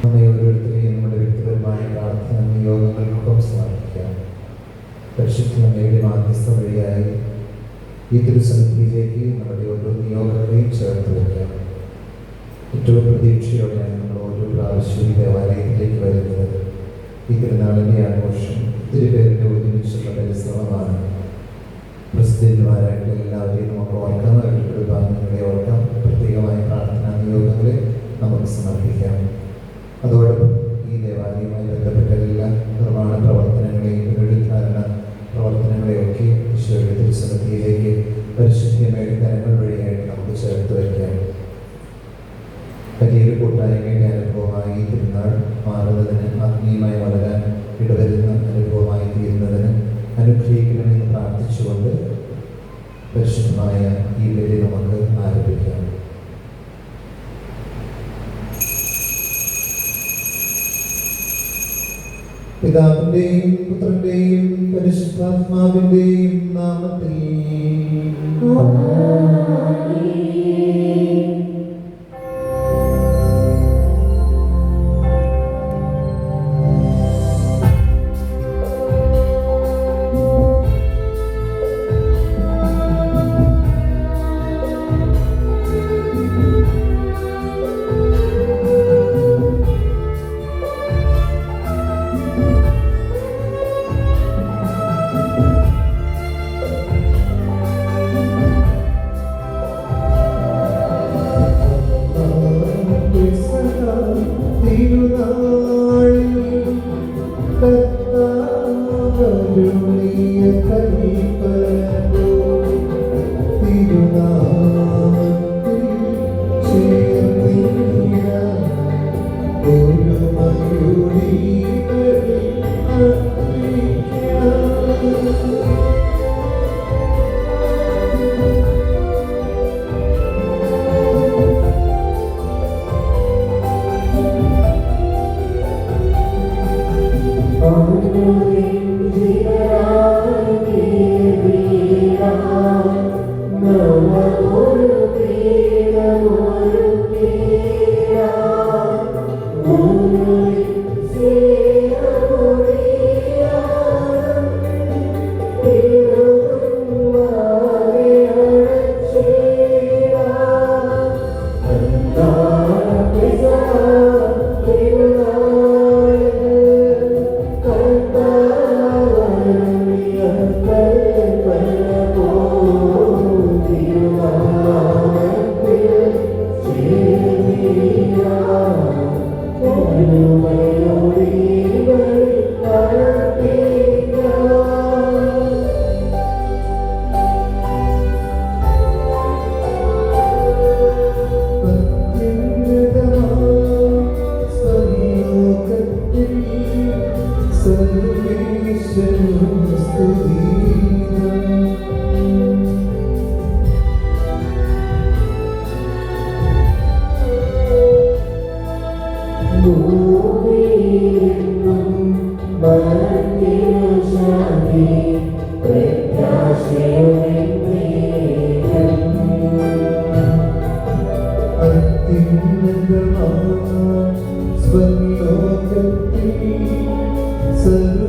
ഓരോരുത്തരെയും നമ്മുടെ വ്യക്തിപരമായ പ്രാർത്ഥന നിയോഗങ്ങൾക്കൊപ്പം സമർപ്പിക്കാം. പരിശുദ്ധമയുടെ മാധ്യസ്ഥ വഴിയായി ഈ തിരുസന്നിധിയിലേക്ക് നമ്മുടെ ഓരോ നിയോഗങ്ങളെയും ചേർത്ത് വയ്ക്കാം. ഏറ്റവും പ്രതീക്ഷയോടെയാണ് നമ്മൾ ഓരോ പ്രാവശ്യവും ഈ ദേവാലയത്തിലേക്ക് വരുന്നത്. ഈ തിരുനാളിൻ്റെ ആഘോഷം ഒത്തിരി പേരുടെ ഒരുമിച്ചുള്ള പരിശ്രമമാണ്. പ്രസിദ്ധന്മാരായിട്ടുള്ള എല്ലാവരെയും നമുക്ക് ഓർക്കാം, അവരുടെ കുടുംബാംഗങ്ങളെ ഓർക്കാം. പ്രത്യേകമായ പ്രാർത്ഥനാ നിയോഗങ്ങളെ നമുക്ക് സമർപ്പിക്കാം. അതോടൊപ്പം ഈ ദേവാലയവുമായി ബന്ധപ്പെട്ട എല്ലാ നിർമ്മാണ പ്രവർത്തനങ്ങളെയും പുനരുദ്ധാരണ പ്രവർത്തനങ്ങളെയൊക്കെ ഈശോയുടെ തിരുസന്നിധിയിലേക്ക് പരിശുദ്ധമയുടെ കരങ്ങൾ വഴിയായിട്ട് നമുക്ക് ചേർത്ത് വയ്ക്കാം. വലിയൊരു കൂട്ടായ്മയുടെ അനുഭവമായി ഈ തിരുനാൾ മാറുന്നതിന്, ആത്മീയമായി വളരാൻ ഇടവരുന്ന അനുഭവമായി തീരുന്നതിന് അനുഗ്രഹിക്കണമെന്ന് പ്രാർത്ഥിച്ചുകൊണ്ട് പരിശുദ്ധമായ ഈ ബലി നമുക്ക് ആരംഭിക്കാം. പിതാവിന്റെയും പുത്രന്റെയും പരിശുദ്ധാത്മാവിന്റെയും നാമത്തിൽ Sweet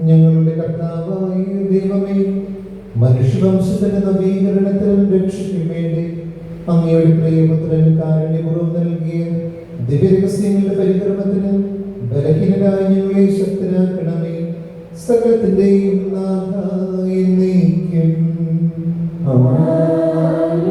ഞങ്ങളുടെ കർത്താവായ ദൈവമേ, മനുഷ്യവംശത്തിന്റെ നവീകരണത്തിനും രക്ഷയ്ക്കും വേണ്ടി അങ്ങയുടെ പ്രിയപുത്രൻ കാരുണ്യപൂർവ്വം നൽകിയ ദിവ്യരഹസ്യങ്ങളുടെ പരികർമ്മത്തിന് ബലഹീനരായ ഞങ്ങളെ ശക്തരാക്കണമേ. സകലത്തിന്റെയും നാഥായ എന്നേക്കും. ആമേൻ.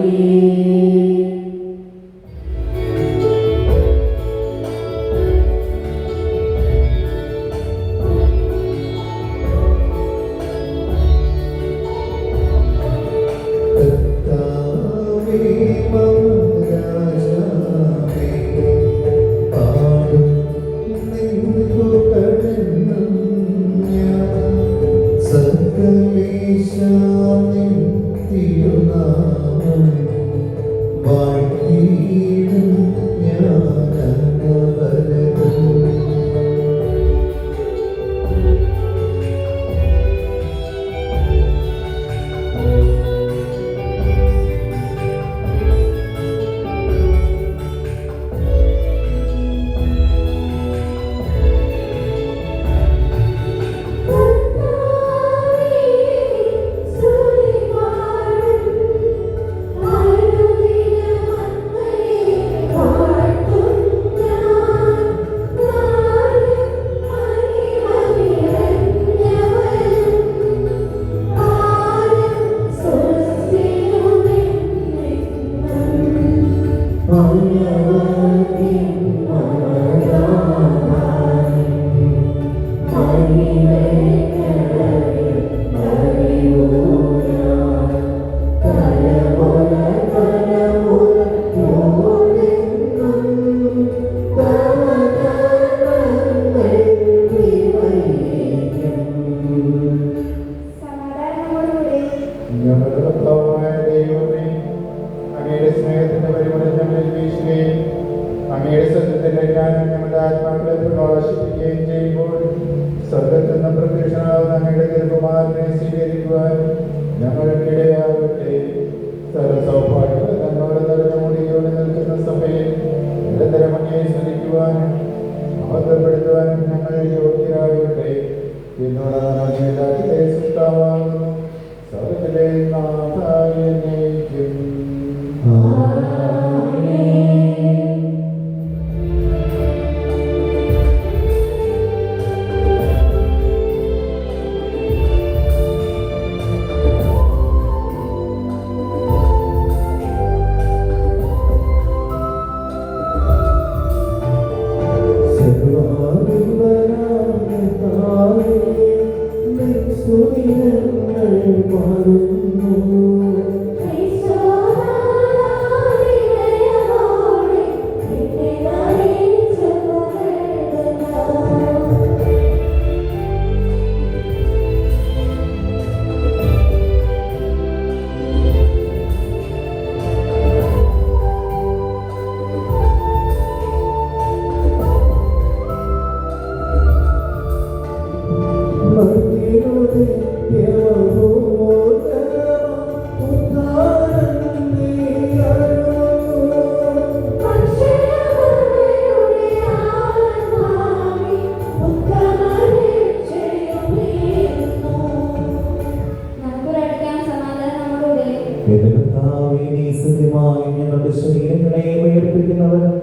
കർത്താവേ, നീ സത്യമായി ഞങ്ങളുടെ ശരീരങ്ങളെ ഉയർപ്പിക്കുന്നവനും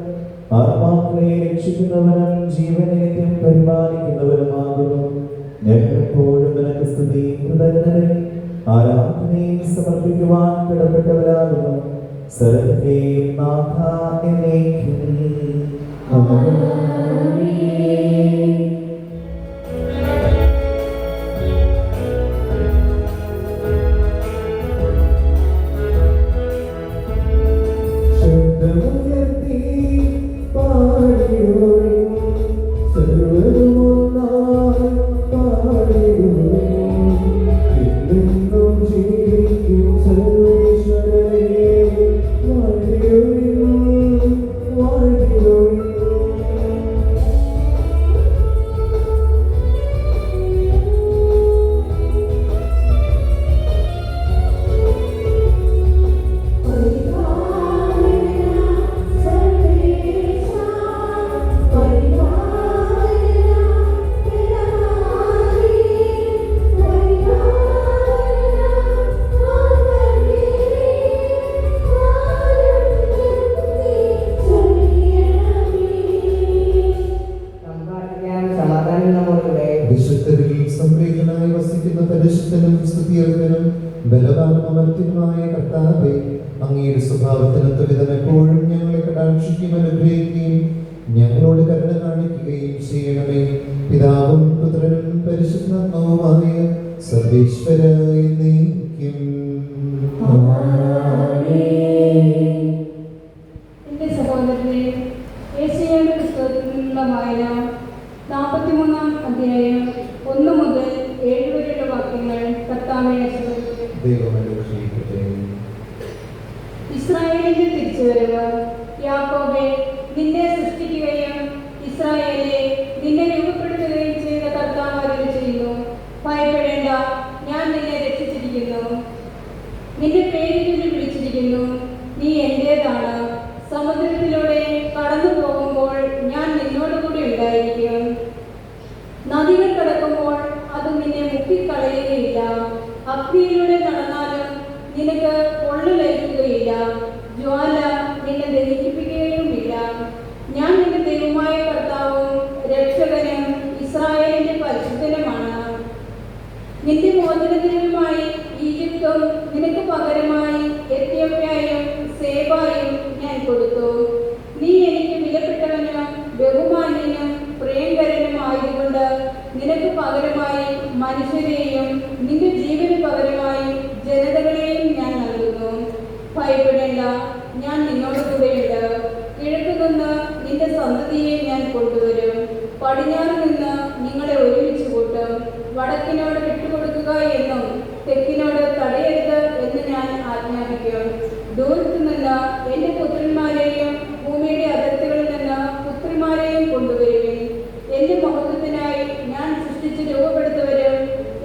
ആത്മാക്കളെ രക്ഷിക്കുന്നവനും ജീവനെ നിത്യം പരിപാലിക്കുന്നവനുമാകുന്നു. ഞങ്ങളെപ്പോഴും നിനക്ക് സ്തുതിയും കൃതജ്ഞതയും ആരാധനയും സമർപ്പിക്കുവാൻ കടപ്പെട്ടവരാകുന്നു. സർവ്വത്തെയും നാഥ എന്നേക്കും. ബലവാനുമർത്തിനുമായ കർത്താവേ, അങ്ങയുടെ സ്വഭാവത്തിനൊത്ത വിധം എപ്പോഴും ഞങ്ങളെ കടാക്ഷിക്കുകയും അനുഗ്രഹിക്കുകയും ഞങ്ങളോട് കരുണ കാണിക്കുകയും ചെയ്യണമേ. പിതാവും പുത്രനും പരിശുദ്ധാത്മാവുമായ സർവേശ്വര എന്നേക്കും. എന്റെ സഹോദരനെ, യേശയ്യായുടെ പുസ്തകത്തിൽ നിന്നുള്ള വായന 43-ാം അധ്യായം 1 മുതൽ 7 വരെയുള്ള വാക്യങ്ങൾ കർത്താവെ ആശീർവദിക്കട്ടെ. ഇസ്രായേലിന്റെ തിരിച്ചുവരവ്. യാക്കോബേ, നിന്നെ സൃഷ്ടിക്കുകയും ഇസ്രായേലെ നിന്നെ രൂപപ്പെടുത്തുകയും ചെയ്ത കർത്താവ് അരുളി ചെയ്യുന്നു, ഭയപ്പെടേണ്ട, ഞാൻ നിന്നെ രക്ഷിച്ചിരിക്കുന്നു, നിന്റെ പേര് ചൊല്ലി വിളിച്ചിരിക്കുന്നു, നീ എന്റേതാണ്. സമുദ്രത്തിലൂടെ കടന്നു പോകുമ്പോൾ ഞാൻ നിന്നോടുകൂടി ഉണ്ടായിരിക്കും. നദികൾ കടക്കുമ്പോൾ അത് നിന്നെ മുക്കിക്കളയുകയില്ല. അഗ്നിയിലൂടെ നടന്നാലും നിനക്ക് പൊള്ളലേൽക്കുകയില്ല. ജ്വാല നിന്നെ ദഹിപ്പിക്കുകയുമില്ല. ഞാൻ നിന്റെ ദൈവമായ കർത്താവും രക്ഷകനും ഇസ്രായേലിന്റെ പരിശുദ്ധനുമാണ്. നിന്റെ മോചനത്തിനുമായി ഈജിപ്തും നിനക്ക് പകരമായി എത്യോപ്യയും സേബായും ഞാൻ കൊടുത്തു. നീ എനിക്ക് വിലപ്പെട്ടവനും ബഹുമാന്യനും പ്രിയങ്കരനുമായതുകൊണ്ട് നിനക്ക് പകരമായി മനുഷ്യരെയും നിന്റെ ജീവന് പകരമായി ജനതകളെയും ഞാൻ നൽകുന്നു. ഭയപ്പെടേണ്ട, ഞാൻ നിന്നോട് കൂടെയുണ്ട്. കിഴക്ക് നിന്ന് നിന്റെ സന്തതിയെ ഞാൻ കൊണ്ടുവരും. പടിഞ്ഞാറ് നിന്ന് നിങ്ങളെ ഒരുമിച്ച് കൂട്ടും. വടക്കിനോട് വിട്ടുകൊടുക്കുക എന്നും തെക്കിനോട് തടയരുത് എന്ന് ഞാൻ ആജ്ഞാപിക്കും. ദൂരത്തു നിന്ന് എന്റെ പുത്രന്മാരെയും ഭൂമിയുടെ അതിർത്തികളിൽ നിന്ന് പുത്രിമാരെയും കൊണ്ടുവരുവിൻ. എന്റെ മഹത്വത്തിനായി ഞാൻ സൃഷ്ടിച്ച് രൂപപ്പെടുത്തവരും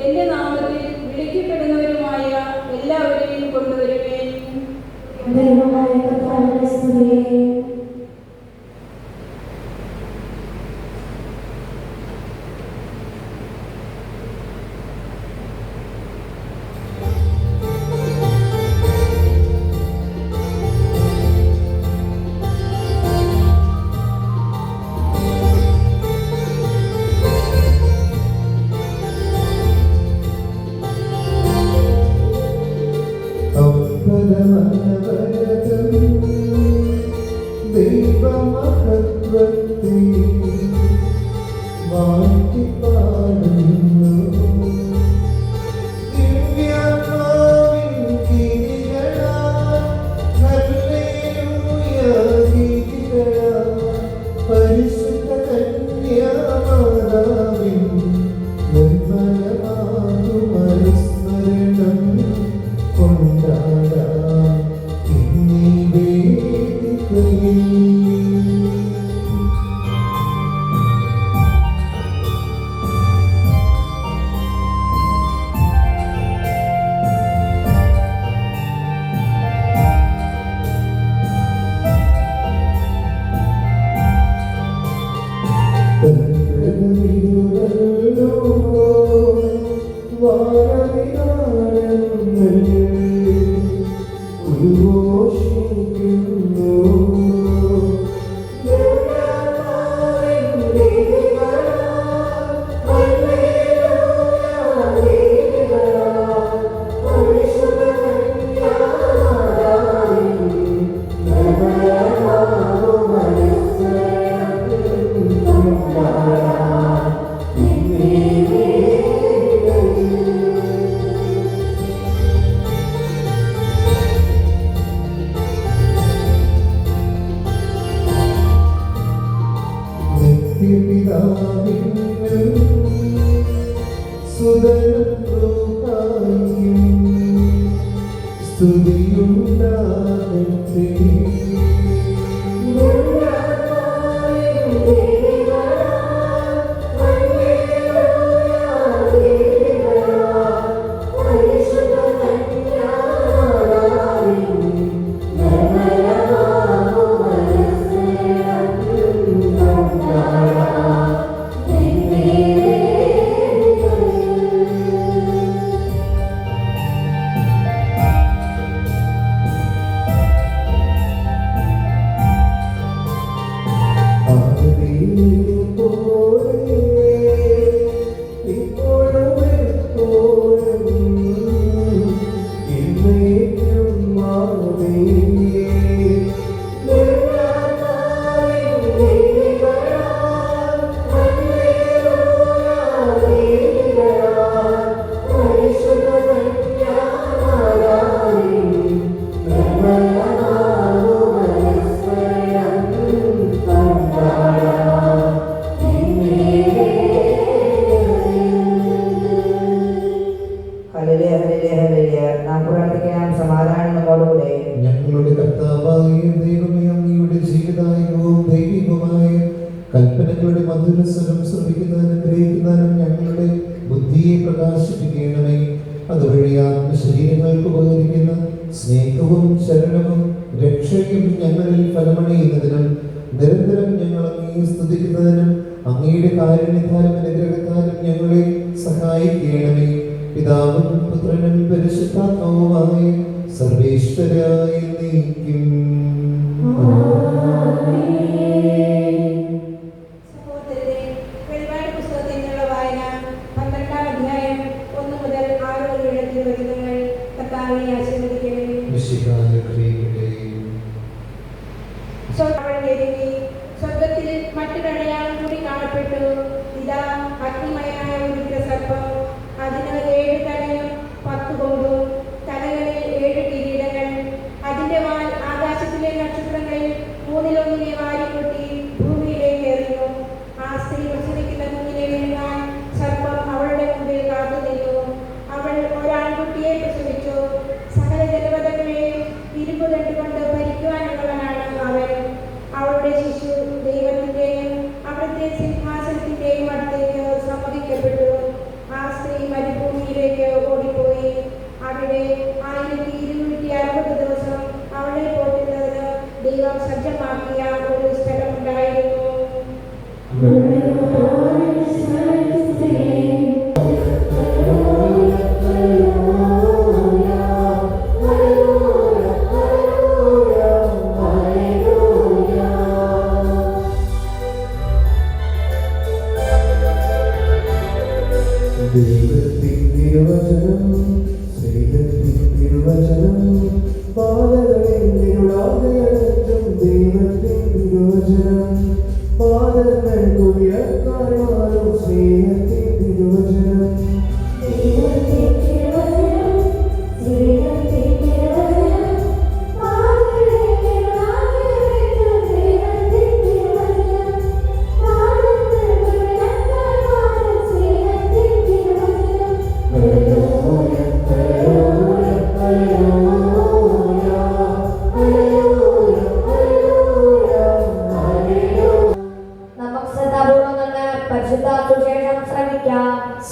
എന്റെ നാമത്തിൽ വിളിക്കപ്പെടുന്നവരുമായ എല്ലാവരെയും കൊണ്ടുവരുവിൻ. ഞങ്ങളുടെ കർത്താവായ ദൈവമേ, അങ്ങയുടെ ജീവദായകവും ദൈവികവുമായ കൽപ്പനകളുടെ മധുരസ്വരം ശ്രവിക്കുന്നതിനും ഗ്രഹിക്കുന്നതിനും ഞങ്ങളുടെ ബുദ്ധിയെ പ്രകാശിപ്പിക്കണമേ. അതുവഴി ആത്മശരീരങ്ങൾക്ക് ഉപകരിക്കുന്ന സ്നേഹവും ശരണവും രക്ഷയും ഞങ്ങളിൽ ഫലമണിയുന്നതിനും നിരന്തരം ഞങ്ങൾ അങ്ങയെ സ്തുതിക്കുന്നതിനും അങ്ങയുടെ കാരുണ്യത്താലും അനുഗ്രഹത്താലും ഞങ്ങളെ സഹായിക്കണമേ. പിതാവും പുത്രനും പരിശുദ്ധാത്മാവുമായ സർവേശ്വരായ നീക്കും. സഹോദരരെ, വെളിപാട് പുസ്തകത്തിൽ നിന്നുള്ള വായന 12-ാം അധ്യായം 1 മുതൽ 6 വരെയുള്ള തിരുവചനങ്ങൾ കർത്താവിനെ ആശീർവദിക്കണമേ. സ്വർഗത്തിൽ മറ്റൊരടയാളം കൂടി കാണപ്പെട്ടു. ഇതാ, അഗ്നിമയനായ ഒരു വിഗ്രഹസർപ്പം. അതിന് 7 തലയും 10 കൊമ്പും, തലകളിൽ 7 കിരീടങ്ങൾ. അതിന്റെ വാൽ ആകാശത്തിലെ നക്ഷത്രങ്ങളിൽ 1/3 വാരിക്കൂട്ടി ഭൂമിയിലേക്ക് എറിഞ്ഞു. ആ സ്ത്രീ പ്രസവിക്കുന്ന കുഞ്ഞിനെ വീഴ്ത്താൻ സർപ്പം അവളുടെ മുമ്പിൽ കാത്തു നിന്നു. അവൾ ഒരാൺകുട്ടിയെ പ്രസവിച്ചു. സകല ജലപഥങ്ങളെയും ഇരുമ്പ് തണ്ടുകൊണ്ട് ഭരിക്കുവാനുള്ളവനാണ് അവൻ. അവളുടെ ശിശു ദൈവത്തിന്റെയും അവിടുത്തെ സിംഹാസനത്തിന്റെയും അടുത്തേക്ക് സമ്മതിക്കപ്പെട്ടു. ആ സ്ത്രീ മരുഭൂമിയിലേക്ക് ഓടിപ്പോയി. അവിടെ 1260 ദിവസം അവളെ പോറ്റുന്നതിന് ദൈവം സജ്ജമാക്കിയ ഒരു സ്ഥലമുണ്ടായിരുന്നു. ദൈവത്തിൻ തിരുവചനം, സ്നേഹത്തിൻ തിരുവചനം, പാതകളിൽ നിരുളാതെയടച്ചും ദൈവത്തിൻ തിരുവചനം, പാതകൾക്ക് ഉയർത്താനും സ്നേഹത്തിൻ തിരുവചനം.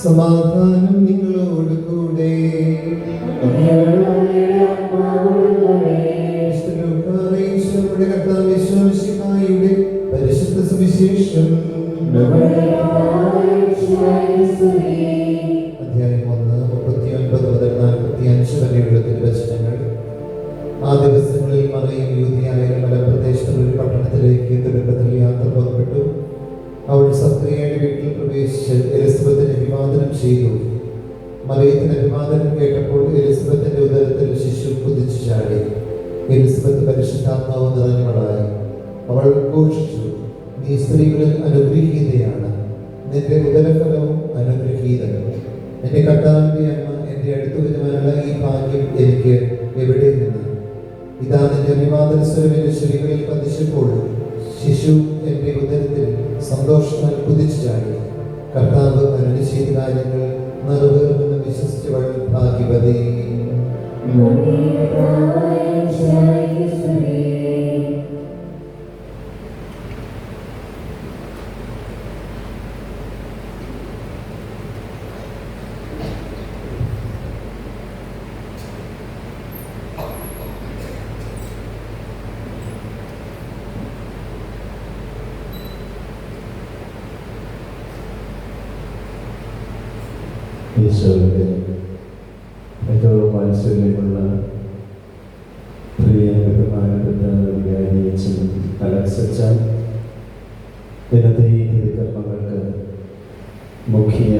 സമാധാനം നിങ്ങളോട് കൂടെ. നമ്മുടെ കർത്താവ് യേശുമിശിഹായുടെ പരിശുദ്ധ സുവിശേഷം അധ്യായം 1 39 മുതൽ 45 വരെയുള്ള തിരുവചനങ്ങൾ. ആ ദിവസം ദിവസങ്ങളിൽ മറിയം യൂദയായ മലപ്രദേശത്തുള്ള ഒരു പട്ടണത്തിലേക്ക് തുടക്കത്തിൽ യാത്ര പുറപ്പെട്ടു. അവൾ സക്രിയയുടെ വീട്ടിൽ പ്രവേശിച്ച് എലിസബത്തിനെ അഭിവാദനം ചെയ്തു. മറിയത്തിന് അഭിവാദനം കേട്ടപ്പോൾ എലിസബത്തിന്റെ ഉദരത്തിൽ ശിശു കുതിച്ചു ചാടി. എലിസബത്ത് പരിശുദ്ധാത്മാവ് നിറഞ്ഞവളായി. അവൾ ഘോഷിച്ചു, നീ സ്ത്രീകളിൽ അനുഗ്രഹീതയാണ്, നിന്റെ ഉദരഫലവും അനുഗ്രഹീതം. എന്റെ കർത്താവിന്റെ അമ്മ, എന്റെ അടുത്ത് വരുവാനുള്ള ഈ ഭാഗ്യം എനിക്ക് എവിടെ നിന്ന്? ഇതാ നിന്റെ അഭിവാദന സ്വരം എന്റെ ചെവികളിൽ പതിച്ചപ്പോൾ ശിശു എന്റെ ഉദരത്തിൽ സന്തോഷത്താൽ കുതിച്ചു ചാടി. കർത്താവ് അരുളി ചെയ്ത കാര്യങ്ങൾ നിറവേറുമെന്ന് വിശ്വസിച്ചവൾ ഭാഗ്യവതി. ഈശോയുടെ ഏറ്റവും വാത്സല്യമുള്ള പ്രിയ ബഹുമാനപ്പെട്ട വികാരിയച്ഛൻ അലക്സച്ചൻ, ഇന്നത്തെ ഈ തിരുക്കർമ്മങ്ങൾക്ക് മുഖ്യ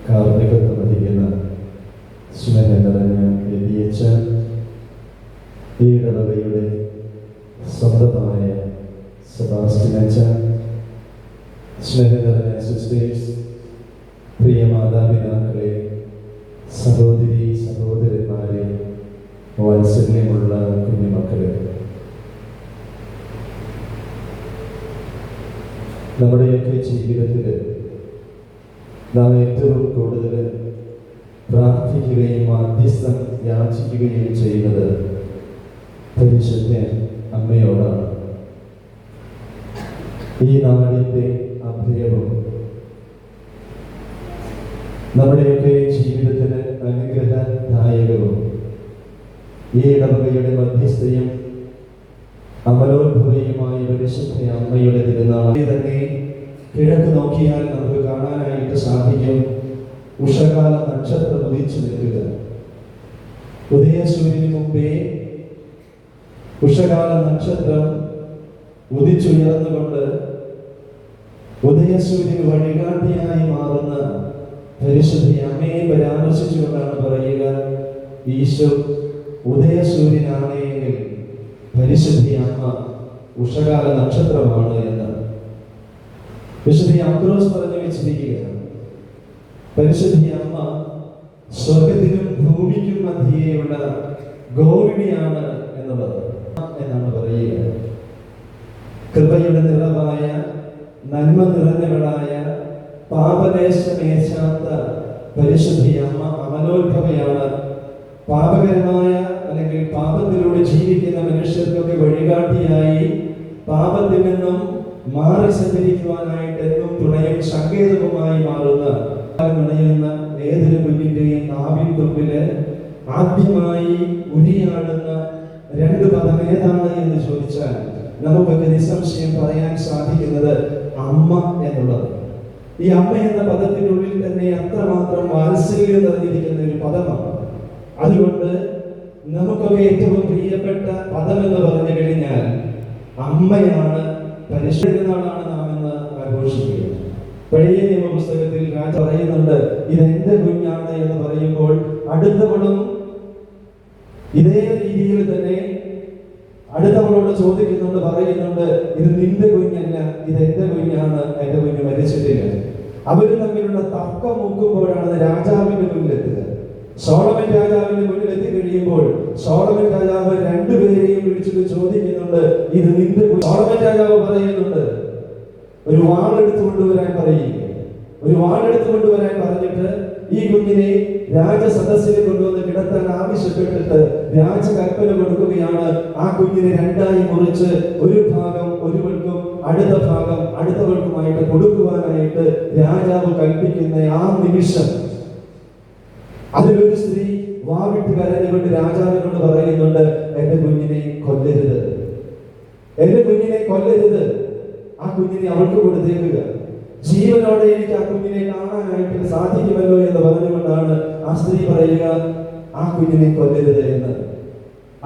കാർമ്മികത്വം വഹിക്കുന്ന സ്നേഹം നിറഞ്ഞ എബിയച്ഛൻ, ഈ ഇടവകയുടെ സ്വന്തമായ സെബാസ്റ്റ്യനച്ഛൻ, സ്നേഹം നിറഞ്ഞ സിസ്റ്റേഴ്സ്, പ്രിയ മാതാപിതാക്കളെ, സഹോദരി സഹോദരന്മാരെ, വാത്സല്യമുള്ള കുഞ്ഞുമക്കളെ, നമ്മുടെയൊക്കെ ജീവിതത്തിൽ നാം ഏറ്റവും കൂടുതൽ പ്രാർത്ഥിക്കുകയും മാധ്യസ്ഥം യാചിക്കുകയും ചെയ്യുന്നത് പരിശുദ്ധ അമ്മയോടാണ്. ഈ നാടിൻ്റെ അഭയവും നമ്മുടെയൊക്കെ ജീവിതത്തിന് അനുഗ്രഹദായകവും ഈ ഇടവകയുടെ മധ്യസ്ഥയും അമലോത്ഭവയുമായ പരിശുദ്ധ അമ്മയുടെ തിരുനാളിൽ തന്നെ കിഴക്ക് നോക്കിയാൽ നമുക്ക് കാണാനായിട്ട് സാധിക്കും ഉഷകാല നക്ഷത്രം ഉദിച്ചു നിൽക്കുക. ഉദയസൂര്യന് മുമ്പേ ഉഷകാല നക്ഷത്രം ഉദിച്ചുയർന്നുകൊണ്ട് ഉദയസൂര്യന് വഴികാട്ടിയായി മാറുന്ന പരിശുദ്ധ അമ്മയെ പരാമർശിച്ചുകൊണ്ടാണ് പറയുക, ഈശോ ഉദയസൂര്യനാണ് എങ്കിൽ പരിശുദ്ധ അമ്മ ഉഷകാല നക്ഷത്രമാണ് എന്ന് വിശുദ്ധ അംബ്രോസ് പറഞ്ഞു വെച്ചിരിക്കുകയാണ്. പരിശുദ്ധ അമ്മ സ്വർഗത്തിനും ഭൂമിക്കും മധ്യേയുള്ള ഗോവിണിയാണ് എന്നുള്ളത് എന്നാണ് പറയുക. കൃപയുടെ നിറവായ നന്മ നിറഞ്ഞവളായ പാപദേശമേശാത്ത പരിശുദ്ധ അമ്മ അമലോത്ഭവയാണ്. പാപകരമായ അല്ലെങ്കിൽ പാപത്തിലൂടെ ജീവിക്കുന്ന മനുഷ്യർക്കൊക്കെ വഴികാട്ടിയായി പാപത്തിൽ നിന്നും മാറി സഞ്ചരിക്കുവാനായിട്ട് എന്നും തുണയും സങ്കേതവുമായി മാറുന്ന നുണയുന്ന ഏതൊരു കുഞ്ഞിന്റെയും നാവിൻ തുമ്പില് ആദ്യമായി ഉരിയാടുന്ന രണ്ട് പദം ഏതാണ് എന്ന് ചോദിച്ചാൽ നമുക്കൊക്കെ നിസ്സംശയം പറയാൻ സാധിക്കുന്നത് അമ്മ എന്നുള്ളത്. ഈ അമ്മ എന്ന പദത്തിനുള്ളിൽ തന്നെ അത്രമാത്രം വാത്സല്യം നിറഞ്ഞിരിക്കുന്ന ഒരു പദമാണ്. അതുകൊണ്ട് നമുക്കൊക്കെ ഏറ്റവും പ്രിയപ്പെട്ട പദം എന്ന് പറഞ്ഞു കഴിഞ്ഞാൽ അമ്മയാണ്. പരിശുദ്ധനാളാണ് നാം എന്ന് ആഘോഷിക്കുക. പഴയ നിയമ പുസ്തകത്തിൽ രാജ പറയുന്നുണ്ട്, ഇതെന്റെ കുഞ്ഞാണ് എന്ന് പറയുമ്പോൾ അടുത്തവളും ഇതേ രീതിയിൽ തന്നെ അടുത്തവളോട് ചോദിക്കുന്നുണ്ട്, പറയുന്നുണ്ട്, ഇത് നിന്റെ കുഞ്ഞല്ല, ഇത് എന്റെ കുഞ്ഞാണ്, എന്റെ കുഞ്ഞ് മരിച്ചിട്ടില്ല. അവര് തമ്മിലുള്ള തർക്കം മുക്കുമ്പോഴാണ് രാജാവിന്റെ മുന്നിലെത്തുക. സോളമൻ രാജാവിന്റെ മുന്നിലെത്തി കഴിയുമ്പോൾ സോളമൻ രാജാവ് രണ്ടുപേരെയും വിളിച്ചിട്ട് ചോദിക്കുന്നുണ്ട്, ഇത് നിന്റെ. സോളമൻ രാജാവ് പറയുന്നുണ്ട്, ഒരു വാളെടുത്ത് കൊണ്ടുവരാൻ പറയുക. ഒരു വാളെടുത്ത് കൊണ്ടുവരാൻ പറഞ്ഞിട്ട് ഈ കുഞ്ഞിനെ രാജസദസ്സിൽ കൊണ്ടുവന്ന് കിടത്താൻ ആവശ്യപ്പെട്ടിട്ട് രാജകൽപ്പന കൊടുക്കുകയാണ്. ആ കുഞ്ഞിനെ രണ്ടായി മുറിച്ച് ഒരു ഭാഗം ഒരുവൾക്കും അടുത്ത ഭാഗം അടുത്തവൾക്കുമായിട്ട് കൊടുക്കുവാനായിട്ട് രാജാവ് കൽപ്പിക്കുന്ന ആ നിമിഷം അതിലൊരു സ്ത്രീ വാവിട്ട് കരഞ്ഞുകൊണ്ട് രാജാവിനോട് പറയുന്നുണ്ട്, എന്റെ കുഞ്ഞിനെ കൊല്ലരുത്, എന്റെ കുഞ്ഞിനെ കൊല്ലരുത്, ആ കുഞ്ഞിനെ അവൾക്ക് കൊടുത്തേക്കുക. ജീവനോടെ എനിക്ക് ആ കുഞ്ഞിനെ കാണാനായിട്ട് സാധിക്കുമല്ലോ എന്ന് പറഞ്ഞുകൊണ്ടാണ് ആ സ്ത്രീ പറയുക, ആ കുഞ്ഞിനെ കൊല്ലരുത് എന്ന്.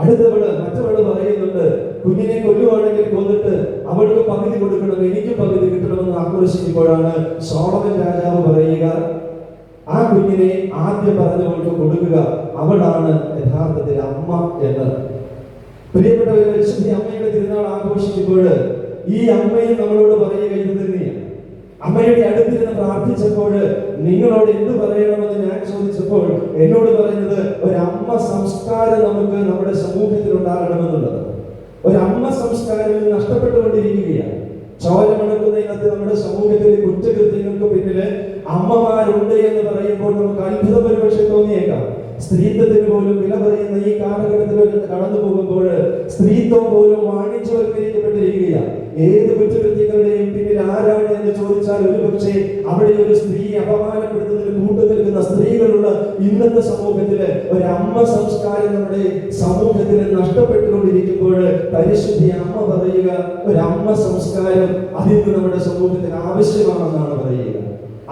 മറ്റവള് പറയുന്നുണ്ട്, കുഞ്ഞിനെ കൊല്ലുവാണെങ്കിൽ കൊന്നിട്ട് അവൾക്ക് പകുതി കൊടുക്കണം, എനിക്ക് പകുതി കിട്ടണമെന്ന് ആക്രോശിക്കുമ്പോഴാണ് സോളമൻ രാജാവ് പറയുക, ആ കുഞ്ഞിനെ ആദ്യം പറഞ്ഞവൾക്ക് കൊടുക്കുക, അവളാണ് യഥാർത്ഥത്തിൽ അമ്മ എന്ന്. പ്രിയപ്പെട്ടവരെ, വിശുദ്ധ അമ്മയുടെ തിരുനാൾ ആഘോഷിക്കുമ്പോൾ ഈ അമ്മയും നമ്മളോട് പറയുക ഇത് തന്നെയാണ്. അമ്മയുടെ അടുത്തിരുന്ന് പ്രാർത്ഥിച്ചപ്പോൾ നിങ്ങളോട് എന്ത് പറയണമെന്ന് ഞാൻ ചോദിച്ചപ്പോൾ എന്നോട് പറയുന്നത് ഒരമ്മ സംസ്കാരം നമുക്ക് നമ്മുടെ സമൂഹത്തിൽ ഉണ്ടാകണമെന്നുള്ളത്. ഒരമ്മ സംസ്കാരം നഷ്ടപ്പെട്ടുകൊണ്ടിരിക്കുകയാണ്. ചോരമണക്കുന്ന ഇന്നത്തെ നമ്മുടെ സമൂഹത്തിലെ കുറ്റകൃത്യങ്ങൾക്ക് പിന്നില് അമ്മമാരുണ്ട് എന്ന് പറയുമ്പോൾ നമുക്ക് അത്ഭുതം ഒരുപക്ഷെ തോന്നിയേക്കാം. സ്ത്രീത്വത്തിന് പോലും വില പറയുന്ന ഈ കാലഘട്ടത്തിലൊക്കെ കടന്നു പോകുമ്പോൾ സ്ത്രീത്വം പോലും വാണിജ്യവൽക്കരിക്കപ്പെട്ടിരിക്കുകയാണ്. ഏത് കുറ്റകൃത്യങ്ങളുടെയും പിന്നിൽ ആരാണ് എന്ന് ചോദിച്ചാൽ ഒരുപക്ഷെ അവിടെ ഒരു സ്ത്രീയെ അപമാനപ്പെടുത്തുന്നതിന് കൂട്ടുനിൽക്കുന്ന സ്ത്രീകളുള്ള ഇന്നത്തെ സമൂഹത്തില് ഒരമ്മ സംസ്കാരം നമ്മുടെ സമൂഹത്തിൽ നഷ്ടപ്പെട്ടുകൊണ്ടിരിക്കുമ്പോൾ പരിശുദ്ധി അമ്മ പറയുക, ഒരമ്മ സംസ്കാരം അതിന് നമ്മുടെ സമൂഹത്തിന് ആവശ്യമാണെന്നാണ് പറയുക.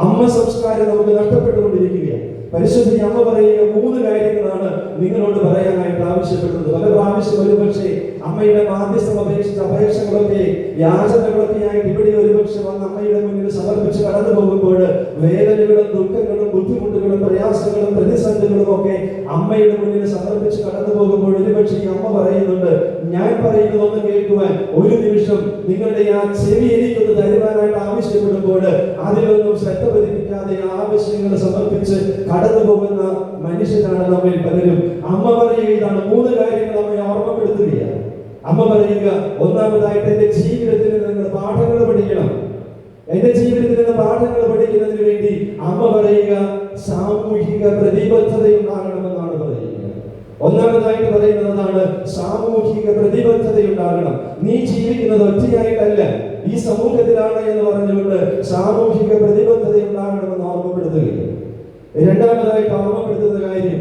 അമ്മ സംസ്കാരം നമുക്ക് നഷ്ടപ്പെട്ടുകൊണ്ടിരിക്കുകയാണ്. പരിശുദ്ധി അമ്മ പറയുക 3 കാര്യങ്ങളാണ് നിങ്ങളോട് പറയാനായിട്ട് ആവശ്യപ്പെടുന്നത്. പല പ്രാവശ്യം ഒരുപക്ഷെ അമ്മയുടെ മാധ്യസ്ഥം അപേക്ഷിച്ച അപേക്ഷകളൊക്കെ യാചനകളൊക്കെ ആയിട്ട് ഇവിടെ ഒരുപക്ഷെ വന്ന് അമ്മയുടെ മുന്നിൽ സമർപ്പിച്ച് കടന്നു പോകുമ്പോൾ വേദനകളും ദുഃഖങ്ങളും ബുദ്ധിമുട്ടുകളും പ്രയാസങ്ങളും പ്രതിസന്ധികളും ഒക്കെ അമ്മയുടെ മുന്നിൽ സമർപ്പിച്ച് കടന്നു പോകുമ്പോൾ ഒരുപക്ഷെ ഈ അമ്മ പറയുന്നുണ്ട്, ഞാൻ പറയുന്നതൊന്ന് കേൾക്കുവാൻ ഒരു നിമിഷം നിങ്ങളുടെ ആ ചെവി എനിക്കൊന്ന് തരുവാനായിട്ട് ആവശ്യപ്പെടുമ്പോൾ അതിലൊന്നും ശ്രദ്ധ പതിപ്പിക്കാതെ ആവശ്യങ്ങൾ സമർപ്പിച്ച് കടന്നു പോകുന്ന മനുഷ്യരാണ് നമ്മിൽ പലരും. അമ്മ പറയുക ഇതാണ് 3 കാര്യങ്ങൾ അമ്മയെ ഓർമ്മപ്പെടുത്തുകയാണ്. അമ്മ പറയുക, ഒന്നാമതായിട്ട് എന്റെ ജീവിതത്തിൽ നിങ്ങൾ പാഠങ്ങൾ പഠിക്കണം. എന്റെ ജീവിതത്തിൽ നിന്ന് പാഠങ്ങൾ പഠിക്കുന്നതിന് വേണ്ടി അമ്മ പറയുക സാമൂഹിക പ്രതിബദ്ധത ഉണ്ടാകണമെന്നാണ് പറയുക. ഒന്നാമതായിട്ട് പറയുന്നതാണ് സാമൂഹിക പ്രതിബദ്ധത ഉണ്ടാകണം. നീ ജീവിക്കുന്നത് ഒറ്റയായിട്ടല്ല, ഈ സമൂഹത്തിലാണ് എന്ന് പറഞ്ഞുകൊണ്ട് സാമൂഹിക പ്രതിബദ്ധത ഉണ്ടാകണമെന്ന് ഓർമ്മപ്പെടുത്തുകയാണ്. രണ്ടാമതായിട്ട് ഓർമ്മപ്പെടുത്തുന്ന കാര്യം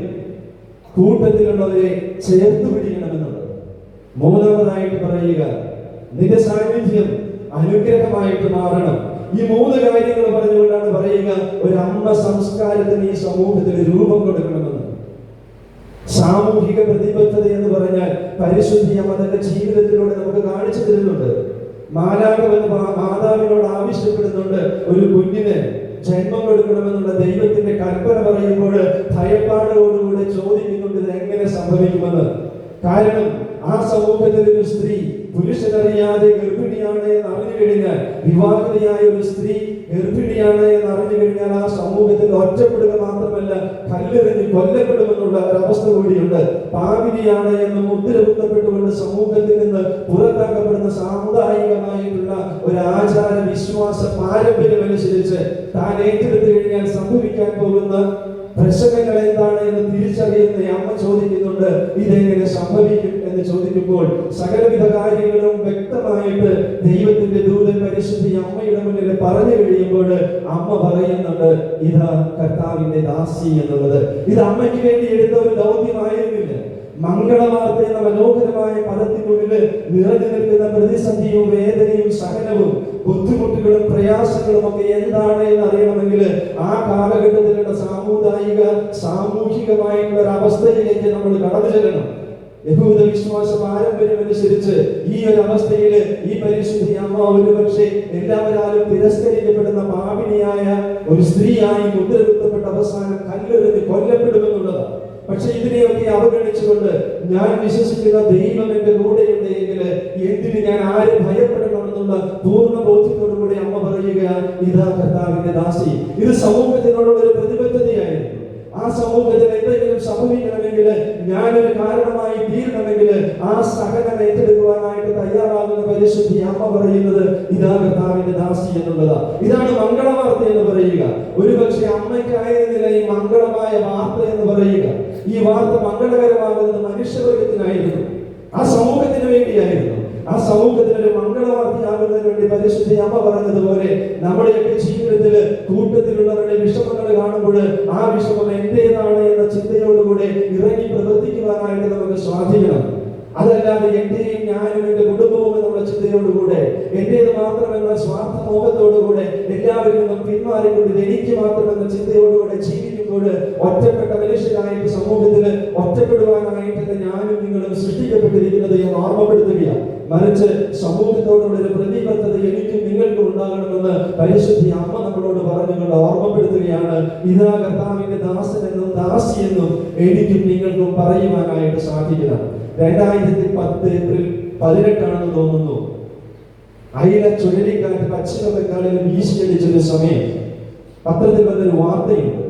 കൂട്ടത്തിലുള്ളവരെ ചേർത്ത് പിടിക്കണമെന്നുള്ളത്. മൂന്നാമതായിട്ട് പറയുക നിന്റെ സാന്നിധ്യം അനുഗ്രഹമായിട്ട് മാറണം. ഈ 3 കാര്യങ്ങൾ പറഞ്ഞുകൊണ്ടാണ് പറയുക ഒരമ്മ സംസ്കാരത്തിന് ഈ സമൂഹത്തിൽ രൂപം കൊടുക്കണമെന്ന്. സാമൂഹിക പ്രതിബദ്ധത എന്ന് പറഞ്ഞാൽ പരിശുദ്ധി അമ്മ തന്റെ ജീവിതത്തിലൂടെ നമുക്ക് കാണിച്ചു തരുന്നുണ്ട്. മാലാഖവെന്ന് മാതാവിനോട് ആവശ്യപ്പെടുന്നുണ്ട്, ഒരു കുഞ്ഞിന് ജന്മം കൊടുക്കണമെന്നുള്ള ദൈവത്തിന്റെ കൽപ്പന പറയുമ്പോൾ ഭയപ്പാടോടുകൂടെ ചോദിക്കുന്നുണ്ട് ഇത് എങ്ങനെ സംഭവിക്കുമെന്ന്. കാരണം ആ സമൂഹത്തിൽ ഒരു സ്ത്രീ പുരുഷനറിയാതെ ഗർഭിണിയാണ് എന്ന് അറിഞ്ഞു കഴിഞ്ഞാൽ, വിവാഹിതയായ ഒരു സ്ത്രീ ഗർഭിണിയാണ് എന്ന് അറിഞ്ഞു കഴിഞ്ഞാൽ ആ സമൂഹത്തിൽ ഒറ്റപ്പെടുക മാത്രമല്ല കല്ലെറിഞ്ഞ് കൊല്ലപ്പെടുമെന്നുള്ള ഒരവസ്ഥ കൂടിയുണ്ട്. പാപിനിയാണ് എന്ന് മുദ്ര കുത്തപ്പെട്ടുകൊണ്ട് സമൂഹത്തിൽ നിന്ന് പുറത്താക്കപ്പെടുന്ന സാമുദായികമായിട്ടുള്ള ഒരു ആചാര വിശ്വാസ പാരമ്പര്യം അനുസരിച്ച് താൻ ഏറ്റെടുത്തു കഴിഞ്ഞാൽ സംഭവിക്കാൻ പോകുന്ന പ്രശ്നങ്ങൾ എന്താണ് എന്ന് തിരിച്ചറിയുന്ന അമ്മ ചോദിക്കുന്നുണ്ട് ഇതെങ്ങനെ സംഭവിക്കും എന്ന് ചോദിക്കുമ്പോൾ സകലവിധ കാര്യങ്ങളും വ്യക്തമായിട്ട് ദൈവത്തിന്റെ ദൂതൻ പരിശുദ്ധി അമ്മയുടെ മുന്നിൽ പറഞ്ഞു കഴിയുമ്പോൾ അമ്മ പറയുന്നുണ്ട് ഇതാ കർത്താവിന്റെ ദാസി എന്നുള്ളത്. ഇത് അമ്മയ്ക്ക് വേണ്ടി എടുത്ത ഒരു ദൗത്യമായിരുന്നില്ല. മംഗളവാർത്ത എന്ന മനോഹരമായ പദത്തിനുള്ളിൽ നിറഞ്ഞു നിൽക്കുന്ന പ്രതിസന്ധിയും വേദനയും സഹനവും ബുദ്ധിമുട്ടുകളും പ്രയാസങ്ങളും ഒക്കെ എന്താണ് എന്ന് അറിയണമെങ്കിൽ ആ കാലഘട്ടത്തിലുള്ള സാമൂഹികമായിട്ടുള്ള ഒരു അവസ്ഥയിലേക്ക് നമ്മൾ കടന്നു ചെല്ലണം. യഹൂദ വിശ്വാസ പാരമ്പര്യം അനുസരിച്ച് ഈ ഒരു അവസ്ഥയിൽ ഈ പരിശുദ്ധി അമ്മ ഒരുപക്ഷെ എല്ലാവരും തിരസ്കരിക്കപ്പെടുന്ന പാപിനിയായ ഒരു സ്ത്രീയായി മുദ്രകുത്തപ്പെട്ട അവസാനം കല്ലെറിഞ്ഞ് കൊല്ലപ്പെടുമെന്നുള്ളതാണ്. പക്ഷെ ഇതിനെയൊക്കെ അവഗണിച്ചുകൊണ്ട് ഞാൻ വിശ്വസിക്കുന്ന ദൈവം എന്റെ കൂടെയുണ്ടെങ്കിൽ എന്തിന് ഞാൻ ആരും ഭയപ്പെടണമെന്നുള്ള പൂർണ്ണ ബോധ്യത്തോടുകൂടി അമ്മ പറയുക ഇതാ കർത്താവിന്റെ ദാസി. ഇത് സമൂഹത്തിനോടുള്ള ഒരു പ്രതിബദ്ധതയായിരുന്നു. ആ സമൂഹത്തിൽ എന്തെങ്കിലും സംഭവിക്കണമെങ്കിൽ ഞാനൊരു കാരണമായി തീരണമെങ്കിൽ ആ സഹനം ഏറ്റെടുക്കുവാനായിട്ട് തയ്യാറാകുന്ന പരിശുദ്ധി അമ്മ പറയുന്നത് ഇതാ കർത്താവിന്റെ ദാസി എന്നുള്ളതാ. ഇതാണ് മംഗളവാർത്ത എന്ന് പറയുക. ഒരുപക്ഷെ അമ്മയ്ക്കായിരുന്നില്ല ഈ മംഗളമായ വാർത്ത എന്ന് പറയുക. ഈ വാർത്ത മംഗളകരമാകുന്നത് മനുഷ്യവർഗത്തിനായിരുന്നു, ആ സമൂഹത്തിന് വേണ്ടിയായിരുന്നു. ആ സമൂഹത്തിനൊരു മംഗളവാർത്തയാകുന്നതിന് വേണ്ടി പരിശുദ്ധി അമ്മ പറഞ്ഞതുപോലെ നമ്മുടെയൊക്കെ ജീവിതത്തിൽ കൂട്ടത്തിലുള്ളവരുടെ വിഷമങ്ങൾ കാണുമ്പോൾ ആ വിഷമം എന്റേതാണ് എന്ന ചിന്തയോടുകൂടെ ഇറങ്ങി പ്രവർത്തിക്കുവാനായിട്ട് നമുക്ക് സാധിക്കണം. അതല്ലാതെ എന്റെയും ഞാനും എന്റെ കുടുംബവും എന്നുള്ള ചിന്തയോടുകൂടെ എന്റേത് മാത്രമെന്ന സ്വാർത്ഥ മോഹത്തോടുകൂടെ എല്ലാവരിൽ നിന്നും പിന്മാറിക്കൊണ്ട് എനിക്ക് മാത്രമെന്ന ചിന്തയോടുകൂടെ ജീവിക്കും ചെയ്യുമ്പോൾ ഒറ്റപ്പെട്ട മനുഷ്യരായിട്ട് സമൂഹത്തിൽ ഒറ്റപ്പെടുവാനായിട്ടല്ല ഞാനും നിങ്ങളും സൃഷ്ടിക്കപ്പെട്ടിരിക്കുന്നത് എന്ന് ഓർമ്മപ്പെടുത്തുകയാണ്. മറിച്ച് സമൂഹത്തോടുള്ള ഒരു പ്രതിബദ്ധത എനിക്കും നിങ്ങൾക്കും ഉണ്ടാകണമെന്ന് പരിശുദ്ധ അമ്മ നമ്മളോട് പറഞ്ഞുകൊണ്ട് ഓർമ്മപ്പെടുത്തുകയാണ്. ഇതാ കർത്താവിന്റെ ദാസനെന്നും ദാസിയെന്നും എനിക്കും നിങ്ങൾക്കും പറയുവാനായിട്ട് സാധിക്കണം. 2010 ഏപ്രിൽ 18 തോന്നുന്നു, അയില ചുഴലിക്കാറ്റ് പശ്ചിമ ബംഗാളിൽ വീശിയടിച്ചൊരു സമയം പത്രത്തിൽ വന്നൊരു വാർത്തയുണ്ട്.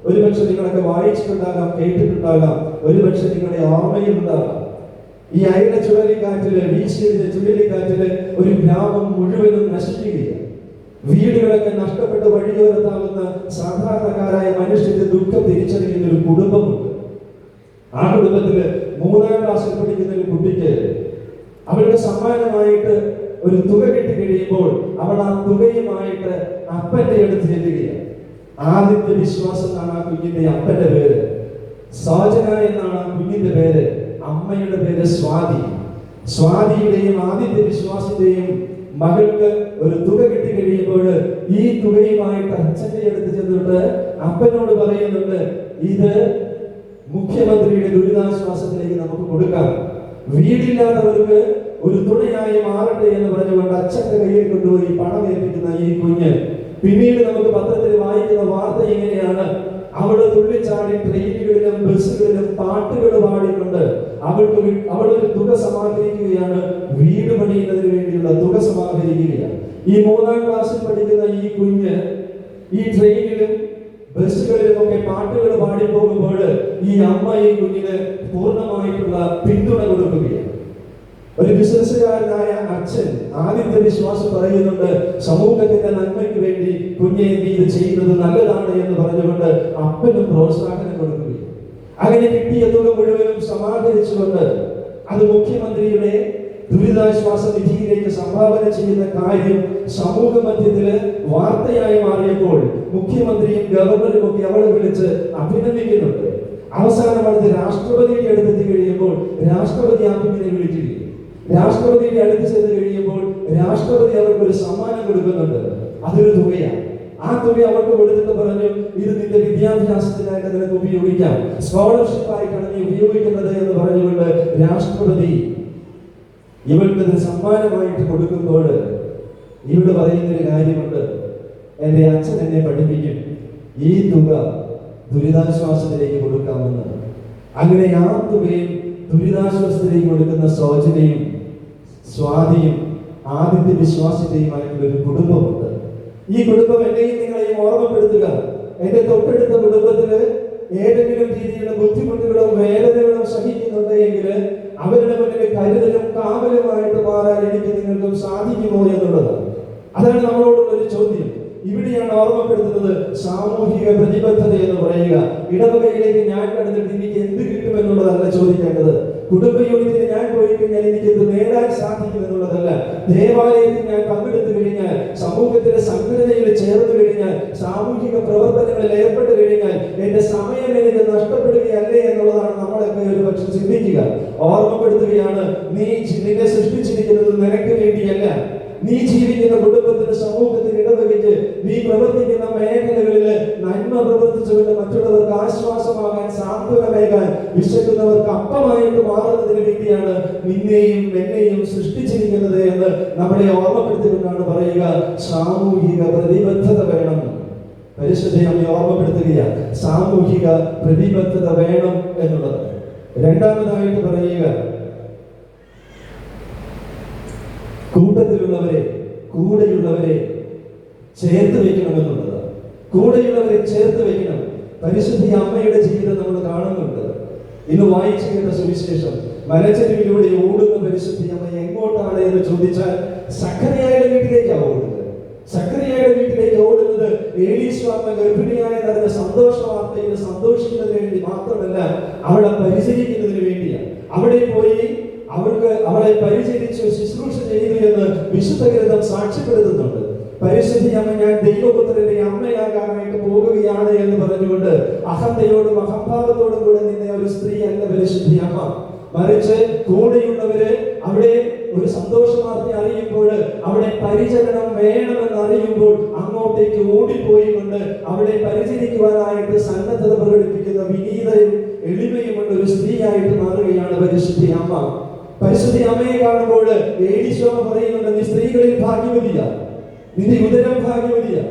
ഒരുപക്ഷെ നിങ്ങളൊക്കെ വായിച്ചിട്ടുണ്ടാകാം, കേട്ടിട്ടുണ്ടാകാം, ഒരുപക്ഷെ നിങ്ങളുടെ ഓർമ്മയിലുണ്ടാകാം. ഈ അയില ചുഴലിക്കാറ്റില് വീശിയടിച്ച ചുഴലിക്കാറ്റില് ഒരു ഗ്രാമം മുഴുവനും നശിക്കുകയാണ്. വീടുകളൊക്കെ നഷ്ടപ്പെട്ട് വഴിയോരത്താകുന്ന സാധാരണക്കാരായ മനുഷ്യന്റെ ദുഃഖം തിരിച്ചറിയുന്ന ഒരു കുടുംബമുണ്ട്. ആ കുടുംബത്തില് 3ാം ക്ലാസ്സിൽ പഠിക്കുന്ന ഒരു കുട്ടിക്ക് അവളുടെ സമ്മാനമായിട്ട് ഒരു തുക കിട്ടി കഴിയുമ്പോൾ അവൾ ആ തുകയുമായിട്ട് അപ്പന്റെ അടുത്ത് ചെല്ലുകയാണ്. ആദിത്യ വിശ്വാസം എന്നാണ് ആ കുഞ്ഞിന്റെ അപ്പന്റെ പേര്. സോജന എന്നാണ് ആ കുഞ്ഞിന്റെ പേര്. അമ്മയുടെ പേര് സ്വാതി. സ്വാതിയുടെയും ആദിത്യ വിശ്വാസിന്റെയും മകൾക്ക് ഒരു തുക കിട്ടി കഴിയുമ്പോൾ ഈ തുകയുമായിട്ട് അച്ഛന്റെ അടുത്ത് ചെന്നിട്ട് അപ്പനോട് പറയുന്നുണ്ട്, ഇത് മുഖ്യമന്ത്രിയുടെ ദുരിതാശ്വാസത്തിലേക്ക് നമുക്ക് കൊടുക്കാം, വീടില്ലാത്തവർക്ക് ഒരു തുണയായി മാറട്ടെ എന്ന് പറഞ്ഞുകൊണ്ട് അച്ഛന്റെ കയ്യിൽ കൊണ്ടുപോയി പണം ഏൽപ്പിക്കുന്ന ഈ കുഞ്ഞ് പിന്നീട് നമുക്ക് പത്രത്തിൽ വായിക്കുന്ന വാർത്ത ഇങ്ങനെയാണ്: അവള് തുള്ളിച്ചാടി ട്രെയിനുകളിലും ബസ്സുകളിലും പാട്ടുകൾ പാടിക്കൊണ്ട് അവളൊരു തുക സമാഹരിക്കുകയാണ്. വീട് പണിയുന്നതിന് വേണ്ടിയുള്ള തുക സമാഹരിക്കുകയാണ്. ഈ 3ാം ക്ലാസ്സിൽ പഠിക്കുന്ന ഈ കുഞ്ഞ് ഈ ട്രെയിനിലും ബസ്സുകളിലും ഒക്കെ പാട്ടുകൾ പാടി പോകുമ്പോൾ ഈ അമ്മ ഈ കുഞ്ഞിന് പൂർണ്ണമായിട്ടുള്ള പിന്തുണ കൊടുക്കുകയാണ്. ഒരു ബിസിനസ്സുകാരനായ അച്ഛൻ ആദിത്യ വിശ്വാസം പറയുന്നുണ്ട്, സമൂഹത്തിന്റെ നന്മയ്ക്ക് വേണ്ടി കുഞ്ഞെ നീ ഇത് ചെയ്യുന്നത് നല്ലതാണ് എന്ന് പറഞ്ഞുകൊണ്ട് അപ്പനും പ്രോത്സാഹനം കൊടുക്കുകയാണ്. അങ്ങനെ കിട്ടിയ തുക മുഴുവനും സമാഹരിച്ചുകൊണ്ട് അത് മുഖ്യമന്ത്രിയുടെ ദുരിതാശ്വാസ നിധിയിലേക്ക് സംഭാവന ചെയ്യുന്ന കാര്യം സമൂഹ മധ്യത്തില് വാർത്തയായി മാറിയപ്പോൾ മുഖ്യമന്ത്രിയും ഗവർണറും ഒക്കെ അവളെ വിളിച്ച് അഭിനന്ദിക്കുന്നുണ്ട്. അവസാനം അത് രാഷ്ട്രപതിയുടെ അടുത്തെത്തി കഴിയുമ്പോൾ രാഷ്ട്രപതി ആ കുഞ്ഞിനെ വിളിക്കുകയും രാഷ്ട്രപതിയുടെ അടുത്ത് ചെന്ന് കഴിയുമ്പോൾ രാഷ്ട്രപതി അവർക്ക് ഒരു സമ്മാനം കൊടുക്കുന്നുണ്ട്. അതൊരു തുകയാണ്. ആ തുക അവർക്ക് കൊടുത്തിട്ട് പറഞ്ഞു, ഇത് നിന്റെ വിദ്യാഭ്യാസത്തിനായിട്ട് നിനക്ക് ഉപയോഗിക്കാം, സ്കോളർഷിപ്പ് ആയിട്ടാണ് നീ ഉപയോഗിക്കുന്നത് എന്ന് പറഞ്ഞുകൊണ്ട് രാഷ്ട്രപതി ഇവൾക്ക് സമ്മാനമായിട്ട് കൊടുക്കുമ്പോൾ ഇവിടെ പറയുന്നൊരു കാര്യമുണ്ട്: എന്റെ അച്ഛൻ എന്നെ പഠിപ്പിക്കും, ഈ തുക ദുരിതാശ്വാസത്തിലേക്ക് കൊടുക്കാമെന്ന്. അങ്ങനെ ആ തുകയും ദുരിതാശ്വാസത്തിലേക്ക് കൊടുക്കുന്ന സോജനയും സ്വാതിയും ആദിത്യ വിശ്വാസത്തെയുമായിട്ടുള്ള ഒരു കുടുംബമുണ്ട്. ഈ കുടുംബം എന്നെയും നിങ്ങളെയും ഓർമ്മപ്പെടുത്തുക. എന്റെ തൊട്ടടുത്ത കുടുംബത്തില് ഏതെങ്കിലും രീതിയിലുള്ള ബുദ്ധിമുട്ടുകളോ വേദനകളോ സഹിക്കുന്നുണ്ടെങ്കിൽ അവരുടെ മുന്നിൽ കരുതലും കാവലുമായിട്ട് മാറാൻ എനിക്ക് നിങ്ങൾക്കും സാധിക്കുമോ എന്നുള്ളത്. അതാണ് നമ്മളോടുള്ള ഒരു ചോദ്യം. ഇവിടെയാണ് ഓർമ്മപ്പെടുത്തുന്നത് സാമൂഹിക പ്രതിബദ്ധത എന്ന് പറയുക. ഇടവകയിലേക്ക് ഞാൻ കടന്നിട്ട് എനിക്ക് എന്ത് കിട്ടും എന്നുള്ളതല്ല ചോദിക്കേണ്ടത്. കുടുംബ യൂണിറ്റിന് ഞാൻ പോയി കഴിഞ്ഞാൽ എനിക്ക് എന്ത് നേടാൻ സാധിക്കും എന്നുള്ളതല്ല. ദേവാലയത്തിൽ ഞാൻ പങ്കെടുത്തു കഴിഞ്ഞാൽ, സമൂഹത്തിന്റെ സംഘടനയിൽ ചേർന്ന് കഴിഞ്ഞാൽ, സാമൂഹിക പ്രവർത്തനങ്ങളിൽ ഏർപ്പെട്ട് കഴിഞ്ഞാൽ എന്റെ സമയം എനിക്ക് നഷ്ടപ്പെടുകയല്ലേ എന്നുള്ളതാണ് നമ്മളൊക്കെ ഒരു പക്ഷെ ചിന്തിക്കുക. ഓർമ്മപ്പെടുത്തുകയാണ്, നിന്നെ സൃഷ്ടിച്ചിരിക്കുന്നത് നിനക്ക് വേണ്ടിയല്ല. നീ ജീവിക്കുന്ന കുടുംബത്തിന്, സമൂഹത്തിന്, ഇടവകയ്ക്ക്, നീ പ്രവർത്തിക്കുന്ന മേഖലകളിൽ നന്മ പ്രവർത്തിച്ചുകൊണ്ട് മറ്റുള്ളവർക്ക് ആശ്വാസമാകാൻ, സാന്ത്വനമേകാൻ, വിശക്കുന്നവർക്ക് അപ്പമായിട്ട് മാറുന്നതിന് വേണ്ടിയാണ് നിന്നെയും എന്നെയും സൃഷ്ടിച്ചിരിക്കുന്നത് എന്ന് നമ്മളെ ഓർമ്മപ്പെടുത്തിക്കൊണ്ടാണ് പറയുക, സാമൂഹിക പ്രതിബദ്ധത വേണം. പരിശുദ്ധ നമ്മെ ഓർമ്മപ്പെടുത്തുകയാണ്, സാമൂഹിക പ്രതിബദ്ധത വേണം എന്നുള്ളത്. രണ്ടാമതായിട്ട് പറയുക, കൂട്ടത്തിലുള്ളവരെ, കൂടെയുള്ളവരെ ചേർത്ത് വെക്കണമെന്നുള്ളത്. കൂടെയുള്ളവരെ ചേർത്ത് വെക്കണം. പരിശുദ്ധ അമ്മയുടെ ജീവിതം നമ്മൾ കാണുന്നുണ്ട്. ഇന്ന് വായിച്ചു കേട്ട സുവിശേഷം, മലച്ചെരുവിലൂടെ ഓടുന്ന പരിശുദ്ധ അമ്മ എങ്ങോട്ടാണ് എന്ന് ചോദിച്ചാൽ സക്കറിയായുടെ വീട്ടിലേക്കാണ് ഓടുന്നത്. സക്കറിയായുടെ വീട്ടിലേക്ക് ഓടുന്നത് ഏലീശ്വാമ ഗർഭിണിയായ നടന്ന സന്തോഷ വാർത്തയിൽ സന്തോഷിക്കുന്നതിന് വേണ്ടി മാത്രമല്ല, അവളെ പരിചരിക്കുന്നതിന് വേണ്ടിയാണ്. അവിടെ പോയി അവളെ പരിചരിച്ചു, ശുശ്രൂഷ ചെയ്തു എന്ന് വിശുദ്ധ ഗ്രന്ഥം സാക്ഷ്യപ്പെടുത്തുന്നുണ്ട്. പരിശുദ്ധ അമ്മ ഞാൻ ദൈവപുത്രന്റെ അമ്മയാകാനായിട്ട് പോകുകയാണ് എന്ന് പറഞ്ഞുകൊണ്ട് അഹന്തയോടും അഹംഭാവത്തോടും കൂടെ നിന്ന ഒരു സ്ത്രീ അല്ല പരിശുദ്ധ അമ്മ. മറിച്ച് കൂടെയുള്ളവര് അവിടെ ഒരു സന്തോഷ വാർത്ത അറിയുമ്പോൾ, അവിടെ പരിചരണം വേണമെന്ന് അറിയുമ്പോൾ അങ്ങോട്ടേക്ക് ഓടിപ്പോയി കൊണ്ട് അവിടെ പരിചരിക്കുവാനായിട്ട് സന്നദ്ധത പ്രകടിപ്പിക്കുന്ന വിനീതയും എളിമയുമുള്ള ഒരു സ്ത്രീയായിട്ട് മാറുകയാണ് പരിശുദ്ധി അമ്മ. പരിശുദ്ധി അമ്മയെ കാണുമ്പോൾ ഏലീശോ പറയുന്നുണ്ട്, നീ സ്ത്രീകളിൽ ഭാഗ്യവതിയാ, നിന്റെ ഉദരം ഭാഗ്യവതിയാ.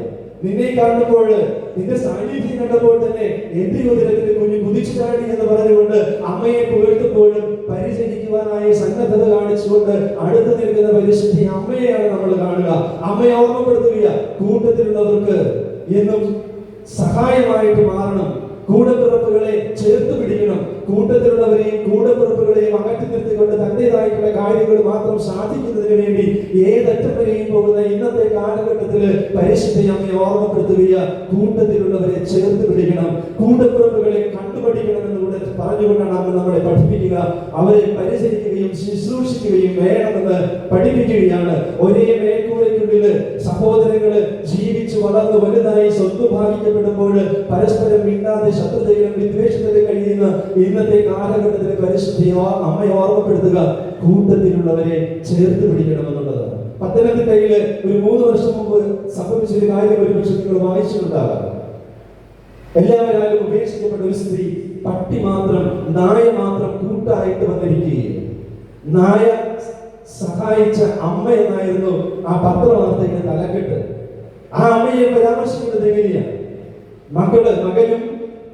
നിന്നെ കാണുമ്പോൾ, നിന്റെ സാന്നിധ്യം കണ്ടപ്പോൾ തന്നെ എന്റെ ഉദരത്തിന്റെ കുഞ്ഞ് കുതിച്ചു ചാടി എന്ന് പറഞ്ഞുകൊണ്ട് അമ്മയെ പുകഴ്ത്തുമ്പോഴും പരിചരിക്കുവാനായി സന്നദ്ധത കാണിച്ചുകൊണ്ട് അടുത്ത് നിൽക്കുന്ന പരിശുദ്ധി അമ്മയെയാണ് നമ്മൾ കാണുക. അമ്മയെ ഓർമ്മപ്പെടുത്തുക, കൂട്ടത്തിലുള്ളവർക്ക് എന്നും സഹായമായിട്ട് മാറണം. കൂടപ്പിറപ്പുകളെ ചേർത്ത് പിടിക്കണം. കൂട്ടത്തിലുള്ളവരെയും കൂടപ്പിറപ്പുകളെയും അകറ്റി നിർത്തിക്കൊണ്ട് തന്റേതായിട്ടുള്ള കാര്യങ്ങൾ മാത്രം സാധിക്കുന്നതിന് വേണ്ടി ഏതറ്റം വരെയും പോകുന്ന ഇന്നത്തെ കാലഘട്ടത്തിൽ പരിശുദ്ധ അമ്മയെ ഓർമ്മപ്പെടുത്തുക, കൂട്ടത്തിലുള്ളവരെ ചേർത്ത് പിടിക്കണം, കൂടപ്പിറപ്പുകളെ കണ്ടുപഠിക്കണം എന്നുകൂടെ പറഞ്ഞുകൊണ്ടാണ് അമ്മ നമ്മളെ പഠിപ്പിക്കുക. അവരെ പരിചരിക്കുകയും ശുശ്രൂഷിക്കുകയും വേണമെന്ന് പഠിപ്പിക്കുകയാണ്. ഒരേ മേൽക്കൂരയ്ക്കുള്ളിൽ സഹോദരങ്ങള് ജീവിച്ചു വളർന്ന് വലുതായി സ്വത്ത് ഭാഗിക്കപ്പെടുമ്പോൾ പരസ്പരം മിണ്ടാതെ ശത്രുതയിലും വിദ്വേഷത്തിലും കഴിയുന്ന ഇന്നത്തെ കാലഘട്ടത്തിൽ പരിശുദ്ധിയോ അമ്മയെ ഓർമ്മപ്പെടുത്തുക, കൂട്ടത്തിലുള്ളവരെ ചേർത്ത് പിടിക്കണമെന്നുള്ളതാണ്. പത്തനംതിട്ടയിൽ ഒരു 3 വർഷം മുമ്പ് സംഭവിച്ചൊരു കാര്യം ഒരുപക്ഷെ നിങ്ങൾ വായിച്ചിട്ടുണ്ടാകാം. എല്ലാവരും ഉപേക്ഷിക്കപ്പെട്ട ഒരു സ്ത്രീ, പട്ടി മാത്രം, നായ മാത്രം കൂട്ടായിട്ട് വന്നിരിക്കുകയും നായ സഹായിച്ച അമ്മ എന്നായിരുന്നു ആ പത്രവാർത്തയുടെ തലക്കെട്ട്. ആ അമ്മയെ പരാമർശിക്കുന്നത് എങ്ങനെയാണ്? മകനും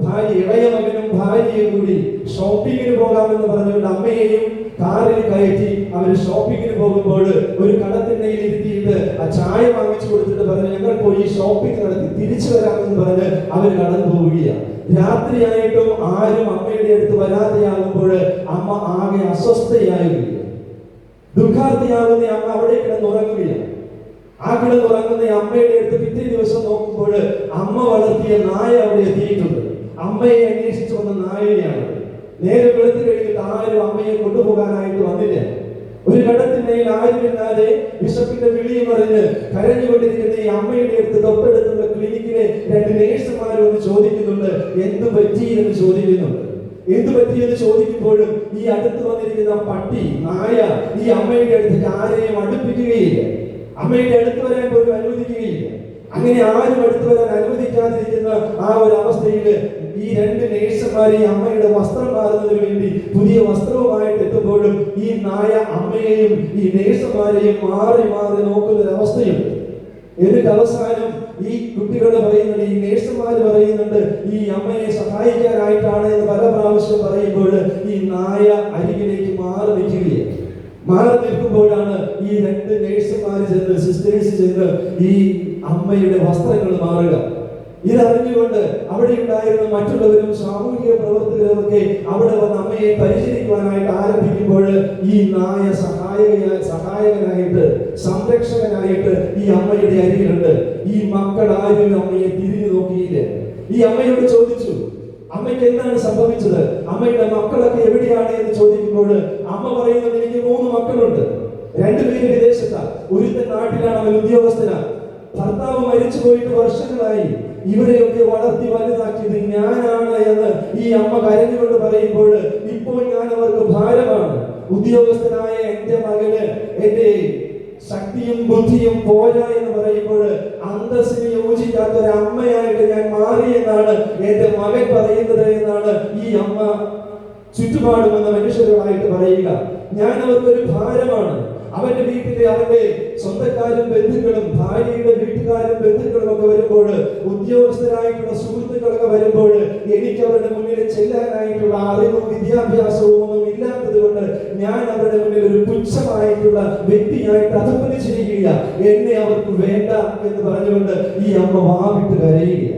ഭാര്യ, ഇളയ മകനും ഭാര്യയും കൂടി ഷോപ്പിങ്ങിന് പോകാമെന്ന് പറഞ്ഞുകൊണ്ട് അമ്മയെയും കാറിൽ കയറ്റി അവർ ഷോപ്പിങ്ങിന് പോകുമ്പോൾ ഒരു കടത്തിണ്ണയിൽ ഇരുത്തിയിട്ട് ആ ചായ വാങ്ങിച്ചു കൊടുത്തിട്ട് പറഞ്ഞു, ഞങ്ങൾ പോയി ഷോപ്പിംഗ് നടത്തി തിരിച്ചു വരാമെന്ന് പറഞ്ഞ് അവർ കടന്നു പോവുകയാണ്. രാത്രിയായിട്ടും ആരും അമ്മയുടെ അടുത്ത് വരാതെയാകുമ്പോൾ അമ്മ ആകെ അസ്വസ്ഥയാവുകയാണ്. ദുഃഖാർത്ഥിയാകുന്ന അമ്മ അവിടെ കിടന്നുറങ്ങുകയാണ്. ആ കിടന്നുറങ്ങുന്ന അമ്മയുടെ അടുത്ത് പിറ്റേ ദിവസം നോക്കുമ്പോൾ അമ്മ വളർത്തിയ നായ അവിടെ എത്തിയിട്ടുണ്ട്. അമ്മയെ അന്വേഷിച്ചു വന്ന നായയാണ്. നേരെ വെളുത്തു കഴിഞ്ഞിട്ട് ആരും അമ്മയെ കൊണ്ടുപോകാനായിട്ട് വന്നില്ല. ഒരു കടത്തിണ്ണയിൽ ആരുമില്ലാതെ വിശപ്പിന്റെ വിളിയും പറഞ്ഞ് കരഞ്ഞുകൊണ്ടിരിക്കുന്ന ഈ അമ്മയുടെ അടുത്ത് തൊട്ടടുത്തുള്ള ക്ലിനിക്കിലെ 2 നേഴ്സുമാർ വന്ന് ചോദിക്കുന്നുണ്ട്, എന്ത് പറ്റി എന്ന് ചോദിക്കുന്നുണ്ട്. എന്ത് പറ്റിയെന്ന് ചോദിക്കുമ്പോഴും ഈ അടുത്ത് വന്നിരിക്കുന്ന പട്ടി, നായ ഈ അമ്മയുടെ അടുത്തേക്ക് ആരെയും അടുപ്പിക്കുകയില്ല, അമ്മയുടെ അടുത്ത് വരാൻ പോലും അനുവദിക്കുകയില്ല. അങ്ങനെ ആരും അടുത്ത് വരാൻ അനുവദിക്കാതിരിക്കുന്ന ആ ഒരു അവസ്ഥയിൽ ഈ 2 നേഴ്സുമാർ ഈ അമ്മയുടെ വസ്ത്രം മാറുന്നതിന് വേണ്ടി പുതിയ വസ്ത്രവുമായിട്ട് എത്തുമ്പോഴും ഈ നായ അമ്മയെയും ഈ നേഴ്സുമാരെയും മാറി മാറി നോക്കുന്ന ഒരു അവസ്ഥയുണ്ട്. എന്നിട്ട് അവസാനം ഈ കുട്ടികൾ പറയുന്നുണ്ട്, ഈ നേഴ്സുമാർ പറയുന്നുണ്ട്, ഈ അമ്മയെ സഹായിക്കാനായിട്ടാണ് എന്ന് പല പ്രാവശ്യം പറയുമ്പോൾ ഈ നായ അരികിലേക്ക് മാറി നിൽക്കുകയാണ്. മാറി നിൽക്കുമ്പോഴാണ് ഈ 2 നേഴ്സുമാർ ചെന്ന്, സിസ്റ്റേഴ്സ് ചെന്ന് ഈ അമ്മയുടെ വസ്ത്രങ്ങൾ മാറുക. ഇതറിഞ്ഞുകൊണ്ട് അവിടെ ഉണ്ടായിരുന്ന മറ്റുള്ളവരും സാമൂഹിക പ്രവർത്തകരും ഒക്കെ അവിടെ വന്ന് അമ്മയെ പരിചരിക്കുവാനായിട്ട് ആരംഭിക്കുമ്പോൾ ഈ നായ സഹായകനായിട്ട്, സംരക്ഷകനായിട്ട് ഈ അമ്മയുടെ അരികിലുണ്ട്. ഈ മക്കൾ ആരും അമ്മയെ തിരിഞ്ഞു നോക്കിയില്ല. ഈ അമ്മയോട് ചോദിച്ചു, അമ്മയ്ക്ക് എന്താണ് സംഭവിച്ചത്, അമ്മയുടെ മക്കളൊക്കെ എവിടെയാണ് എന്ന് ചോദിക്കുമ്പോൾ അമ്മ പറയുന്നത്, എനിക്ക് 3 മക്കളുണ്ട്. 2 പേര് വിദേശത്താണ്, ഒരുത്തൻ നാട്ടിലാണ്, അവൻ ഉദ്യോഗസ്ഥനാണ്. ഭർത്താവ് മരിച്ചു പോയിട്ട് വർഷങ്ങളായി. ഇവരെയൊക്കെ വളർത്തി വലുതാക്കിയത് ഞാനാണ് എന്ന് ഈ അമ്മ കരഞ്ഞുകൊണ്ട് പറയുമ്പോൾ ഇപ്പോൾ ഞാൻ അവർക്ക് ഭാരമാണ്. ഉദ്യോഗസ്ഥനായ എന്റെ മകന് എന്റെ ശക്തിയും ബുദ്ധിയും പോരാ എന്ന് പറയുമ്പോൾ അന്തസ്സിന് യോജിക്കാത്ത ഒരു അമ്മയായിട്ട് ഞാൻ മാറി എന്നാണ് എന്റെ മകൻ പറയുന്നത് എന്നാണ് ഈ അമ്മ ചുറ്റുപാടും വന്ന മനുഷ്യരുമായിട്ട് പറയുക. ഞാൻ അവർക്കൊരു ഭാരമാണ്. അവന്റെ വീട്ടിലെ അവന്റെ സ്വന്തക്കാരും ബന്ധുക്കളും ഭാര്യയുടെ വീട്ടുകാരും ബന്ധുക്കളും ഒക്കെ വരുമ്പോൾ, ഉദ്യോഗസ്ഥരായിട്ടുള്ള സുഹൃത്തുക്കളൊക്കെ വരുമ്പോൾ എനിക്ക് അവരുടെ മുന്നിൽ ചെല്ലാനായിട്ടുള്ള അറിവും വിദ്യാഭ്യാസവും ഒന്നും ഇല്ലാത്തത് കൊണ്ട് ഞാൻ അവരുടെ മുന്നിൽ ഒരു പുച്ഛമായിട്ടുള്ള വ്യക്തിയായിട്ട് അധപ്പതിച്ചിരിക്കുക. എന്നെ അവർക്ക് വേണ്ട എന്ന് പറഞ്ഞുകൊണ്ട് ഈ അമ്മ വാവിട്ട് കരയുക.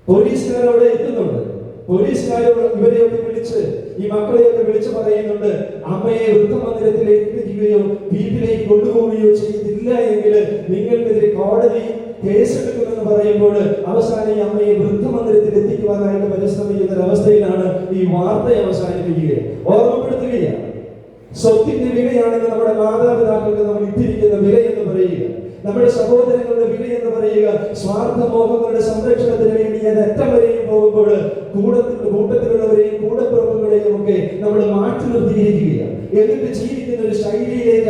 പോലീസുകാർ അവിടെ എത്തുന്നുണ്ട്. പോലീസുകാർ ഇവരെയൊക്കെ വിളിച്ച്, ഈ മക്കളെയൊക്കെ വിളിച്ചു പറയുന്നുണ്ട്, അമ്മയെ വൃദ്ധമന്ദിരത്തിലേക്ക് എത്തിക്കുകയോ വീട്ടിലേക്ക് കൊണ്ടുപോവുകയോ ചെയ്തില്ല എങ്കിൽ നിങ്ങൾക്കെതിരെ കോടതി കേസെടുക്കുമെന്ന് പറയുമ്പോൾ അവസാനം ഈ അമ്മയെ വൃദ്ധമന്ദിരത്തിൽ എത്തിക്കുവാനായിട്ട് പരിശ്രമിക്കുന്ന ഒരവസ്ഥയിലാണ് ഈ വാർത്ത അവസാനിപ്പിക്കുക. ഓർമ്മപ്പെടുത്തുകയാണ്, സ്വത്തിന്റെ വിലയാണെന്ന് നമ്മുടെ മാതാപിതാക്കൾക്ക് നമ്മൾ ഇട്ടിരിക്കുന്ന വില എന്ന് പറയുക, നമ്മുടെ സഹോദരങ്ങളുടെ വില എന്ന് പറയുക, സ്വാർത്ഥമോഹങ്ങളുടെ സംരക്ഷണത്തിന് വേണ്ടി അറ്റം വരെയും പോകുമ്പോൾ കൂട്ടത്തിലുള്ളവരെയും കൂടപ്പിറപ്പുകളെയും ഒക്കെ നമ്മൾ മാറ്റി നിർത്തിയിരിക്കുക. എന്നിട്ട് ജീവിക്കുന്ന ഒരു ശൈലിയിലേക്ക്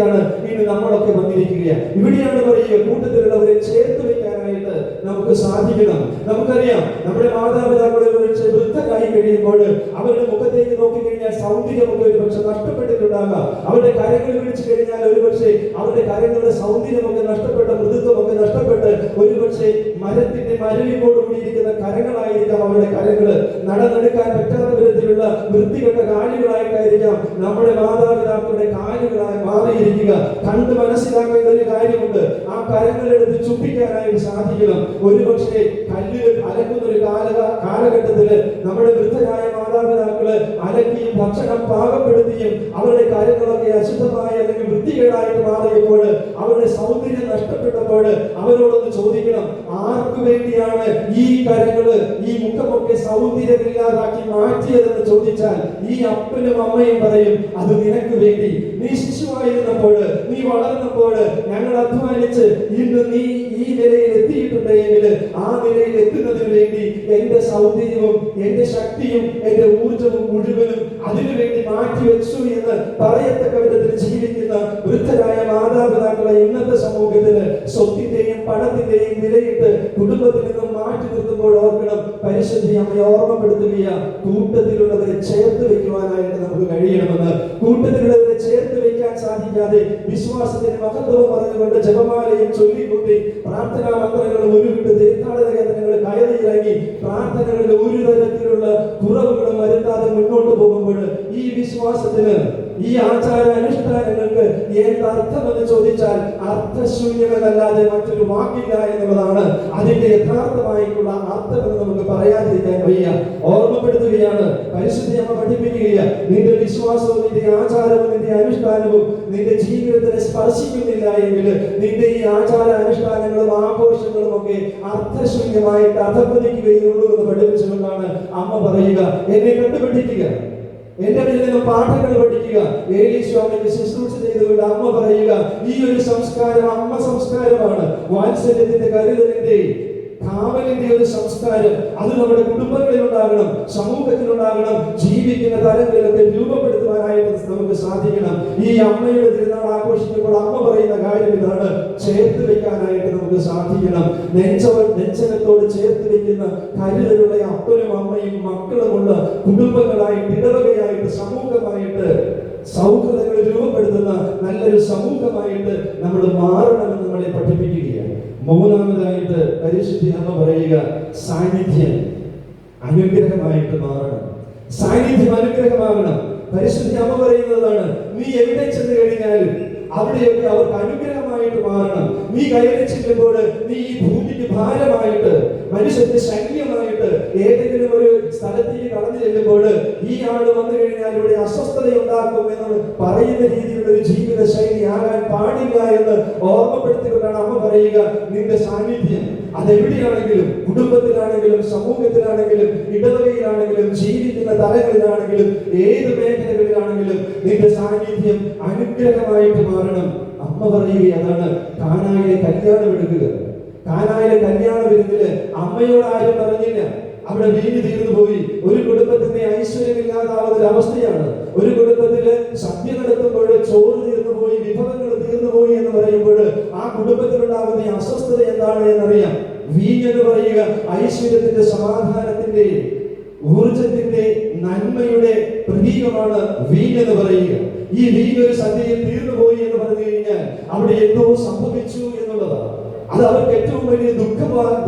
നമ്മളൊക്കെ വന്നിരിക്കുകയാണ്. ഇവിടെയാണ് പറയുക, കൂട്ടത്തിലുള്ളവരെ ചേർത്ത് വെക്കാനായിട്ട് നമുക്ക് സാധിക്കണം. നമുക്കറിയാം, നമ്മുടെ മാതാപിതാക്കളെ കുറിച്ച് വൃദ്ധരായി കഴിയുമ്പോൾ അവരുടെ മുഖത്തേക്ക് നോക്കിക്കഴിഞ്ഞാൽ സൗന്ദര്യമൊക്കെ ഒരു പക്ഷെ നഷ്ടപ്പെട്ടിട്ടുണ്ടാകാം. അവരുടെ കരങ്ങൾ പിടിച്ചു കഴിഞ്ഞാൽ ഒരു പക്ഷേ അവരുടെ കരങ്ങളുടെ സൗന്ദര്യമൊക്കെ നഷ്ടപ്പെട്ട, മൃദുത്വമൊക്കെ നഷ്ടപ്പെട്ട് ഒരു പക്ഷേ മരത്തിന്റെ മരവിപ്പോട് കൂടിയിരിക്കുന്ന കരങ്ങളായിരിക്കാം അവരുടെ കരങ്ങള്. നടന്നെടുക്കാൻ പറ്റാത്ത വിധത്തിലുള്ള വൃത്തികെട്ട കാലുകളായിട്ടായിരിക്കാം നമ്മുടെ മാതാപിതാക്കളുടെ കാലുകളായി മാറിയിരിക്കുക. കണ്ട് മനസ്സിലാക്കേണ്ട ഒരു കാര്യമുണ്ട്, ആ കരങ്ങളെടുത്ത് ചുപ്പിക്കാനായിട്ട് സാധിക്കണം. ഒരുപക്ഷെ കല്ലുകൾ അലക്കുന്ന ഒരു കാലഘട്ടത്തില് നമ്മുടെ വൃദ്ധരായ മാതാപിതാക്കള് അലക്കിയും ഭക്ഷണം പാകപ്പെടുത്തിയും അവരുടെ കാര്യങ്ങളൊക്കെ അശുദ്ധമായ അല്ലെങ്കിൽ വൃത്തികേടായിട്ട് മാറിയപ്പോൾ, അവരുടെ സൗന്ദര്യം നഷ്ടപ്പെട്ടപ്പോൾ അവരോടൊന്ന് ചോദിക്കണം, ആർക്കു വേണ്ടിയാണ് ഈ കരങ്ങള്, ഈ മുഖമൊക്കെ സൗന്ദര്യമില്ലാതാക്കി മാറ്റിയതെന്ന് ചോദിച്ചാൽ ഈ അപ്പനും അമ്മയും പറയും, അത് നിനക്ക് വേണ്ടി. നീ ശിശുവായിരുന്നപ്പോൾ, നീ വളർന്നപ്പോൾ ഞങ്ങൾ അധ്വാനിച്ച് ഇന്ന് നീ ഈ നിലയിൽ എത്തിയിട്ടുണ്ടെങ്കിൽ ആ നിലയിൽ എത്തുന്നതിന് വേണ്ടി എന്റെ സൗന്ദര്യവും എന്റെ ശക്തിയും എന്റെ ഊർജവും മുഴുവനും അതിനുവേണ്ടി മാറ്റിവെച്ചു എന്ന് പറയത്തക്ക വിധത്തിൽ ജീവിക്കുന്ന വൃദ്ധരായ മാതാപിതാക്കളെ ഇന്നത്തെ സമൂഹത്തിന് സ്വത്തിന്റെയും പണത്തിന്റെയും വിലയിട്ട് കുടുംബത്തിൽ നിന്നും മാറ്റി നിർത്തുമ്പോൾ ഓർക്കണം, പരിശുദ്ധി അമ്മയെ ഓർമ്മപ്പെടുത്തുക, കൂട്ടത്തിലുള്ളവരെ ചേർത്ത് വെക്കുവാനായിട്ട് നമുക്ക് കഴിയണമെന്ന്. കൂട്ടത്തിലുള്ളവരെ ചേർത്ത് വെക്കാൻ സാധിക്കാതെ വിശ്വാസത്തിന്റെ മഹത്വം പറഞ്ഞുകൊണ്ട് ജപമാലയും ചൊല്ലിക്കുട്ടി പ്രാർത്ഥനാ മന്ത്രങ്ങളും ഉരുവിട്ട് തീർത്ഥാടന കേന്ദ്രങ്ങൾ കയറിയിറങ്ങി പ്രാർത്ഥനകളിൽ ഒരു തരത്തിലുള്ള കുറവുകളും വരുത്താതെ മുന്നോട്ട് പോകുമ്പോൾ ഈ വിശ്വാസത്തിന്, ഈ ആചാര അനുഷ്ഠാനങ്ങൾക്ക് എന്തർത്ഥമെന്ന് ചോദിച്ചാൽ അർത്ഥശൂന്യമെന്നല്ലാതെ മറ്റൊരു വാക്കില്ല എന്നുള്ളതാണ് അതിന്റെ യഥാർത്ഥമായിട്ടുള്ള അർത്ഥമെന്ന് നമുക്ക് പറയാതിരിക്കാൻ വയ്യ. ഓർമ്മപ്പെടുത്തുകയാണ്, പരിശുദ്ധി അമ്മ പഠിപ്പിക്കുകയാണ്, നിന്റെ വിശ്വാസവും നിന്റെ ആചാരവും നിന്റെ അനുഷ്ഠാനവും നിന്റെ ജീവിതത്തിനെ സ്പർശിക്കുന്നില്ല എങ്കിൽ നിന്റെ ഈ ആചാര അനുഷ്ഠാനങ്ങളും ആഘോഷങ്ങളും ഒക്കെ അർത്ഥശൂന്യമായിട്ട് അധപ്പതിക്കുകയുള്ളൂ എന്ന് പഠിപ്പിച്ചുകൊണ്ടാണ് അമ്മ പറയുക, എന്നെ കണ്ടുപിടിക്കുക, എന്റെ മേൽ നിന്ന് പാഠങ്ങൾ പഠിക്കുക. ഏലീസ്വാമിക്ക് ശുശ്രൂഷ ചെയ്തുകൊണ്ട് അമ്മ പറയുക, ഈ ഒരു സംസ്കാരം അമ്മ സംസ്കാരമാണ്. വാത്സല്യത്തിന്റെ, കരുതലിന്റെ, കാവലിന്റെ ഒരു സംസ്കാരം അത് നമ്മുടെ കുടുംബങ്ങളിൽ ഉണ്ടാകണം, സമൂഹത്തിൽ ഉണ്ടാകണം, ജീവിക്കുന്ന തലങ്ങളിലൊക്കെ രൂപപ്പെടുത്തുവാനായിട്ട് നമുക്ക് സാധിക്കണം. ഈ അമ്മയുടെ തിരുനാൾ ആഘോഷിക്കുമ്പോൾ അമ്മ പറയുന്ന കാര്യം ഇതാണ്, ചേർത്ത് വെക്കാനായിട്ട് നമുക്ക് സാധിക്കണം. നെഞ്ചകത്തോട് ചേർത്ത് വെക്കുന്ന കരുതലുള്ള അപ്പനും അമ്മയും മക്കളുമുള്ള കുടുംബങ്ങളായിട്ട്, ഇടവകയായിട്ട്, സമൂഹമായിട്ട് സൗഹൃദങ്ങൾ രൂപപ്പെടുത്തുന്ന നല്ലൊരു സമൂഹമായിട്ട് നമ്മൾ മാറണമെന്ന് നമ്മളെ പഠിപ്പിക്കുകയാണ്. മൂന്നാമതായിട്ട് പരിശുദ്ധി അമ്മ പറയുക, സാന്നിധ്യം അനുഗ്രഹമായിട്ട് മാറണം. സാന്നിധ്യം അനുഗ്രഹമാകണം. പരിശുദ്ധി അമ്മ പറയുന്നതാണ്, നീ എവിടെ ചെന്ന് കഴിഞ്ഞാലും അവിടെയൊക്കെ അവർക്ക് അനുഗ്രഹമായിട്ട് മാറണം. നീ കയറി ചെല്ലുമ്പോൾ നീ ഈ ഭൂമിക്ക് ഭാരമായിട്ട്, മനുഷ്യന്റെ ശല്യമായിട്ട് ഏതെങ്കിലും ഒരു സ്ഥലത്തേക്ക് കടന്നു ചെല്ലുമ്പോൾ ഈ ആള് വന്നു കഴിഞ്ഞാൽ ഇവിടെ അസ്വസ്ഥത ഉണ്ടാക്കും എന്ന് പറയുന്ന രീതിയിലുള്ള ഒരു ജീവിത ശൈലി ആകാൻ പാടില്ല എന്ന് ഓർമ്മപ്പെടുത്തിക്കൊണ്ടാണ് അമ്മ പറയുക, നിന്റെ സാന്നിധ്യം അതെവിടെയാണെങ്കിലും, കുടുംബത്തിലാണെങ്കിലും, സമൂഹത്തിലാണെങ്കിലും, ഇടവകയിലാണെങ്കിലും, ജീവിക്കുന്ന തലങ്ങളിലാണെങ്കിലും, ഏത് മേഖലകളിലാണെങ്കിലും നിന്റെ സാന്നിധ്യം അനുഗ്രഹമായിട്ട് മാറണം. അമ്മ പറയുക, അതാണ് കാനായിലെ കല്യാണം എടുക്കുക. കാനായിലെ കല്യാണ വിരുന്നില് അമ്മയോട് ആരും പറഞ്ഞില്ല, അവിടെ വീഞ്ഞ് തീർന്നു പോയി. ഒരു കുടുംബത്തിന്റെ ഐശ്വര്യമില്ലാതാവുന്ന ഒരു അവസ്ഥയാണ്. ഒരു കുടുംബത്തില് സദ്യ നടത്തുമ്പോൾ ചോറ് തീർന്നു പോയി, വിഭവങ്ങൾ തീർന്നു പോയി എന്ന് പറയുമ്പോൾ ആ കുടുംബത്തിലുണ്ടാകുന്ന അസ്വസ്ഥത എന്താണ് എന്നറിയാം. വീഞ്ഞെന്ന് പറയുക ഐശ്വര്യത്തിന്റെ, സമാധാനത്തിന്റെ, ഊർജത്തിന്റെ, നന്മയുടെ പ്രതീകമാണ് വീഞ്ഞെന്ന് പറയുക. ഈ വീഞ്ഞ് ഒരു സദ്യയിൽ തീർന്നു പോയി എന്ന് പറഞ്ഞു കഴിഞ്ഞാൽ അവിടെ എന്തോ സംഭവിച്ചു എന്നുള്ളതാണ്. അത് അവർക്ക് ഏറ്റവും വലിയ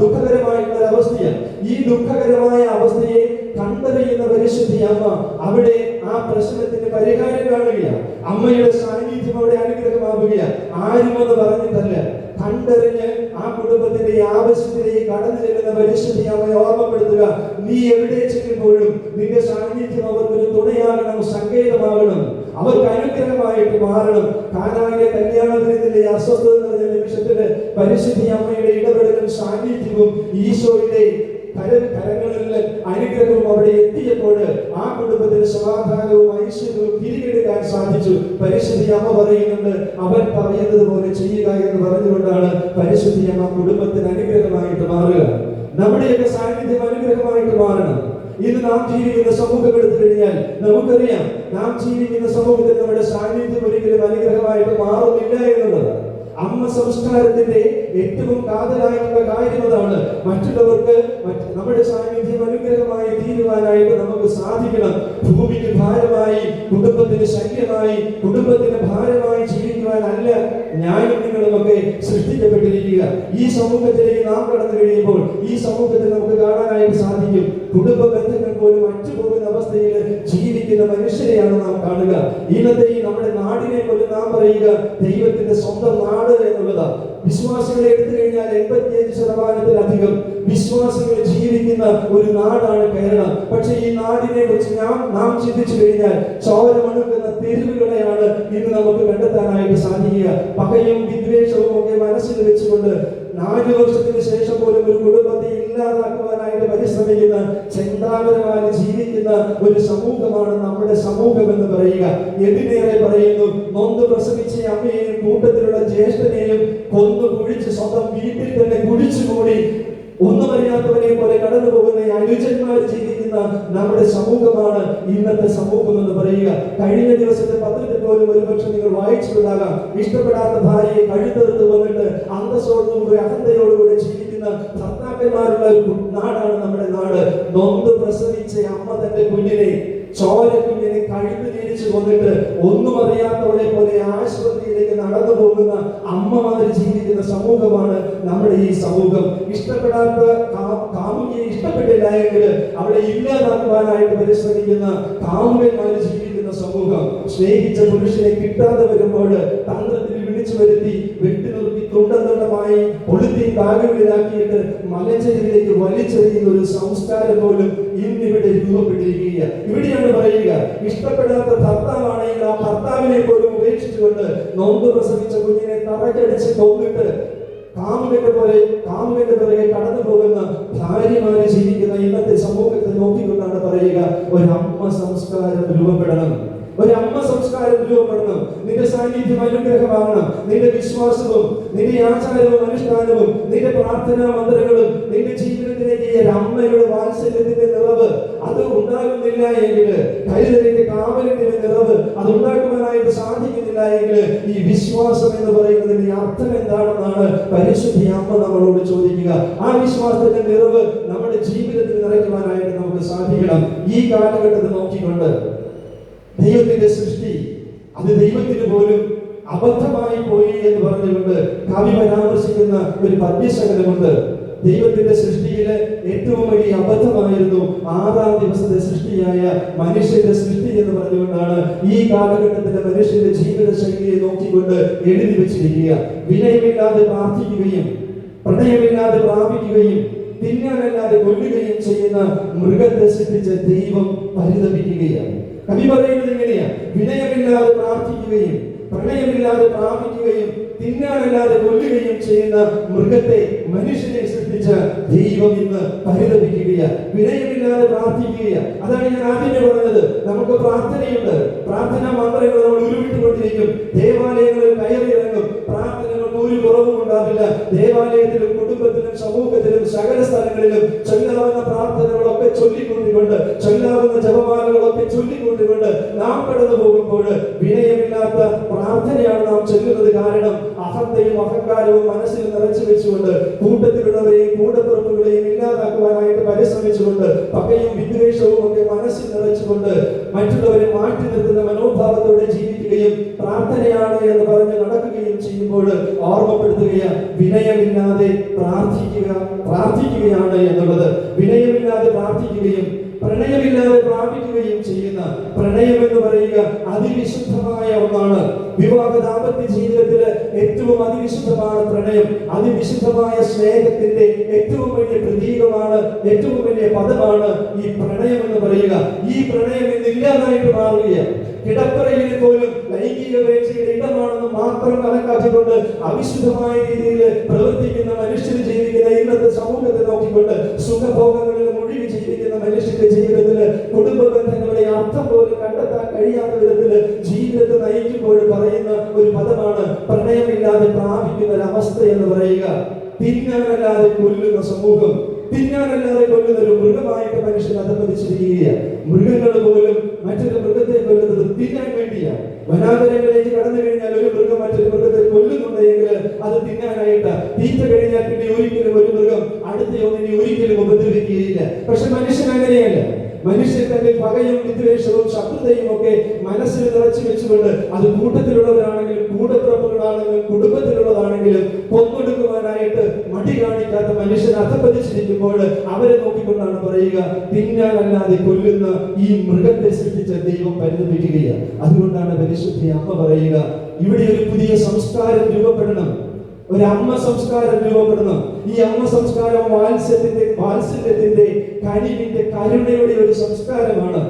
ദുഃഖകരമായിട്ടുള്ള അവസ്ഥയാണ്. ഈ ദുഃഖകരമായ അവസ്ഥയെ കണ്ടറിയുന്ന പരിശുദ്ധി അമ്മ അവിടെ ആ പ്രശ്നത്തിന് പരിഹാരം കാണുകയാണ്. അമ്മയുടെ സാന്നിധ്യം അവിടെ അനുഗ്രഹമാവുകയാണ്. ആരും എന്ന് പറഞ്ഞിട്ടല്ല, കണ്ടറിഞ്ഞ് ആ കുടുംബത്തിന്റെ ആവശ്യത്തിലേക്ക് കടന്നു ചെല്ലുന്ന പരിശുദ്ധി അമ്മയെ ഓർമ്മപ്പെടുത്തുക, നീ എവിടെ ചെല്ലുമ്പോഴും നിന്റെ സാന്നിധ്യം അവർക്കൊരു തുണയാകണം, സങ്കേതമാകണം, അവർക്ക് അനുഗ്രഹമായിട്ട് മാറണം. കാനായിലെ കല്യാണ വിരുന്നിലെ അസ്വസ്ഥത നിറഞ്ഞ നിമിഷത്തില് പരിശുദ്ധി അമ്മയുടെ ഇടപെടലും സാന്നിധ്യവും ഈശോയുടെ കരങ്ങളിൽ അനുഗ്രഹവും അവിടെ എത്തിയപ്പോൾ ആ കുടുംബത്തിന് സമാധാനവും ഐശ്വര്യവും തിരികെടുക്കാൻ സാധിച്ചു. പരിശുദ്ധി അമ്മ പറയുന്നുണ്ട്, അവൻ പറയുന്നത് പോലെ ചെയ്യുക എന്ന് പറഞ്ഞുകൊണ്ടാണ് പരിശുദ്ധി അമ്മ കുടുംബത്തിന് അനുഗ്രഹമായിട്ട് മാറുക. നമ്മുടെയൊക്കെ സാന്നിധ്യം അനുഗ്രഹമായിട്ട് മാറണം. ഇന്ന് നാം ജീവിക്കുന്ന സമൂഹം എടുത്തു കഴിഞ്ഞാൽ നമുക്കറിയാം, നാം ജീവിക്കുന്ന സമൂഹത്തിൽ നമ്മുടെ സാന്നിധ്യം ഒരിക്കലും അനുഗ്രഹമായിട്ട് മാറുന്നില്ല എന്നുള്ളത്. സംസ്കാരത്തിന്റെ ഏറ്റവും കാതലായിട്ടുള്ള കാര്യം അതാണ്. മറ്റുള്ളവർക്ക് നമ്മുടെ സാന്നിധ്യം അനുഗ്രഹമായി തീരുവാനായിട്ട് നമുക്ക് സാധിക്കണം. ഭൂമിക്ക് ഭാരമായി, കുടുംബത്തിന് ശല്യമായി, കുടുംബത്തിന് ഭാരമായി ജീവിക്കുവാനല്ല ഞാനും നിങ്ങളുമൊക്കെ സൃഷ്ടിക്കപ്പെട്ടിരിക്കുക. ഈ സമൂഹത്തിലേക്ക് നാം കടന്നു കഴിയുമ്പോൾ ഈ സമൂഹത്തിൽ നമുക്ക് കാണാനായിട്ട് സാധിക്കും, കുടുംബ ബന്ധങ്ങൾ പോലും അറ്റുപോകുന്ന അവസ്ഥയിൽ ജീവിക്കുന്ന മനുഷ്യരെയാണ് നാം കാണുക. ഇന്നത്തെ ഈ നമ്മുടെ നാടിനെ പോലും നാം പറയുക ദൈവത്തിന്റെ സ്വന്തം നാട് എന്നുള്ളതാണ്. വിശ്വാസികളെ എടുത്തു കഴിഞ്ഞാൽ 85% വിശ്വാസികൾ ജീവിക്കുന്ന ഒരു നാടാണ് കേരളം. പക്ഷെ ഈ നാടിനെ കുറിച്ച് നാം ചിന്തിച്ചു കഴിഞ്ഞാൽ ചോരമണുക്കുന്ന തെരുവുകളെയാണ് ഇന്ന് നമുക്ക് കണ്ടെത്താനായിട്ട് സാധിക്കുക. പകയും വിദ്വേഷവും ഒക്കെ മനസ്സിൽ വെച്ചുകൊണ്ട് 4 വർഷത്തിന് ശേഷം പോലും ഒരു കുടുംബത്തെ ഇല്ലാതാക്കുവാനായിട്ട് പരിശ്രമിക്കുന്ന ചെന്താമരമായി ജീവിക്കുന്ന ഒരു സമൂഹമാണ് നമ്മുടെ സമൂഹം എന്ന് പറയുക. എന്തിനേറെ പറയുന്നു, നൊന്ത് പ്രസവിച്ച അമ്മയെയും കൂട്ടത്തിലുള്ള ജ്യേഷ്ഠനെയും കൊന്നു കുഴിച്ച് സ്വന്തം വീട്ടിൽ തന്നെ കുഴിച്ചുകൂടി ഒന്നും അറിയാത്തവരെ പോലെ കടന്നു പോകുന്ന അനുജന്മാർ ജീവിക്കുന്ന നമ്മുടെ സമൂഹമാണ് ഇന്നത്തെ സമൂഹം എന്ന് പറയുക. കഴിഞ്ഞ ദിവസത്തെ പത്രത്തിൽ പോലും ഒരുപക്ഷെ നിങ്ങൾ വായിച്ചിട്ടുണ്ടാകാം, ഇഷ്ടപ്പെടാത്ത ഭാര്യയെ കഴുത്തെടുത്ത് വന്നിട്ട് അന്തസ്സോടുകൂടി അഹന്തയോടുകൂടി ജീവിക്കുന്ന ഭർത്താക്കന്മാരുള്ള ഒരു നാടാണ് നമ്മുടെ നാട്. നൊന്ത് പ്രസവിച്ച അമ്മ തന്റെ കുഞ്ഞിനെ ചോരക്കുഞ്ഞിനെ കഴുത്ത് തിരിച്ചു കൊന്നിട്ട് ഒന്നും അറിയാത്തവരെ പോലെ ആശുപത്രിയിലേക്ക് നടന്നു പോകുന്ന അമ്മമാര് ജീവിക്കുന്ന സമൂഹമാണ് നമ്മുടെ ഈ സമൂഹം. ഇഷ്ടപ്പെടാത്ത കാമുകിയെ ഇഷ്ടപ്പെട്ടില്ല എങ്കിൽ അവളെ ഇല്ലാതാക്കുവാനായിട്ട് പരിശ്രമിക്കുന്ന കാമുകന്മാര് ജീവിക്കുന്ന സമൂഹം. സ്നേഹിച്ച പുരുഷനെ കിട്ടാതെ വരുമ്പോൾ തന്ത്രത്തിൽ വിളിച്ചു വരുത്തി വെട്ടി നിർത്തി തുണ്ടമായി പൊളുത്തി ബാഗുകളിലാക്കിയിട്ട് മലഞ്ചെരിവിലേക്ക് വലിച്ചെറിയുന്ന ഒരു സംസ്കാരം പോലും ഇന്നിവിടെ രൂപപ്പെട്ടിരിക്കുക. ഇവിടെയാണ് പറയുക, ഇഷ്ടപ്പെടാത്ത ഭർത്താവാണെങ്കിൽ ആ ഭർത്താവിനെ പോലും ഉപേക്ഷിച്ചുകൊണ്ട് നൊന്ത് പ്രസവിച്ച കുഞ്ഞിനെ തറക്കടിച്ച് കൊന്നിട്ട് കാമുകന്റെ പിറകെ കടന്നു പോകുന്ന ഭാര്യമാരെ ജീവിക്കുന്ന ഇന്നത്തെ സമൂഹത്തെ നോക്കിക്കൊണ്ടാണ് പറയുക, ഒരമ്മ സംസ്കാരം രൂപപ്പെടണം. ഒരമ്മ സംസ്കാരം രൂപപ്പെടണം. നിന്റെ സാന്നിധ്യം അനുഗ്രഹമാകണം. നിന്റെ വിശ്വാസവും നിന്റെ ആചാരവും അനുഷ്ഠാനവും നിന്റെ പ്രാർത്ഥനാ മന്ത്രങ്ങളും നിന്റെ ജീവിതത്തിലേക്ക് ഈ അമ്മയുടെ വാത്സല്യത്തിന്റെ നിറവ് അത് ഉണ്ടാകുന്നില്ല എങ്കിൽ, കരുതലിന്റെ കാവലിന്റെ നിറവ് അത് ഉണ്ടാക്കുവാനായിട്ട് സാധിക്കുന്നില്ല എങ്കിൽ, ഈ വിശ്വാസം എന്ന് പറയുന്നതിന്റെ അർത്ഥം എന്താണെന്നാണ് പരിശുദ്ധ അമ്മ നമ്മളോട് ചോദിക്കുക. ആ വിശ്വാസത്തിന്റെ നിറവ് നമ്മുടെ ജീവിതത്തിൽ നിറയ്ക്കുവാനായിട്ട് നമുക്ക് സാധിക്കണം. ഈ കാലഘട്ടത്തിൽ നോക്കിക്കൊണ്ട് ദൈവത്തിന്റെ സൃഷ്ടി അത് ദൈവത്തിന് പോലും അബദ്ധമായി പോയി എന്ന് പറഞ്ഞുകൊണ്ട് കവി പരാമർശിക്കുന്ന ഒരു പദ്യശകലമുണ്ട്. ദൈവത്തിന്റെ സൃഷ്ടിയിലെ ഏറ്റവും വലിയ അബദ്ധമായിരുന്നു 6-ാം ദിവസത്തെ സൃഷ്ടിയായ മനുഷ്യന്റെ സൃഷ്ടി എന്ന് പറഞ്ഞുകൊണ്ടാണ് ഈ കാലഘട്ടത്തിലെ മനുഷ്യന്റെ ജീവിത ശൈലിയെ നോക്കിക്കൊണ്ട് എഴുതി വെച്ചിരിക്കുക. വിനയമില്ലാതെ പ്രാർത്ഥിക്കുകയും പ്രണയമില്ലാതെ പ്രാപിക്കുകയും തിന്നാനല്ലാതെ കൊല്ലുകയും ചെയ്യുന്ന മൃഗത്തെ സൃഷ്ടിച്ച ദൈവം പരിതപിക്കുകയാണ്. കവി പറയുന്നത് എങ്ങനെയാ? വിനയമില്ലാതെ പ്രാർത്ഥിക്കുകയും പ്രണയമില്ലാതെ പ്രാപിക്കുകയും തിന്നാനല്ലാതെ കൊല്ലുകയും ചെയ്യുന്ന മൃഗത്തെ മനുഷ്യനെ സൃഷ്ടിച്ച ദൈവം ഇന്ന് പരിതപിക്കുകയാണ്. വിനയമില്ലാതെ പ്രാർത്ഥിക്കുകയാണ്. അതാണ് ഞാൻ ആദ്യമേ പറഞ്ഞത്. നമുക്ക് പ്രാർത്ഥനയുണ്ട്, പ്രാർത്ഥനാ മന്ത്രങ്ങൾ നമ്മൾ ഉരുവിട്ടുകൊണ്ടിരിക്കും, ദേവാലയങ്ങളിൽ കയറിയിറങ്ങും, പ്രാർത്ഥനകൾക്ക് ഒരു കുറവും ഉണ്ടാവില്ല. ദേവാലയത്തിലും കുടുംബത്തിലും സമൂഹത്തിലും സകല സ്ഥലങ്ങളിലും ചൊല്ലാവുന്ന പ്രാർത്ഥനകളൊക്കെ ചൊല്ലിക്കൊണ്ടുകൊണ്ട്, ചൊല്ലാവുന്ന ജപമാലകളൊക്കെ ചൊല്ലിക്കൊണ്ടുകൊണ്ട് നാം കടന്നു പോകുമ്പോൾ വിനയമില്ലാത്ത പ്രാർത്ഥനയാണ് നാം ചൊല്ലുന്നത്. കാരണം അഹന്തയും അഹങ്കാരവും മനസ്സിൽ നിറച്ചു വെച്ചുകൊണ്ട് കൂട്ടത്തിലുള്ളവരെയും കൂടപ്പിറപ്പുകളെയും ഇല്ലാതാക്കുവാനായിട്ട് പരിശ്രമിച്ചുകൊണ്ട് പകയും വിദ്വേഷവും ഒക്കെ മനസ്സിൽ നിറച്ചുകൊണ്ട് മറ്റുള്ളവരെ മാറ്റി നിർത്തുന്ന മനോഭാവത്തോടെ ജീവിക്കുകയും പ്രാർത്ഥനയാണ് എന്ന് പറഞ്ഞ് നടക്കുകയും ചെയ്യുമ്പോൾ ഓർമ്മപ്പെടുത്തുകയാണ്, വിനയമില്ലാതെ പ്രാർത്ഥിക്കുകയാണ് എന്നുള്ളത്. വിനയമില്ലാതെ പ്രാർത്ഥിക്കുകയും പ്രണയമില്ലാതെ പ്രാപിക്കുകയും ചെയ്യുന്ന പ്രണയം എന്ന് പറയുക അതിവിശുദ്ധമായ ഒന്നാണ്. വിവാഹ ദാമ്പത്യ ജീവിതത്തില് ഏറ്റവും അതിവിശുദ്ധമാണ് പ്രണയം. അതിവിശുദ്ധമായ സ്നേഹത്തിന്റെ ഏറ്റവും വലിയ പ്രതീകമാണ്, ഏറ്റവും വലിയ പദമാണ് ഈ പ്രണയം എന്ന് പറയുക. ഈ പ്രണയം ഇന്നില്ലാതായിട്ട് മാറുകയാണ്. കിടപ്പറയിൽ പോലും ലൈംഗിക വീഴ്ചയുടെ ഇടമാണെന്ന് മാത്രം കണക്കാക്കിക്കൊണ്ട് അവിശുദ്ധമായ രീതിയിൽ പ്രവർത്തിക്കുന്ന മനുഷ്യർ ജീവിക്കുന്ന ഇന്നത്തെ സമൂഹത്തെ നോക്കിക്കൊണ്ട് സുഖഭോഗങ്ങളിൽ മുഴുകി ജീവിക്കുന്ന മനുഷ്യന്റെ ജീവിതത്തില് കുടുംബ ബന്ധങ്ങളുടെ അർത്ഥം പോലും കണ്ടെത്താൻ കഴിയാത്ത വിധത്തില് ജീവിതത്തെ നയിക്കുമ്പോൾ പറയുന്ന ഒരു പദമാണ് പ്രണയമില്ലാതെ പ്രാപിക്കുന്ന ഒരു അവസ്ഥ എന്ന് പറയുക. തിന്നാനല്ലാതെ കൊല്ലുന്ന സമൂഹം, തിന്നാനല്ലാതെ കൊല്ലുന്ന ഒരു മൃഗമായിട്ട് മനുഷ്യൻ അധപ്പതിച്ചിരിക്കുകയാണ്. മൃഗങ്ങൾ പോലും മറ്റൊരു മൃഗത്തെ കൊല്ലുന്നത് തിന്നാൻ വേണ്ടിയാണ്. വനാന്തരങ്ങളിലേക്ക് കടന്നു കഴിഞ്ഞാൽ ഒരു മൃഗം മറ്റൊരു മൃഗത്തെ കൊല്ലുന്നുണ്ടെങ്കിൽ അത് തിന്നാനായി തീറ്റ കഴിഞ്ഞാൽ പിന്നെ ഒരിക്കലും ഒരു മൃഗം അടുത്ത ഒന്നിനെ ഒരിക്കലും ഉപദ്രവിക്കുകയില്ല. പക്ഷെ മനുഷ്യൻ അങ്ങനെയല്ല. മനുഷ്യൻ തന്റെ പകയും വിദ്വേഷവും ശത്രുതയും ഒക്കെ മനസ്സിൽ നിറച്ചു വെച്ചുകൊണ്ട് അത് കൂട്ടത്തിലുള്ളവരാണെങ്കിലും കൂടപ്പിറപ്പുകളാണെങ്കിലും കുടുംബത്തിലുള്ളതാണെങ്കിലും കൊന്നൊടുക്കുവാനായിട്ട് മടി കാണിക്കാത്ത മനുഷ്യൻ അധപ്പതിച്ചിരിക്കുമ്പോൾ അവരെ നോക്കിക്കൊണ്ടാണ് പറയുക, തിന്നാനല്ലാതെ കൊല്ലുന്ന ഈ മൃഗത്തെ സൃഷ്ടിച്ച ദൈവം പരിതപിക്കുകയാണ്. അതുകൊണ്ടാണ് പരിശുദ്ധ അമ്മ പറയുക, ഇവിടെ ഒരു പുതിയ സംസ്കാരം രൂപപ്പെടണം, ഒരു അമ്മ സംസ്കാരം രൂപപ്പെടണം. ഈ അമ്മ സംസ്കാരം വാത്സല്യത്തിന്റെ കനിവിന്റെ കരുണയുടെ ഒരു സംസ്കാരമാണ്.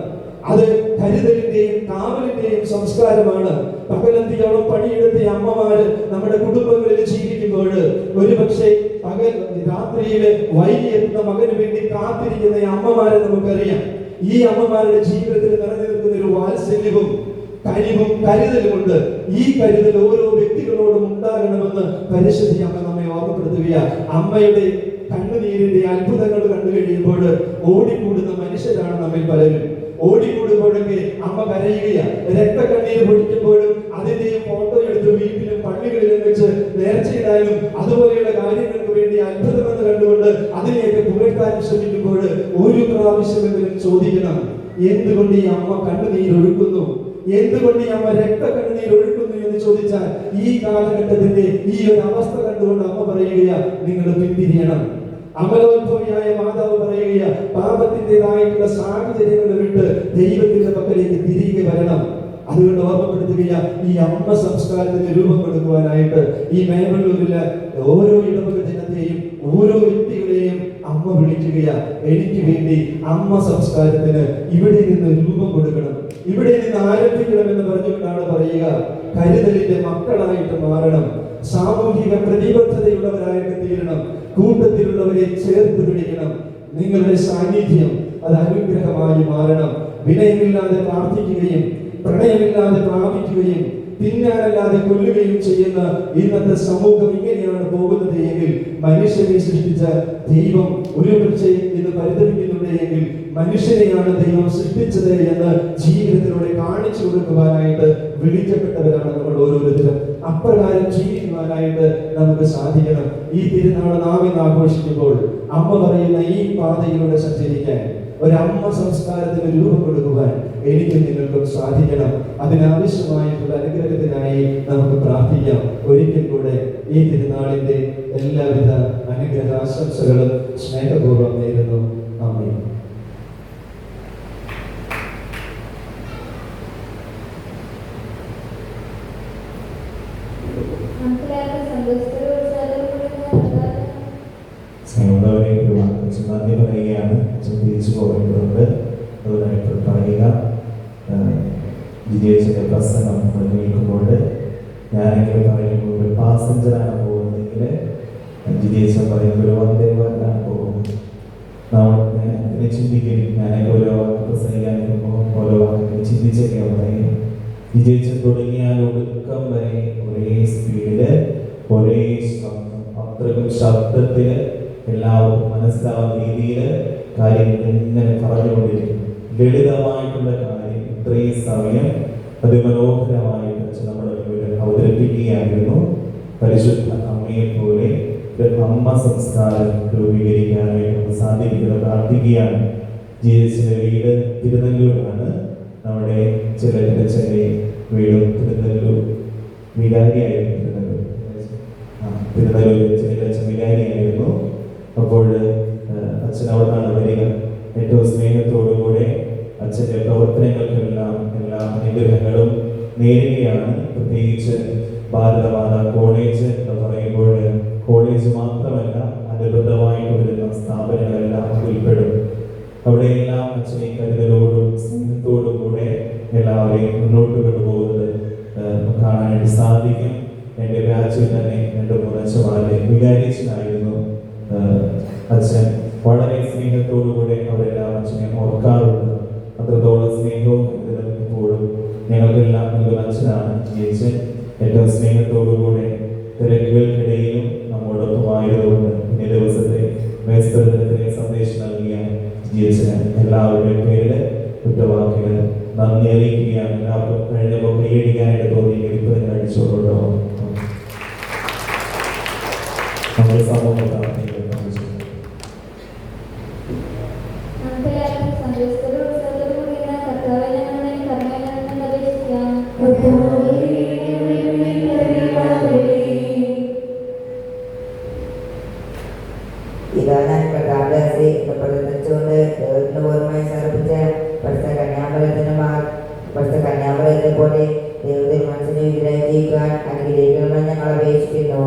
അത് കരുതലിന്റെയും കാവലിന്റെയും സംസ്കാരമാണ്. പകലന്തിയോളം പണിയെടുത്ത അമ്മമാര് നമ്മുടെ കുടുംബങ്ങളിൽ ജീവിക്കുമ്പോൾ ഒരുപക്ഷെ രാത്രിയില് വൈകി എത്തുന്ന മകന് വേണ്ടി കാത്തിരിക്കുന്ന അമ്മമാരെ നമുക്കറിയാം. ഈ അമ്മമാരുടെ ജീവിതത്തിൽ നിറഞ്ഞു നിൽക്കുന്ന ഒരു വാത്സല്യവും കനിവും കരുതലുമുണ്ട്. ഈ കരുതൽ ഓരോ വ്യക്തികളോടും ഉണ്ടാകണമെന്ന് പരിശുദ്ധ അമ്മ നമ്മെ ഓർമ്മപ്പെടുത്തുകയാണ്. അമ്മയുടെ കണ്ണുനീരിന്റെ അത്ഭുതങ്ങൾ കണ്ടു കഴിയുമ്പോൾ ഓടിക്കൂടുന്ന മനുഷ്യരാണ് നമ്മിൽ പലരും. ഓടിക്കൂടുമ്പോഴൊക്കെ അമ്മ കരയുകയാണ്. രക്തക്കണ്ണീർ പൊടിക്കുമ്പോഴും അതിന്റെയും ഫോട്ടോ എടുത്ത് വീട്ടിലും പള്ളികളിലും വെച്ച് നേർച്ചയിടാനും അതുപോലെയുള്ള കാര്യങ്ങൾക്ക് വേണ്ടി അത്ഭുതമെന്ന് കണ്ടുകൊണ്ട് അതിനെയൊക്കെ പുകഴ്ത്താനും ശ്രമിക്കുമ്പോൾ ഒരു പ്രാവശ്യമെങ്കിലും ചോദിക്കണം, എന്തുകൊണ്ട് ഈ അമ്മ കണ്ണുനീരൊഴുക്കുന്നു, എന്തുകൊണ്ട് ഈ അമ്മ രക്തക്കണ്ണുനീരൊഴുക്കുന്നു എന്ന് ചോദിച്ചാൽ ഈ കാലഘട്ടത്തിന്റെ ഈ ഒരു അവസ്ഥ കണ്ടുകൊണ്ട് അമ്മ പറയുകയാ, നിങ്ങൾ പിന്തിരിയണം. അമലോത്ഭവിയായ മാതാവ് പറയുകയാ, പാപത്തിൻ്റെതായിട്ടുള്ള സാഹചര്യങ്ങൾ വിട്ട് ദൈവത്തിന്റെ പക്കലേക്ക് തിരികെ വരണം. അതുകൊണ്ട് ഓർമ്മപ്പെടുത്തുകയാ, ഈ അമ്മ സംസ്കാരത്തിന് രൂപം കൊടുക്കുവാനായിട്ട് ഈ മേഖലയിലെ ഓരോ ഇടവക ജനത്തെയും ഓരോ വ്യക്തികളെയും അമ്മ വിളിക്കുകയാ. എനിക്ക് വേണ്ടി അമ്മ സംസ്കാരത്തിന് ഇവിടെ നിന്ന് രൂപം കൊടുക്കണം, ഇവിടെ നിന്ന് ആരംഭിക്കണം എന്ന് പറഞ്ഞുകൊണ്ടാണ് പറയുക, കരുതലിന്റെ മക്കളായിട്ട് മാറണം, സാമൂഹിക പ്രതിബദ്ധതയുള്ളവരായിട്ട് തീരണം, കൂട്ടത്തിലുള്ളവരെ ചേർത്ത് പിടിക്കണം. നിങ്ങളുടെ സാന്നിധ്യം അത് അനുഗ്രഹമായി മാറണം. വിനയമില്ലാതെ പ്രാർത്ഥിക്കുകയും പ്രണയമില്ലാതെ പ്രാപിക്കുകയും തിന്നാനല്ലാതെ കൊല്ലുകയും ചെയ്യുന്ന ഇന്നത്തെ സമൂഹം ഇങ്ങനെയാണ് പോകുന്നത് എങ്കിൽ മനുഷ്യനെ സൃഷ്ടിച്ച ദൈവം ഒരുപക്ഷെ ഇത് പരിതപിക്കുന്നുണ്ട് എങ്കിൽ മനുഷ്യനെയാണ് ദൈവം സൃഷ്ടിച്ചത് എന്ന് ജീവിതത്തിലൂടെ കാണിച്ചു കൊടുക്കുവാനായിട്ട് വിളിക്കപ്പെട്ടവരാണ് നമ്മൾ ഓരോരുത്തരും. അപ്രകാരം ജീവിക്കുവാനായിട്ട് നമുക്ക് സാധിക്കണം. ഈ തിരുനാൾ നാം ഇന്ന് ആഘോഷിക്കുമ്പോൾ അമ്മ പറയുന്ന ഈ പാതയിലൂടെ സഞ്ചരിക്കാൻ, ഒരമ്മ സംസ്കാരത്തിന് രൂപം കൊടുക്കുവാൻ എനിക്കും നിങ്ങൾക്കും സാധിക്കണം. അതിനാവശ്യമായിട്ടുള്ള അനുഗ്രഹത്തിനായി നമുക്ക് പ്രാർത്ഥിക്കാം. ഒരിക്കൽ കൂടെ ഈ തിരുനാളിന്റെ എല്ലാവിധ അനുഗ്രഹാശംസകളും സ്നേഹപൂർവ്വം നേരുന്നു. ആമേൻ. നന്ദി പറയുകയാണ്. തിരിച്ചു പോകേണ്ടതുണ്ട്, അതുകൊണ്ടായിട്ട് പറയുക. ജിജേച്ചിന്റെ പ്രസംഗം കേൾക്കുമ്പോൾ ഞാനെങ്കിലും പറയുമ്പോൾ ഒരു പാസഞ്ചറാണ് പോകുന്നതെങ്കിൽ ജിജേച്ച പറയുമ്പോൾ ഒരു വന്ദേമാരനാണ് പോകുന്നത്. അങ്ങനെ ചിന്തിക്കും. ഞാനൊക്കെ ഓരോ വാക്ക് പ്രസംഗിക്കാനിരിക്കുമ്പോൾ ഓരോ വാക്കിനെ ചിന്തിച്ചൊക്കെയാണ് പറയുന്നത്. ജിജേച്ച തുടങ്ങിയാൽ ഒടുക്കം വരെ ഒരേ സ്പീഡില് ഒരേ ശബ്ദം, അത്രയും ശബ്ദത്തിൽ എല്ലാവർക്കും മനസ്സിലാവുന്ന രീതിയിൽ കാര്യങ്ങൾ ഇങ്ങനെ പറഞ്ഞുകൊണ്ടിരിക്കും. ലളിതമായിട്ടുള്ള കാര്യം ഇത്രയും സമയം അതിമനോഹരമായിട്ട് നമ്മുടെ മുന്നിൽ അവതരിപ്പിക്കുകയായിരുന്നു. പരിശുദ്ധ അമ്മയെ പോലെ ഒരു അമ്മ സംസ്കാരം രൂപീകരിക്കാനായിട്ട് സാധിക്കുന്നത് പ്രാർത്ഥിക്കുകയാണ്. ജിഎസിന്റെ വീട് തിരുനെല്ലൂരാണ്. നമ്മുടെ ചിലച്ചന്റെ വീടും തിരുനെല്ലൂർ വികാരിയായിരുന്നു. തിരുനെല്ലൂർ ചിലച്ചൻ വികാരിയായിരുന്നു. അപ്പോൾ അച്ഛൻ അവിടെ നിന്നാണ് വരിക. ഏറ്റവും സ്നേഹത്തോടുകൂടെ അച്ഛൻ്റെ പ്രവർത്തനങ്ങൾക്കെല്ലാം എല്ലാ അനുഗ്രഹങ്ങളും നേരുകയാണ്. പ്രത്യേകിച്ച് ഭാരതമാതാ കോളേജ് എന്ന് പറയുമ്പോൾ കോളേജ് മാത്രമല്ല, അനുബന്ധമായിട്ട് വരുന്ന സ്ഥാപനങ്ങളെല്ലാം ഉൾപ്പെടും. അവിടെയെല്ലാം അച്ഛനെ കരുതലോടും സ്നേഹത്തോടും കൂടെ എല്ലാവരെയും മുന്നോട്ട് കൊണ്ടുപോകുന്നത് കാണാനായിട്ട് സാധിക്കും. എൻ്റെ ബാച്ചിൽ തന്നെ 2-3 അച്ഛന്മാരെ വികാരിച്ചനായിരുന്നു അച്ഛൻ. വളരെ സ്നേഹത്തോടുകൂടെ അവരെല്ലാം അച്ഛനെ ഓർക്കാറുണ്ട്. അത്രത്തോളം സ്നേഹവും കരുതലും ഞങ്ങൾക്കെല്ലാം നൽകുന്ന അച്ഛനാണ് ജിയച്ചൻ. ഏറ്റവും സ്നേഹത്തോടുകൂടെ തിരക്കുകൾക്കിടയിലും നമ്മോടൊപ്പമായതുകൊണ്ട് ഇന്നേ ദിവസത്തെ മേസ്തൃത്വത്തിന് സന്ദേശം നൽകിയ ജിയച്ചന് എല്ലാവരുടെയും പേരിൽ കുറ്റവാക്കുകൾ നന്ദി അറിയിക്കുകയാണ്. എല്ലാവർക്കും കഴിഞ്ഞപ്പോൾ കൈയടിക്കാനായിട്ട് തോന്നി ഇരിപ്പതിന് അടിച്ചോളൂ. നമ്മുടെ സമൂഹ പ്രാർത്ഥനയിൽ പങ്കുചേരും. നമുക്കെല്ലാവർക്കും സന്തോഷത്തോടും ഉത്സവത്തോടും കൂടിയ കർത്താവേ ഞങ്ങളെ കർമ്മേലം അപേക്ഷിക്കാം. ഇതാ ഞാൻ പ്രകാശാസി പ്രവർത്തിച്ചുകൊണ്ട് ദൈവത്തിന് പൂർണ്ണമായി സമർപ്പിച്ച പഠിച്ച കന്യാമലയത്തെ പോലെ ദൈവത്തിൽ മനസ്സിനെ വിഗ്രഹം ജീവിക്കാൻ അനുഗ്രഹിക്കണമെന്ന് ഞങ്ങൾ അപേക്ഷിക്കുന്നു.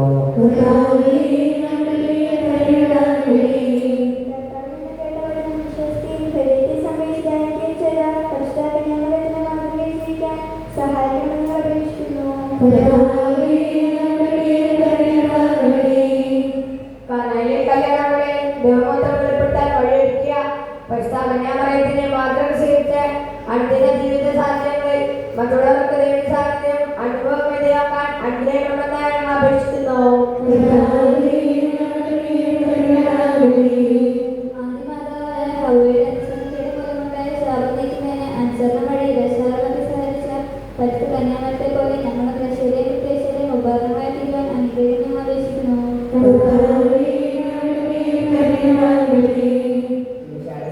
സഹായിക്കണമെന്ന് അപേക്ഷിക്കുന്നു. കാനായിലെ കല്യാണങ്ങളെ ദൈവമോത്തം വെളിപ്പെടുത്താൻ വഴിയൊരുക്കിയ പരിസ്ഥാപനമയത്തിനെ മാത്രം സ്വീകരിച്ച് അനുദിന ജീവിത സാഹചര്യങ്ങളിൽ മറ്റുള്ളവർക്ക് ദൈവ സാന്നിധ്യം അനുഭവമിടയാക്കാൻ അനുഗ്രഹിക്കണമെന്ന് ഞങ്ങൾ അപേക്ഷിക്കുന്നു. ആദിമാതാവായ ഹവ്വയുടെ അനുസരണക്കേട് മൂലമുണ്ടായ ശാപം നീക്കുന്നതിന് അനുസരണം വഴി രക്ഷാകർമ്മത്തെ സഹായിച്ച പരിശുദ്ധ കന്യാമരത്തെ പോലെ ഞങ്ങളുടെ പ്രേക്ഷകരെയും വിദ്വേഷരെയും ഉപകരണമായി തീരുവാൻ അനുഗ്രഹിക്കണം അപേക്ഷിക്കുന്നു.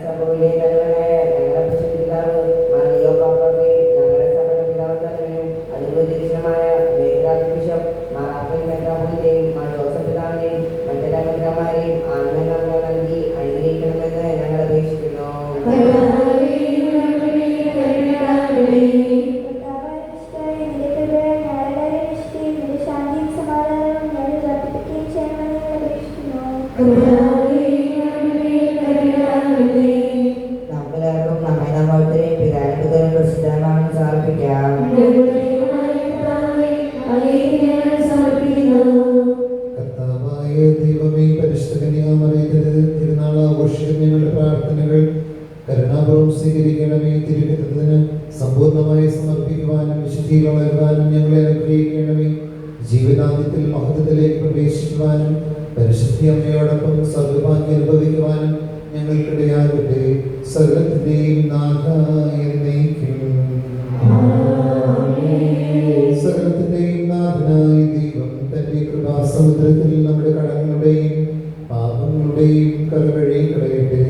സഭയിലെ തലവനായ ഞങ്ങളുടെ പിതാവ് മാറിയോ പാപ്പയെ ഞങ്ങളുടെ സഭയുടെ പിതാവ് തലവനും അതിബുദ്ധിമായ ബിഷപ്പ് മാറാപ്പൻ മെത്രാപ്പൊലീത്തയും മാർ ജോസഫ് പിതാവിനെയും മറ്റു മെത്രാന്മാരെയും ആത്മീയങ്ങൾ നൽകി അനുഗ്രഹിക്കണമെന്ന് ഞങ്ങൾ അപേക്ഷിക്കുന്നു. ശാന്തിയും സമാധാനവും ഞങ്ങൾ വർദ്ധിപ്പിക്കുകയും ചെയ്യണമെന്ന് അപേക്ഷിക്കുന്നു. നമുക്കെല്ലാവർക്കും നമ്മെ നമ്മോരുത്തരെയും പിതാവിനും പ്രസിദ്ധമാണെന്ന് സമർപ്പിക്കാം. കർത്താവായ ദൈവമേ, പരിശുദ്ധ കന്യാമറിയത്തിന്റെ തിരുനാൾ ആഘോഷിക്കുന്ന ഞങ്ങളുടെ പ്രാർത്ഥനകൾ കരുണാപൂർവ്വം സ്വീകരിക്കണമേ. തിരുഹിതത്തിന് സമ്പൂർണ്ണമായി സമർപ്പിക്കുവാനും വിശുദ്ധിയിൽ വളരുവാനും ഞങ്ങളെ അനുഗ്രഹിക്കണമേ. ജീവിതാന്ത്യത്തിൽ മഹത്വത്തിലേക്ക് പ്രവേശിക്കുവാനും പരിശുദ്ധി അമ്മയോടൊപ്പം സ്വർഗ്ഗഭാഗ്യം അനുഭവിക്കുവാനും ഞങ്ങൾക്കിടയാകട്ടെ. സകലത്തിന്റെയും നാഥായ എന്നേക്കും. സകലത്തിന്റെയും നാഥനായ ദൈവം തന്റെ കൃപാസമുദ്രത്തിൽ നമ്മുടെ കടങ്ങളുടെയും പാപങ്ങളുടെയും കരവഴി കളയട്ടെ.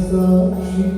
Thank you.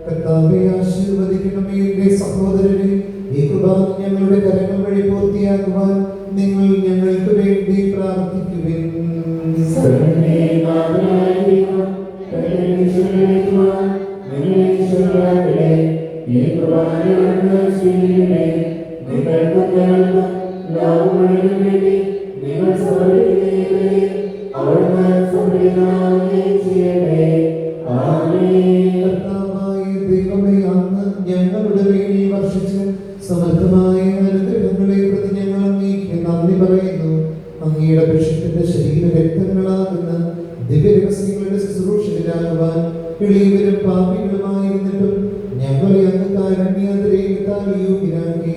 കർത്താവേ, ആശീർവദിക്കണമേ എന്റെ സഹോദരനെ. ഈ കുർബാന ഞങ്ങളുടെ കരങ്ങൾ വഴി പൂർത്തിയാക്കുവാൻ നിങ്ങൾ ഞങ്ങൾക്ക് വേണ്ടി പ്രാർത്ഥിക്കുവിൻ. കർത്താവായ ദൈവമേ, അങ്ങ് ഞങ്ങളുടെ മേലിൽ വർഷിച്ച് സമർത്ഥമായ അനുഗ്രഹങ്ങളെ പ്രതി ഞങ്ങൾ അങ്ങേക്ക് നന്ദി പറയുന്നു. അങ്ങയുടെ പുരുഷത്തിന്റെ ശരീര രക്തങ്ങളാകുന്ന ദിവ്യരഹസ്യങ്ങളുടെ ശുശ്രൂഷകരാകുവാൻ എളിയവരും പാപികളുമായിരുന്നിട്ടും ഞങ്ങളെ അങ്ങ് കാരുണ്യാതിരേകത്താൽ യോഗ്യരാക്കി.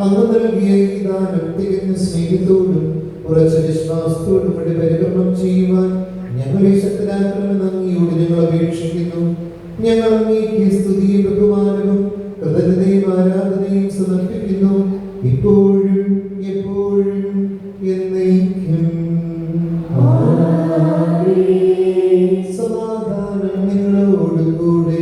അങ്ങ് നൽകിയ ഈ ദാനം തികഞ്ഞ സ്നേഹത്തോടും ഉറച്ച വിശ്വാസത്തോടും കൂടി പരികർമ്മം ചെയ്യുവാൻ ഞങ്ങളെ ശക്തരാക്കണമെന്ന് അങ്ങയോട് ഞങ്ങൾ അപേക്ഷിക്കുന്നു. ഞങ്ങൾ അങ്ങേക്ക് സ്തുതിയും ബഹുമാനവും കൃതജ്ഞതയും ആരാധനയും സമർപ്പിക്കുന്നു, ഇപ്പോഴും എപ്പോഴും എന്നേക്കും. സമാധാനം നിങ്ങളോട് കൂടെ.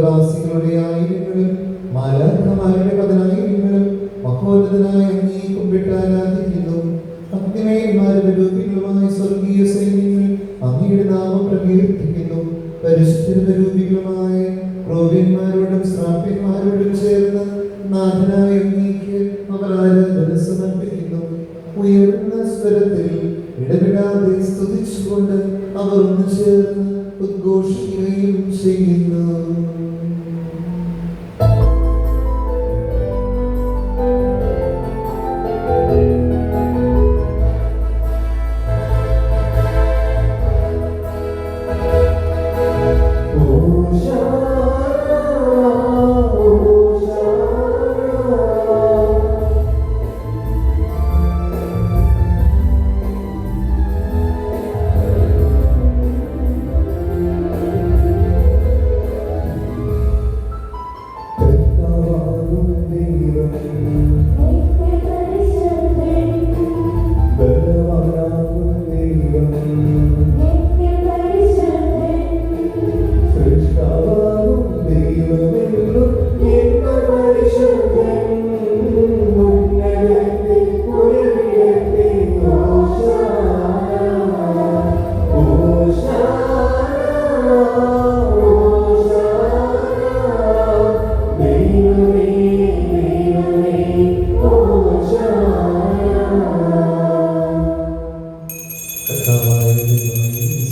സ്വർഗവാസികളുടെ ആയിരങ്ങളും മാലാഖമാരുടെ പതിനായിരങ്ങളും മഹോന്നതനായ അങ്ങേ കുമ്പിട്ട് ആരാധിക്കുന്നു. അഗ്നിമയന്മാരുടെ രൂപികളുമായ സ്വർഗീയ സൈന്യങ്ങൾ അങ്ങയുടെ നാമം പ്രകീർത്തിക്കുന്നു. പരിശുദ്ധരൂപികളുമായ ക്രോവ്യന്മാരോടും ശ്രാപ്യന്മാരോടും ചേർന്ന് നാഥനായ അങ്ങേക്ക് അവർ ആരാധന സമർപ്പിക്കുന്നു. ഉയർന്ന സ്വരത്തിൽ ഇടപെടാതെ സ്തുതിച്ചുകൊണ്ട് അവർ ഒന്ന് ചേർന്ന് ഉദ്ഘോഷിക്കുകയും ചെയ്യുന്നു.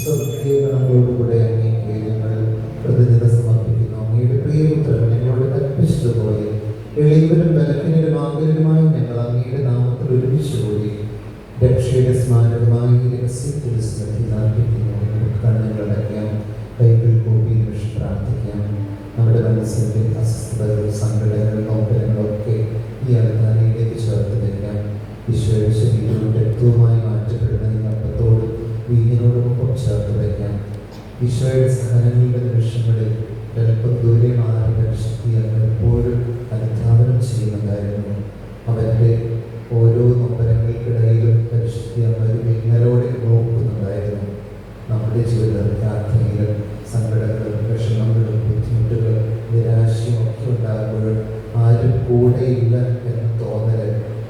സ്വർഗീയഗണങ്ങളോടുകൂടെ അങ്ങേക്ക് ഞങ്ങൾ കൃതജ്ഞത സമർപ്പിക്കുന്നു. അങ്ങയുടെ പ്രിയപുത്രൻ ഞങ്ങളോട് കൽപ്പിച്ചതുപോലെ എളിയവരും ബലഹീനരും ആകുലരുമായി ഞങ്ങൾ അങ്ങയുടെ നാമത്തിൽ ഒരുമിച്ചുകൂടി രക്ഷയുടെ സ്മാരകമായി രഹസ്യത്തിൽ സ്മൃതിനാർപ്പിക്കുന്നു. കണ്ണുകളടയ്ക്കാം, കൈകൾ കൂപ്പി നിമിഷം പ്രാർത്ഥിക്കാം. നമ്മുടെ മനസ്സിൻ്റെ അസ്വസ്ഥതകൾ, സങ്കടങ്ങൾ, നോക്കലങ്ങളൊക്കെ ഈ അലങ്കാരയിലേക്ക് ചേർത്ത് വയ്ക്കാം. ഈശോയുടെ ശരീരവും രക്തവുമായി മാറ്റപ്പെടുന്ന ഈ അപ്പത്തോട് വീഞ്ഞിനോടൊപ്പം ചേർത്ത് വയ്ക്കാം. ഈശോയുടെ സഹനങ്ങളുടെ നിമിഷങ്ങളിൽ എളുപ്പം ദൂരെ മാറിയ ശക്തി അങ്ങ് എപ്പോഴും അനുധാവനം ചെയ്യുന്നതായിരുന്നു. അവൻ്റെ ഓരോ നൊമ്പരങ്ങൾക്കിടയിലും പരിശുദ്ധി അങ്ങ് വിങ്ങലോടെ നോക്കുന്നുണ്ടായിരുന്നു. നമ്മുടെ ജീവിത പ്രാർത്ഥനയിലും സങ്കടങ്ങളും വിഷമങ്ങളും ബുദ്ധിമുട്ടുകളും നിരാശയും ഒക്കെ ഉണ്ടാകുമ്പോഴും ആരും കൂടെയില്ല എന്ന തോന്നല്,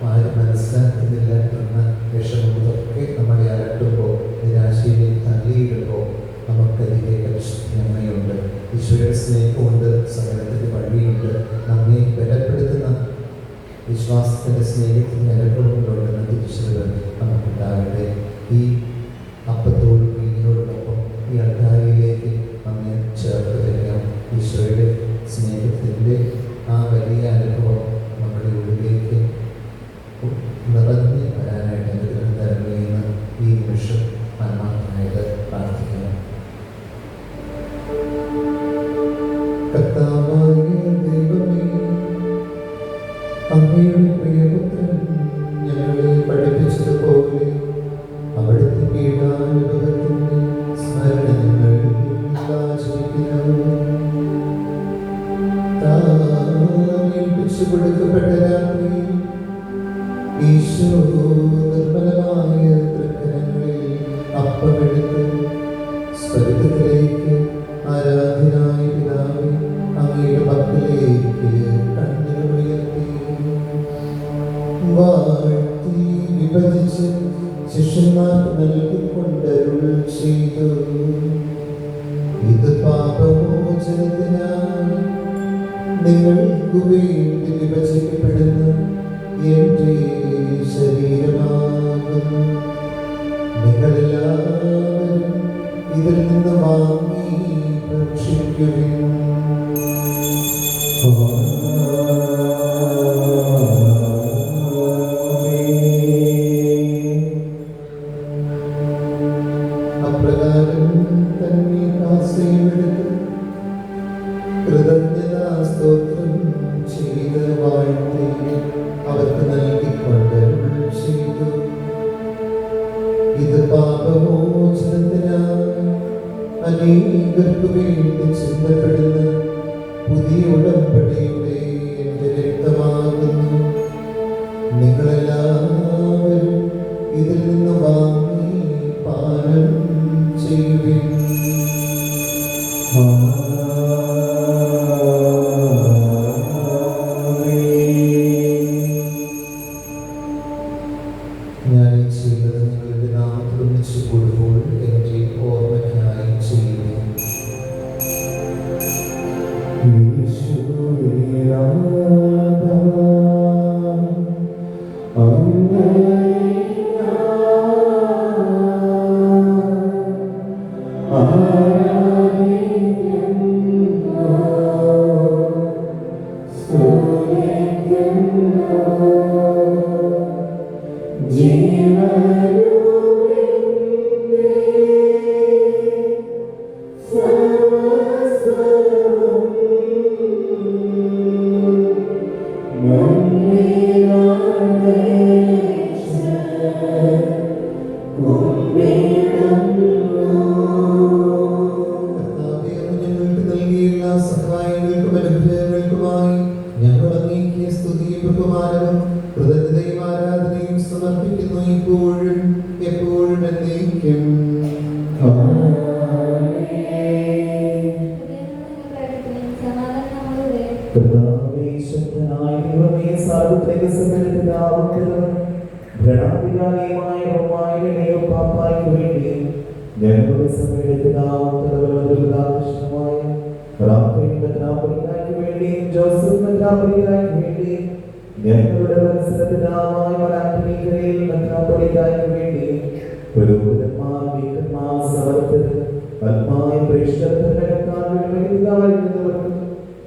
ആരും മനസ്സിലാക്കുന്നില്ല എന്ന വിഷമങ്ങളൊക്കെ നമ്മളെ അലട്ടുമ്പോൾ, നിരാശയിലേക്ക് തള്ളിയിടുമ്പോൾ നമുക്കതിലെ പരിശുദ്ധി അമ്മയുണ്ട്. ഈശോയുടെ സ്നേഹമുണ്ട്, സകലത്തിൻ്റെ വഴിയുണ്ട്, നമ്മെ ബലപ്പെടുത്തുന്ന വിശ്വാസത്തിൻ്റെ സ്നേഹത്തിൻ്റെ അനുഭവങ്ങളുണ്ടെന്ന തിരിച്ചറിവ് നമുക്കുണ്ടാകട്ടെ. ഈ അപ്പത്തോടും വീഞ്ഞിനോടുമൊപ്പം ഈ അൾത്താരയിലേക്ക് നമ്മെ ചേർത്ത് വയ്ക്കാം. ഈശോയുടെ സ്നേഹത്തിൻ്റെ ആ വലിയ അനുഭവം നമ്മുടെ ഉള്ളിലേക്ക് നിറഞ്ഞ് വരാനായിട്ട് അനുഗ്രഹം തരണമേ എന്ന് ഈ നിമിഷം ആത്മാർത്ഥമായിട്ട് പ്രാർത്ഥിക്കണം. കർത്താവായ ദൈവമേ, അങ്ങയുടെ പ്രിയപുത്രൻ ഞങ്ങളെ പഠിപ്പിച്ചതുപോലെ അവിടുത്തെ പീഡാനുഭവത്തിൻ്റെ സ്മരണ ഞങ്ങൾ ആചരിക്കുന്നു. ഏൽപ്പിച്ചു കൊടുക്കപ്പെട്ട രാത്രി ഈശോ നിർമ്മലമായ തൃക്കരങ്ങളിൽ അപ്പമെടുത്ത് സ്വർഗ്ഗത്തിലേക്ക് ആരാധനായ പിതാവേ അങ്ങയുടെ പക്കലേക്ക് കണ്ണുകളുയർത്തി വാഴ്ത്തി വിഭജിച്ച് ശിഷ്യന്മാർക്ക് നൽകിക്കൊണ്ടരുൾ ചെയ്തു. ഇത് പാപമോചനത്തിനായി നിങ്ങൾക്ക് വേണ്ടി വിഭജിക്കപ്പെടുന്ന എൻ്റെ ശരീരമാകുന്നു. നിങ്ങളെല്ലാവരും ഇതിൽ നിന്ന് വാങ്ങി ഭക്ഷിക്കുവിൻ. അപ്രകാരം തന്നെ കാസയെടുത്ത് കൃതജ്ഞതാസ്തോത്രം ചെയ്ത് വാഴ്ത്തി അവർക്ക് നൽകിക്കൊണ്ട് ചെയ്തു. ഇത് പാപമോചനത്തിനായി അനേകർക്ക് വേണ്ടി ചിന്തപ്പെടുന്ന പുതിയ ഉടമ്പടിയുടെ എൻ്റെ രക്തമാകുന്നു. നിങ്ങളെല്ലാവരും ഇതിൽ നിന്ന് വാങ്ങി പാനം ചെയ്യുവിൻ. കർത്താവേ, അങ്ങ് ഞങ്ങൾക്ക് നൽകിയ എല്ലാ സഹായങ്ങൾക്കും അനുഗ്രഹങ്ങൾക്കുമായി ഞങ്ങൾ അങ്ങേക്ക് സ്തുതിയും ബഹുമാനവും കൃതജ്ഞതയും ആരാധനയും സമർപ്പിക്കുന്നു ഇപ്പോഴും എപ്പോഴും എന്നേക്കും. സമാധാനം നമ്മളുടെ കർത്താവേ, ശക്തനായ ദൈവമേ, സാർവത്രിക സകല പിതാവുകളും ഭരണാധികാരിയുമായ റോമായിലെയോ പാപ്പായ്ക്ക് വേണ്ടി ഞങ്ങളുടെ സഭയുടെ പിതാവുമായ റാഫേൽ മെത്രാപ്പൊലീത്തായ്ക്ക് വേണ്ടിയും ജോസഫ് മെത്രാപ്പൊലീത്തായ്ക്ക് വേണ്ടിയും ഞങ്ങളുടെ വത്സല പിതാവായ മലാഖിനിക്കരയിൽ മെത്രാപ്പൊലീത്തായ്ക്ക് വേണ്ടിയും പുരോഹിതന്മാർ, വീക്കന്മാർ, സവർത്തകർ, ആത്മായ പ്രേക്ഷിതർക്കും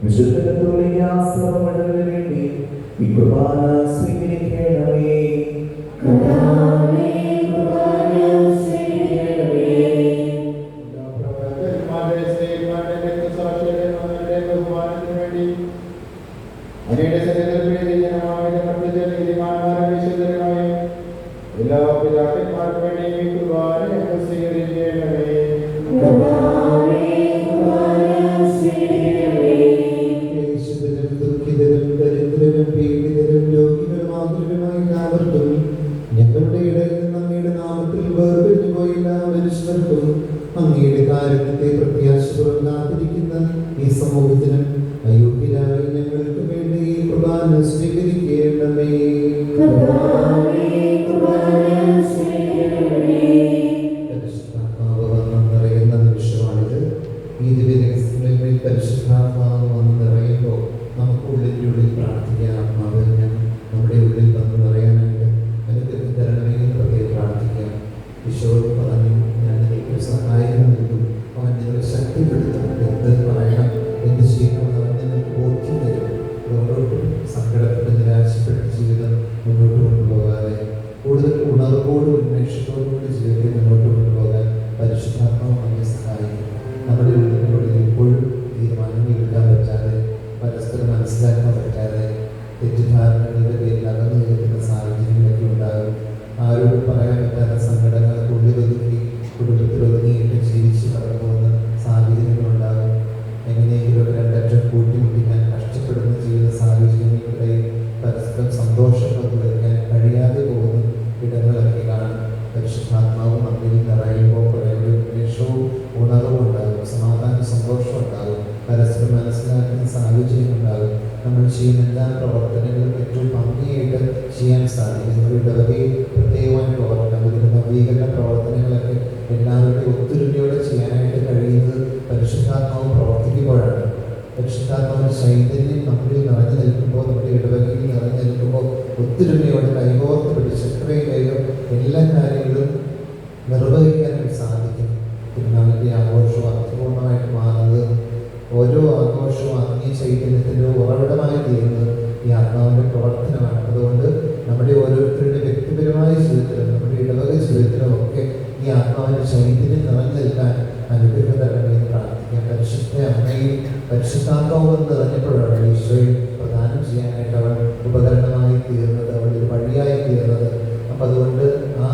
വിശുദ്ധ കത്തോലിക്ക സഭ മുഴുവന് വേണ്ടി ഈ കുർബാന സ്വീകരിക്കണമേ. എല്ലാ പിതാക്കന്മാർക്കും വേണ്ടി ഈ കുർബാന സ്വീകരിക്കണമേ. ക്ലേശിതരും ദുഃഖിതരും ദരിദ്രരും പീഡിതരും രോഗികളുമാതൃകമായ എല്ലാവർക്കും ഞങ്ങളുടെ ഇടയിൽ നിന്ന് അങ്ങയുടെ നാമത്തിൽ വേർപിരിഞ്ഞു പോയ എല്ലാ മനുഷ്യർക്കും അങ്ങയുടെ കാരുണ്യത്തെ പ്രത്യാശപൂർവ്വം കാത്തിരിക്കുന്ന ഈ സമൂഹത്തിനും അയോഗ്യരായി ഞങ്ങൾക്ക് വേണ്ടി ഈ കുർബാന സ്വീകരിക്കണമേ. പരിശുദ്ധാത്മാവ് വന്ന് നിറയുന്ന നിമിഷമാണിത്. ഈ ദിവ്യരഹസ്യങ്ങളിൽ പരിശുദ്ധാത്മാവ് വന്ന് നിറയുമ്പോൾ നമുക്ക് ഉള്ളിൽ പ്രാർത്ഥിക്കാം. ആത്മാവ് ഞാൻ നമ്മുടെ ഉള്ളിൽ വന്ന് നിറയാനായിട്ട് അനുഗ്രഹം തരണമേ എന്ന് പ്രത്യേകം പ്രാർത്ഥിക്കാം. ഈശോയോട് പറഞ്ഞു, ഞാൻ എനിക്കൊരു സഹായം നൽകും, അവൻ നിങ്ങളെ ശക്തിപ്പെടുത്തും. എന്ത് പറയണം, എന്ത് ചെയ്യണം, അവൻ നിങ്ങൾക്ക് ബോധ്യം തരും. അതുകൊണ്ട് സങ്കടപ്പെട്ട് നിരാശപ്പെട്ട ജീവിതം മുന്നോട്ട് കൊണ്ടുപോകാതെ കൂടുതൽ ഉണർവോടും ഉന്മേഷത്തോടും കൂടി ജീവിതത്തെ മുന്നോട്ട് കൊണ്ടുപോകാൻ പരിശുദ്ധാത്മാവ് നമ്മെ സഹായിക്കും. നമ്മുടെ ഉള്ളിനുള്ളിൽ ഇപ്പോഴും തീരുമാനങ്ങൾ എടുക്കാൻ പറ്റാതെ, പരസ്പരം മനസ്സിലാക്കാൻ പറ്റാതെ, തെറ്റിദ്ധാരണകളുടെ പേരിൽ അകന്നു നിൽക്കുന്ന സാഹചര്യങ്ങളൊക്കെ ഉണ്ടാകും. ആരോടും പറയാൻ പറ്റാത്ത സങ്കടങ്ങളൊക്കെ ഉള്ളിലൊതുക്കി കുടുംബത്തിലൊതുങ്ങിയിട്ട് ജീവിച്ച് കടന്നു പോകുന്ന സാഹചര്യങ്ങളുണ്ടാകും. എങ്ങനെയെങ്കിലും ഒരു രണ്ടറ്റം കൂട്ടിമുട്ടിക്കാൻ കഷ്ടപ്പെടുന്ന ജീവിത സാഹചര്യങ്ങൾക്കിടയിൽ പരസ്പരം സന്തോഷം പങ്കുവയ്ക്കാൻ കഴിയാതെ പോകുന്ന ഇടങ്ങളൊക്കെ കാണാം. പരിശുദ്ധാത്മാവ് നമ്മിൽ നിറയുമ്പോൾ കുറേയൊരു ഉന്മേഷവും ഉണർവും ഉണ്ടാകും, സമാധാന സന്തോഷം ഉണ്ടാകും, പരസ്പരം മനസ്സിലാക്കുന്ന സാഹചര്യം ഉണ്ടാകും. നമ്മൾ ചെയ്യുന്ന എല്ലാ പ്രവർത്തനങ്ങളും ഏറ്റവും ഭംഗിയായിട്ട് ചെയ്യാൻ സാധിക്കും. നമ്മുടെ ഇടവകയിൽ പ്രത്യേകമായിട്ട് ഓർക്കണം, ഇതിൻ്റെ നവീകരണ പ്രവർത്തനങ്ങളൊക്കെ എല്ലാവരുടെയും ഒത്തൊരുമയോടെ ചെയ്യാനായിട്ട് കഴിയുന്നത് പരിശുദ്ധാത്മാവ് പ്രവർത്തിക്കുമ്പോഴാണ്. പരിശുദ്ധാത്മാവിൻ്റെ ചൈതന്യം നമ്മളിൽ നിറഞ്ഞു നിൽക്കുമ്പോൾ, നമ്മുടെ ഇടവകയിൽ നിറഞ്ഞു നിൽക്കുമ്പോൾ ഒത്തൊരുമയോടെ കൈകോർത്ത് പിടിച്ച് എത്രയും വേഗം എല്ലാ കാര്യങ്ങളും നിർവഹിക്കാനായിട്ട് സാധിക്കും. തിരുനാളിൻ്റെ ആഘോഷവും അർത്ഥപൂർണ്ണമായിട്ട് മാറുന്നത്, ഓരോ ആഘോഷവും ആത്മീയ ചൈതന്യത്തിൻ്റെ ഉറവിടമായി തീരുന്നത് ഈ ആത്മാവിൻ്റെ പ്രവർത്തനമാണ്. അതുകൊണ്ട് നമ്മുടെ ഓരോരുത്തരുടെ വ്യക്തിപരമായ ജീവിതത്തിലും നമ്മുടെ ഇടവക ജീവിതത്തിലും ഒക്കെ ഈ ആത്മാവിൻ്റെ ചൈതന്യം നിറഞ്ഞു നിൽക്കാൻ അനുഗ്രഹം തരണമെന്ന് പ്രാർത്ഥിക്കാം. പരിശുദ്ധ അമ്മയിൽ പരിശുദ്ധാത്മാവ് നിറഞ്ഞപ്പോഴാണ് ഈശോയെ പ്രദാനം ചെയ്യാനായിട്ട് അവൾ ഉപകരണമായി തീർന്നത്, അവൾ ഒരു വഴിയായി തീർന്നത്. അപ്പം അതുകൊണ്ട് ആ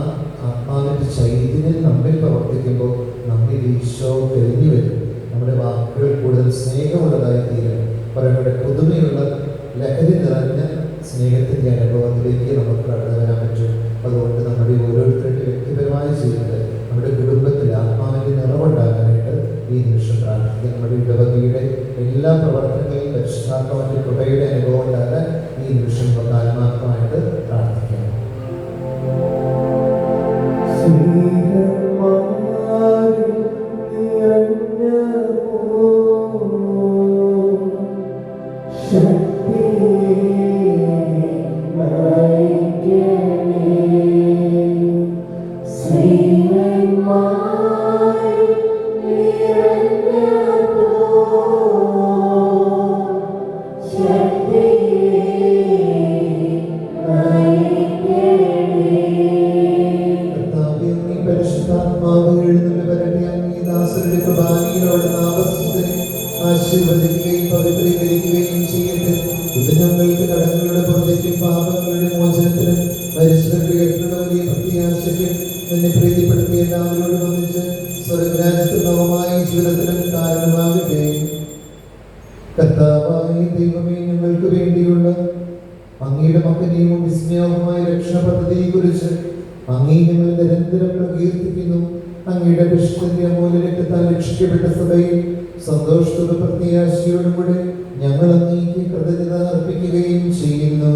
ആത്മാവിൻ്റെ ചൈതന്യം നമ്മിൽ പ്രവർത്തിക്കുമ്പോൾ നമ്മിൽ ഈശോ തെളിഞ്ഞു വരും. നമ്മുടെ വാക്കുകൾ കൂടുതൽ സ്നേഹമുള്ളതായി തീരും. അവരുടെ പുതുമയുള്ള ലഹരി നിറഞ്ഞ സ്നേഹത്തിൻ്റെ അനുഭവത്തിലേക്ക് നമുക്ക് കടന്നു വരാൻ പറ്റും. അതുകൊണ്ട് നമ്മുടെ ഓരോരുത്തരുടെ വ്യക്തിപരമായ ജീവിതത്തിൽ, നമ്മുടെ കുടുംബത്തിൽ ആത്മാവിൻ്റെ നിറവുണ്ടാകാനായിട്ട് ഈ നിമിഷം പ്രാർത്ഥിക്കുക. നമ്മുടെ ഇടവകയുടെ എല്ലാ പ്രവർത്തനങ്ങളിലും പരിശുദ്ധാത്മാവിൻ്റെ കൃപയുടെ അനുഭവം ഉണ്ടാകാൻ ഈ നിമിഷം നമുക്ക് ആത്മാർത്ഥമായിട്ട് പ്രാർത്ഥിക്കാം. Shakti, ആശീർവദിക്കുകയും പവിത്രീകരിക്കുകയും ചെയ്യട്ടെ. ഇത് ഞങ്ങൾക്ക് കടങ്ങളുടെ പുറത്തേക്കും പാപങ്ങളുടെ മോചനത്തിനും മരിച്ചവരുടെ ഉയർത്തുന്ന വലിയ പ്രത്യാശയ്ക്കും എന്നെ പ്രീതിപ്പെടുത്തി എല്ലാവരോടും ഒന്നിച്ച് സ്വർഗരാജ്യത്തിൽ നവമായ ജീവിതത്തിനും കാരണമാകട്ടെ. കർത്താവായ ദൈവമേ, ഞങ്ങൾക്ക് വേണ്ടിയുള്ള അങ്ങയുടെ മകനീയവും വിസ്മയവുമായ രക്ഷാ പദ്ധതിയെക്കുറിച്ച് അങ്ങേ ഞങ്ങൾ നിരന്തരം പ്രകീർത്തിക്കുന്നു. അങ്ങയുടെ വിശുദ്ധന്റെ അമൂല്യ രക്തത്താൽ രക്ഷിക്കപ്പെട്ട സഭയിൽ സന്തോഷത്തോടെ പ്രത്യാശയോടും കൂടെ ഞങ്ങൾ അങ്ങേക്ക് കൃതജ്ഞത അർപ്പിക്കുകയും ചെയ്യുന്നു.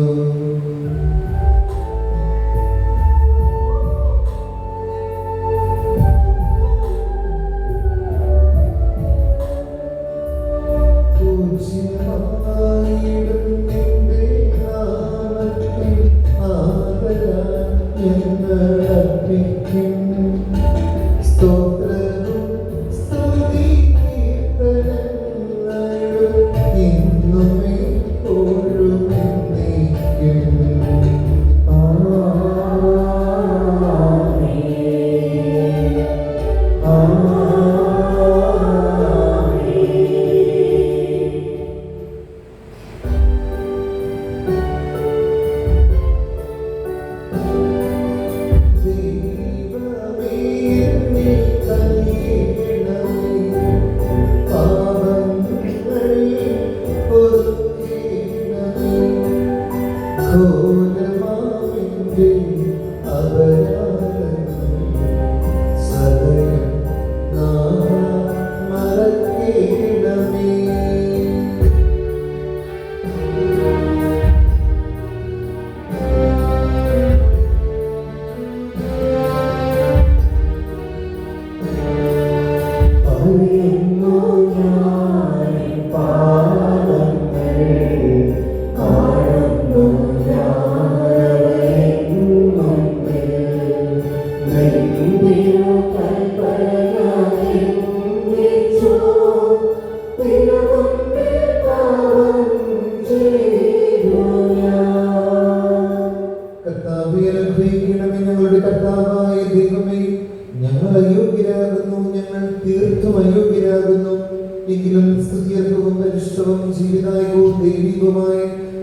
എങ്കിലും സ്തുത്യർഹവും പരിശുദ്ധവും ജീവിതായകവും ദൈവികവുമായ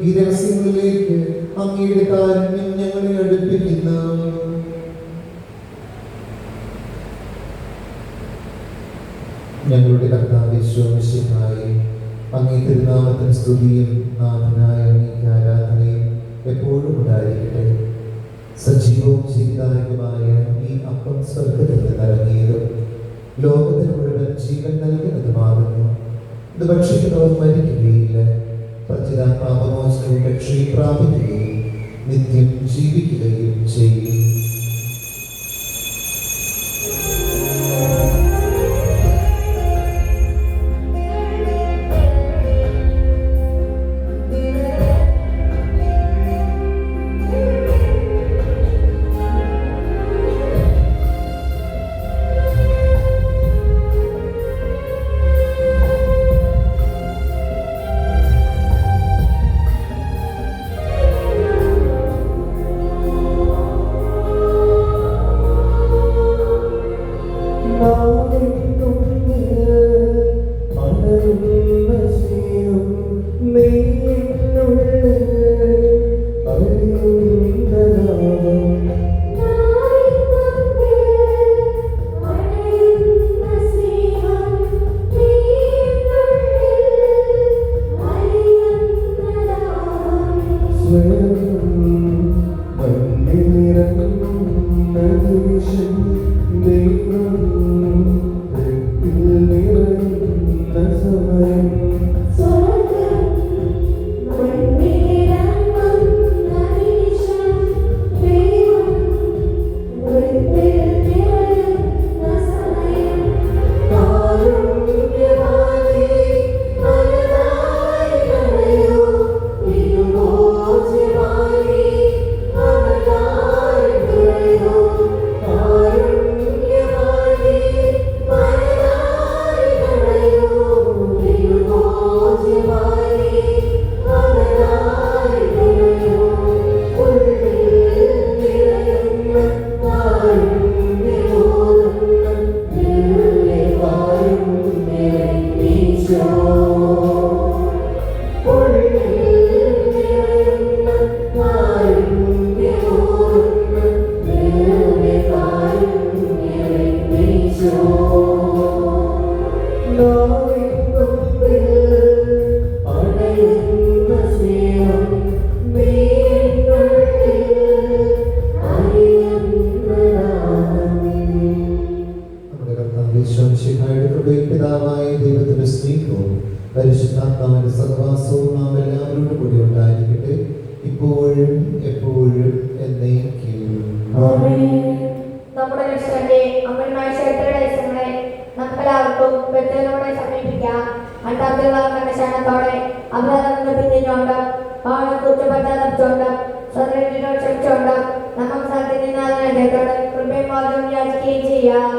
ഈ രഹസ്യങ്ങളിലേക്ക് അങ്ങയുടെ കാരുണ്യം ഞങ്ങളെ അടുപ്പിക്കുന്നു. ഞങ്ങളുടെ കർത്താവേ ഈശോമിശിഹായേ, അങ്ങേ തിരുനാമത്തിന് സ്തുതിയും നാഥനായ അങ്ങേക്ക് ആരാധനയും എപ്പോഴും ഉണ്ടായിരിക്കട്ടെ. സജീവവും ജീവിതായകമായ ഈ അപ്പം സ്വർഗ്ഗത്തിൽ നിന്നിറങ്ങിയതും ലോകത്തിന് മുഴുവൻ ജീവൻ നൽകുന്നതുമാകുന്നു. ഇത് ഭക്ഷിക്കുന്നവർ മരിക്കുകയില്ല, പ്രത്യേക പാപമോചനവും രക്ഷയും പ്രാപിക്കുകയും നിത്യം ജീവിക്കുകയും ചെയ്യും. സ്നേഹവും പരിശുദ്ധാത്മാവിന്റെ സഹവാസവും നാം എല്ലാവരോടും കൂടി ഉണ്ടായിരിക്കട്ടെ, ഇപ്പോഴും എപ്പോഴും എന്നേക്കും. നമ്മുടെ രക്ഷകന്റെ അമ്മനായ ക്ഷേത്രയുടെ ദിവസങ്ങളെ നമുക്കെല്ലാവർക്കും പ്രത്യേകതയോടെ സമീപിക്കാം. അണ്ടാത്തിലുള്ള ശരണത്തോടെ അപരാധങ്ങൾ പിന്തിരിഞ്ഞുകൊണ്ട് അവളെ കുറ്റപറ്റാതപ്പിച്ചുകൊണ്ട് സ്വതന്ത്രോട് ക്ഷമിച്ചുകൊണ്ട് നമുക്ക് സത്യനാഥനോട് കൃപയും വാദവും യാചിക്കുകയും ചെയ്യാം.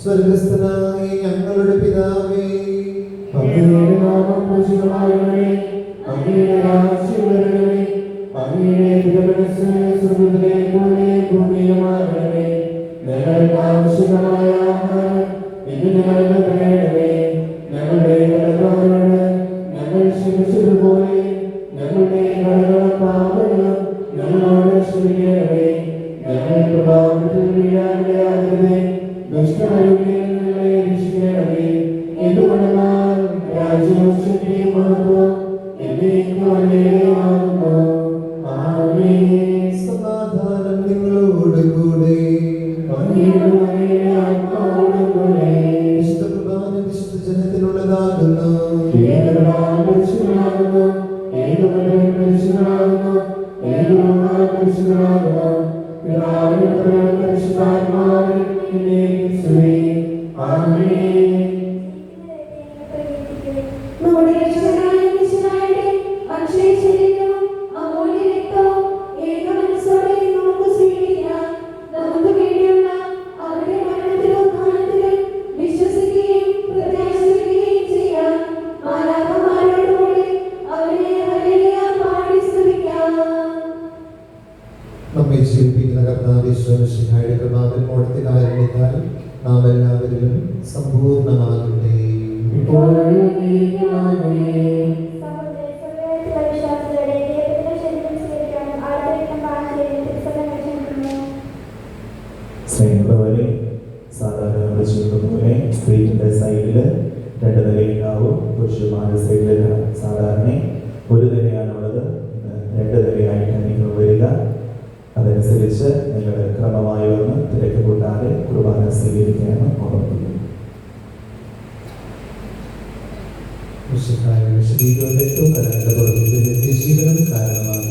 സ്വർഗസ്ഥനായ ഞങ്ങളുടെ പിതാവേ, അങ്ങയുടെ നാമം പൂജിതമാകണമേ, അങ്ങയുടെ രാജ്യം വരണമേ, അങ്ങയുടെ തിരുമനസ്സ് സ്വർഗ്ഗത്തിലെ പോലെ ഭൂമിയിലുമാകണമേ. ഞങ്ങൾക്ക് ആവശ്യമായ ആഹാരം ഇന്ന് ഞങ്ങൾക്ക് തരണമേ. ഞങ്ങളുടെ കടക്കാരോട് ഞങ്ങൾ ക്ഷമിച്ചതുപോലെ ഞങ്ങളുടെ കടകളും പാപങ്ങളും ഞങ്ങളോട് ക്ഷമിക്കണമേ. ഞങ്ങൾക്ക് പാപത്തിൽ വീഴാനിടയാകരുതേ, ദുഷ്ടമരുവിൽ ഞങ്ങളെ രക്ഷിക്കണമേ. എന്തുകൊണ്ടെന്നാൽ രാജ്യവും ശക്തിയും മഹത്വവും എന്നേക്കും അങ്ങയുടേതാകുന്നു. ആമേൻ. സമാധാനം നിങ്ങളോടുകൂടെ. അങ്ങയുടെ ശരീരവും അമൂല്യ രക്തവും ഏക മനസ്സോടെ നമുക്ക് സ്വീകരിക്കാം. നമുക്ക് വേണ്ടിയുള്ള അവരുടെ മരണത്തിലും ഉത്ഥാനത്തിലും വിശ്വസിക്കുകയും പ്രത്യാശിക്കുകയും ചെയ്യാം. മാലാഖമാരോടുകൂടി അവരെ ഹല്ലേലൂയ പാടി സ്തുതിക്കാം. നമ്മെ ജീവിപ്പിക്കുന്ന കർത്താവ് ഈശോമിശിഹായുടെ കൃപാവിൽ മോടത്തെ കാരണത്താൽ നാം എല്ലാവരിലും സമ്പൂർണ്ണമാകട്ടെ. സ്നേഹമുള്ളവരെ, സാധാരണ നമ്മൾ ചെയ്യുന്നത് പോലെ സ്ത്രീയുടെ സൈഡിൽ 2 നിലയുണ്ടാവും. പുരുഷന്മാരുടെ സൈഡിൽ സാധാരണ 1 നിലയാണുള്ളത്. 2 നിലയായിട്ടായിരിക്കും വരിക. അതനുസരിച്ച് നിങ്ങൾ ക്രമമായി വന്ന് തിരക്ക് കൂട്ടാതെ കുർബാന സ്വീകരിക്കാനും ഓർമ്മിക്കുന്നു. മിശിഹായുടെ ശരീരവും രക്തവും കടങ്ങളുടെ പുറത്തേക്ക് നിത്യജീവനും കാരണമാകട്ടെ.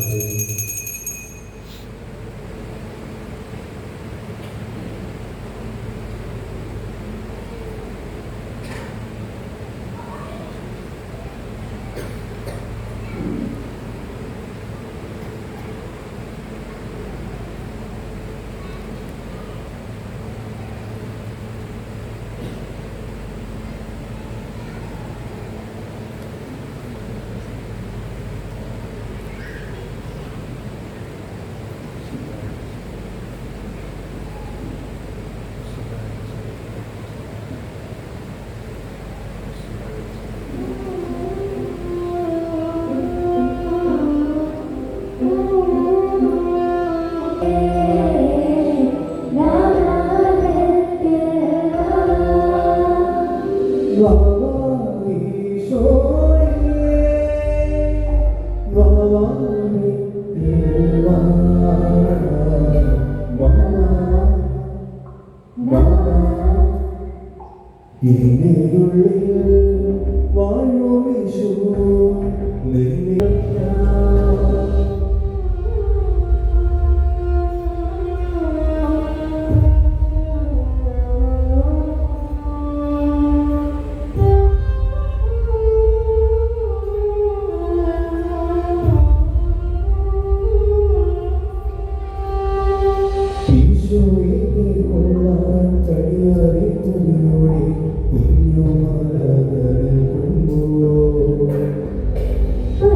Oh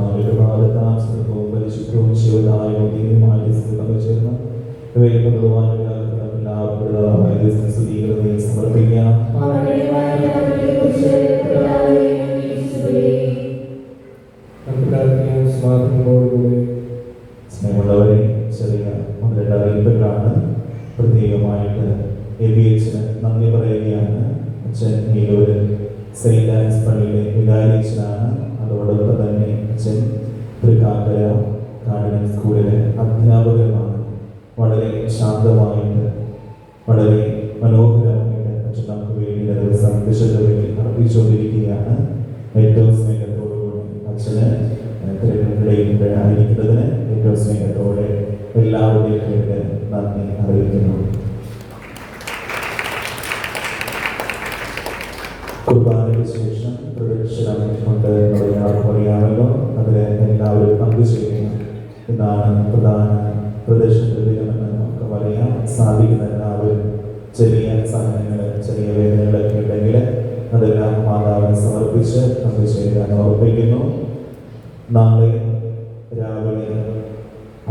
അവരുടെ ഭാഗത്താം സ്വർഗവും പരിശുദ്ധവും ശിവനായും ദൈവമായ ചേർന്ന് സമർപ്പിക്കാം. സ്നേഹമുള്ളവരെ, ചെറിയ അവരുടെ അറിയിപ്പുകളാണ്. പ്രത്യേകമായിട്ട് എബിഎച്ചിന് നന്ദി പറയുകയാണ്. അച്ഛൻ നീലൂര് സെയിന്റ് ആൻസ് പള്ളിയിലെ വികാരിയച്ഛനാണ്. അതോടൊപ്പം തന്നെ അച്ഛൻ തൃക്കാക്കര കാർഡിനൽ സ്കൂളിലെ അധ്യാപകരുമാണ്. വളരെ ശാന്തമായിട്ട് വളരെ മനോഹരമായിട്ട് അച്ഛൻ നമുക്ക് വേണ്ടി ദിവസം വിശുദ്ധതയിൽ അർപ്പിച്ചുകൊണ്ടിരിക്കുകയാണ്. ഏറ്റവും സ്നേഹത്തോടുകൂടി അച്ഛന് ആയിരിക്കുന്നതിന് ഏറ്റവും സ്നേഹത്തോടെ എല്ലാവരുടെയും പേര് നന്ദി അറിയിക്കുന്നു. കുർബാനയ്ക്ക് ശേഷം പ്രദക്ഷിണം കൊണ്ട് എല്ലാവർക്കും അറിയാമല്ലോ. അതിൽ എല്ലാവരും പങ്കുചേരുന്നു. ഇതാണ് പ്രധാന പ്രദക്ഷിണ ദിനമെന്ന് നമുക്ക് പറയാൻ സാധിക്കുന്ന എല്ലാവരും ചെറിയ സഹനങ്ങൾ, ചെറിയ വേദനകളൊക്കെ ഉണ്ടെങ്കിൽ അതെല്ലാം മാതാവിനെ സമർപ്പിച്ച് പങ്കുചേരാൻ ഓർപ്പിക്കുന്നു. നാളെ രാവിലെ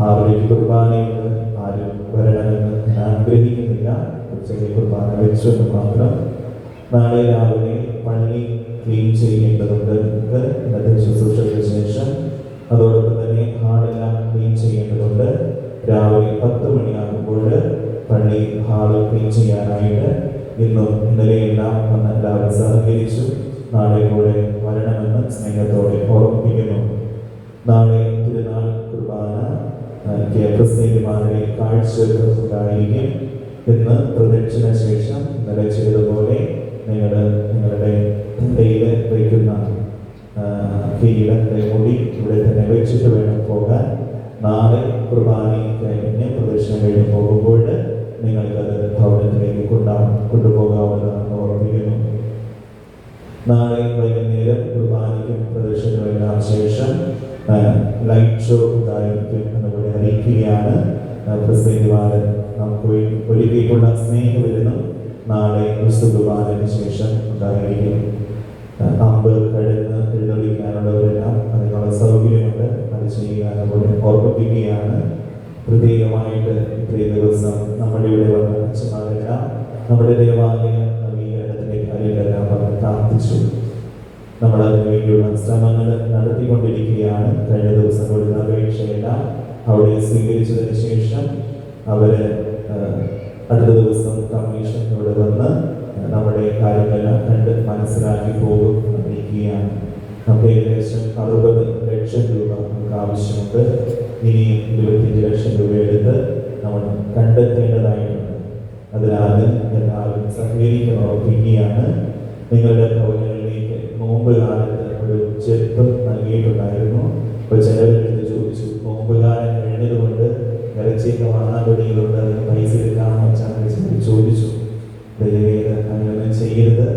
6 കുർബാനയുണ്ട്. ആരും വരണമെന്ന് ഞാൻ ആഗ്രഹിക്കുന്നില്ല. ചെറിയ കുർബാന വെച്ചെന്ന് മാത്രം. നാളെ രാവിലെ പള്ളി ക്ലീൻ ചെയ്യേണ്ടതുണ്ട് നിങ്ങൾക്ക് ഇന്നത്തെ ശുശ്രൂഷയ്ക്ക് ശേഷം. അതോടൊപ്പം തന്നെ ഹാളെല്ലാം ക്ലീൻ ചെയ്യേണ്ടതുണ്ട്. രാവിലെ 10 മണിയാകുമ്പോൾ പള്ളി ഹാള് ക്ലീൻ ചെയ്യാനായിട്ട് ഇന്നും ഇന്നലെയെല്ലാം വന്ന് എല്ലാവരും സഹകരിച്ചു. നാളെ കൂടെ വരണമെന്ന് സ്നേഹത്തോടെ ഓർമ്മിപ്പിക്കുന്നു. നാളെ തിരുനാൾ കുർബാന ക്രിസ്ത്യന്മാരുടെ കാഴ്ചവെപ്പുണ്ടായിരിക്കും. ഇന്ന് പ്രദക്ഷിണ ശേഷം ഇന്നലെ ചെയ്തതുപോലെ നിങ്ങളുടെ തലയിൽ വയ്ക്കുന്ന കിരീടത്തെ മുടി ഇവിടെ തന്നെ വെച്ചിട്ട് വേണം പോകാൻ. നാളെ കുർബാനയ്ക്ക് കഴിഞ്ഞ് പ്രദക്ഷിണം കഴിഞ്ഞ് പോകുമ്പോൾ നിങ്ങൾക്കത് ഭവനത്തിലേക്ക് കൊണ്ടുപോകാവുന്നതാണെന്ന് ഓർമ്മിപ്പിക്കുന്നു. നാളെ വൈകുന്നേരം കുർബാനയ്ക്കും പ്രദക്ഷിണമെല്ലാം ശേഷം ലൈറ്റ് ഷോ ഉണ്ടായിരിക്കും എന്നിവിടെ അറിയിക്കുകയാണ്. ക്രിസ്ത്യന്മാർ നമുക്ക് വേണ്ടി ഒരുക്കിയിട്ടുള്ള സ്നേഹവിരുന്നും നാളെ ക്രിസ്തു കുർബാനയ്ക്ക് ശേഷം ഉണ്ടായിരിക്കും. അമ്പ് കഴിഞ്ഞ് എഴുന്നള്ളിക്കാനുള്ളവരെല്ലാം അതിനുള്ള സൗകര്യമുണ്ട്. അത് ചെയ്യാൻ അതുപോലെ ഓർമ്മിപ്പിക്കുകയാണ്. പ്രത്യേകമായിട്ട് ഇത്രയും ദിവസം നമ്മുടെ ഇവിടെ വന്ന അച്ഛന്മാരെല്ലാം നമ്മുടെ ദേവാലയ നവീകരണത്തിൻ്റെ കാര്യങ്ങളെല്ലാം പറഞ്ഞ് പ്രാർത്ഥിച്ചു. നമ്മളതിനു വേണ്ടിയുള്ള ശ്രമങ്ങൾ നടത്തിക്കൊണ്ടിരിക്കുകയാണ്. കഴിഞ്ഞ ദിവസം കൊടുത്ത അപേക്ഷയെല്ലാം അവിടെ സ്വീകരിച്ചതിന് ശേഷം അവർ അടുത്ത ദിവസം കമ്മീഷൻ ഇവിടെ വന്ന് നമ്മുടെ കാര്യങ്ങളെല്ലാം കണ്ട് മനസ്സിലാക്കി പോകും അറിയിക്കുകയാണ്. നമുക്ക് ഏകദേശം 60 ലക്ഷം രൂപ നമുക്ക് ആവശ്യമുണ്ട്. ഇനിയും 25 ലക്ഷം രൂപ എടുത്ത് നമ്മൾ കണ്ടെത്തേണ്ടതായിട്ടുണ്ട്. അതിനാൽ എല്ലാവരും സഹകരിക്കാൻ ഉറപ്പിക്കുകയാണ്. നിങ്ങളുടെ ഭവനങ്ങളിലേക്ക് നോമ്പ് കാലത്ത് ഒരു ചെപ്പ് നൽകിയിട്ടുണ്ടായിരുന്നു. അപ്പോൾ ചിലവരെടുത്ത് ചോദിച്ചു, നോമ്പ് കാലം കഴിഞ്ഞതുകൊണ്ട് ഇറച്ചിയൊക്കെ വാങ്ങാൻ തുടങ്ങിയതുകൊണ്ട് അതിന് പൈസ എടുക്കാമെന്ന് വെച്ചാൽ ചോദിച്ചു. ദയവേത് അങ്ങനെയൊന്നും ചെയ്യരുത്.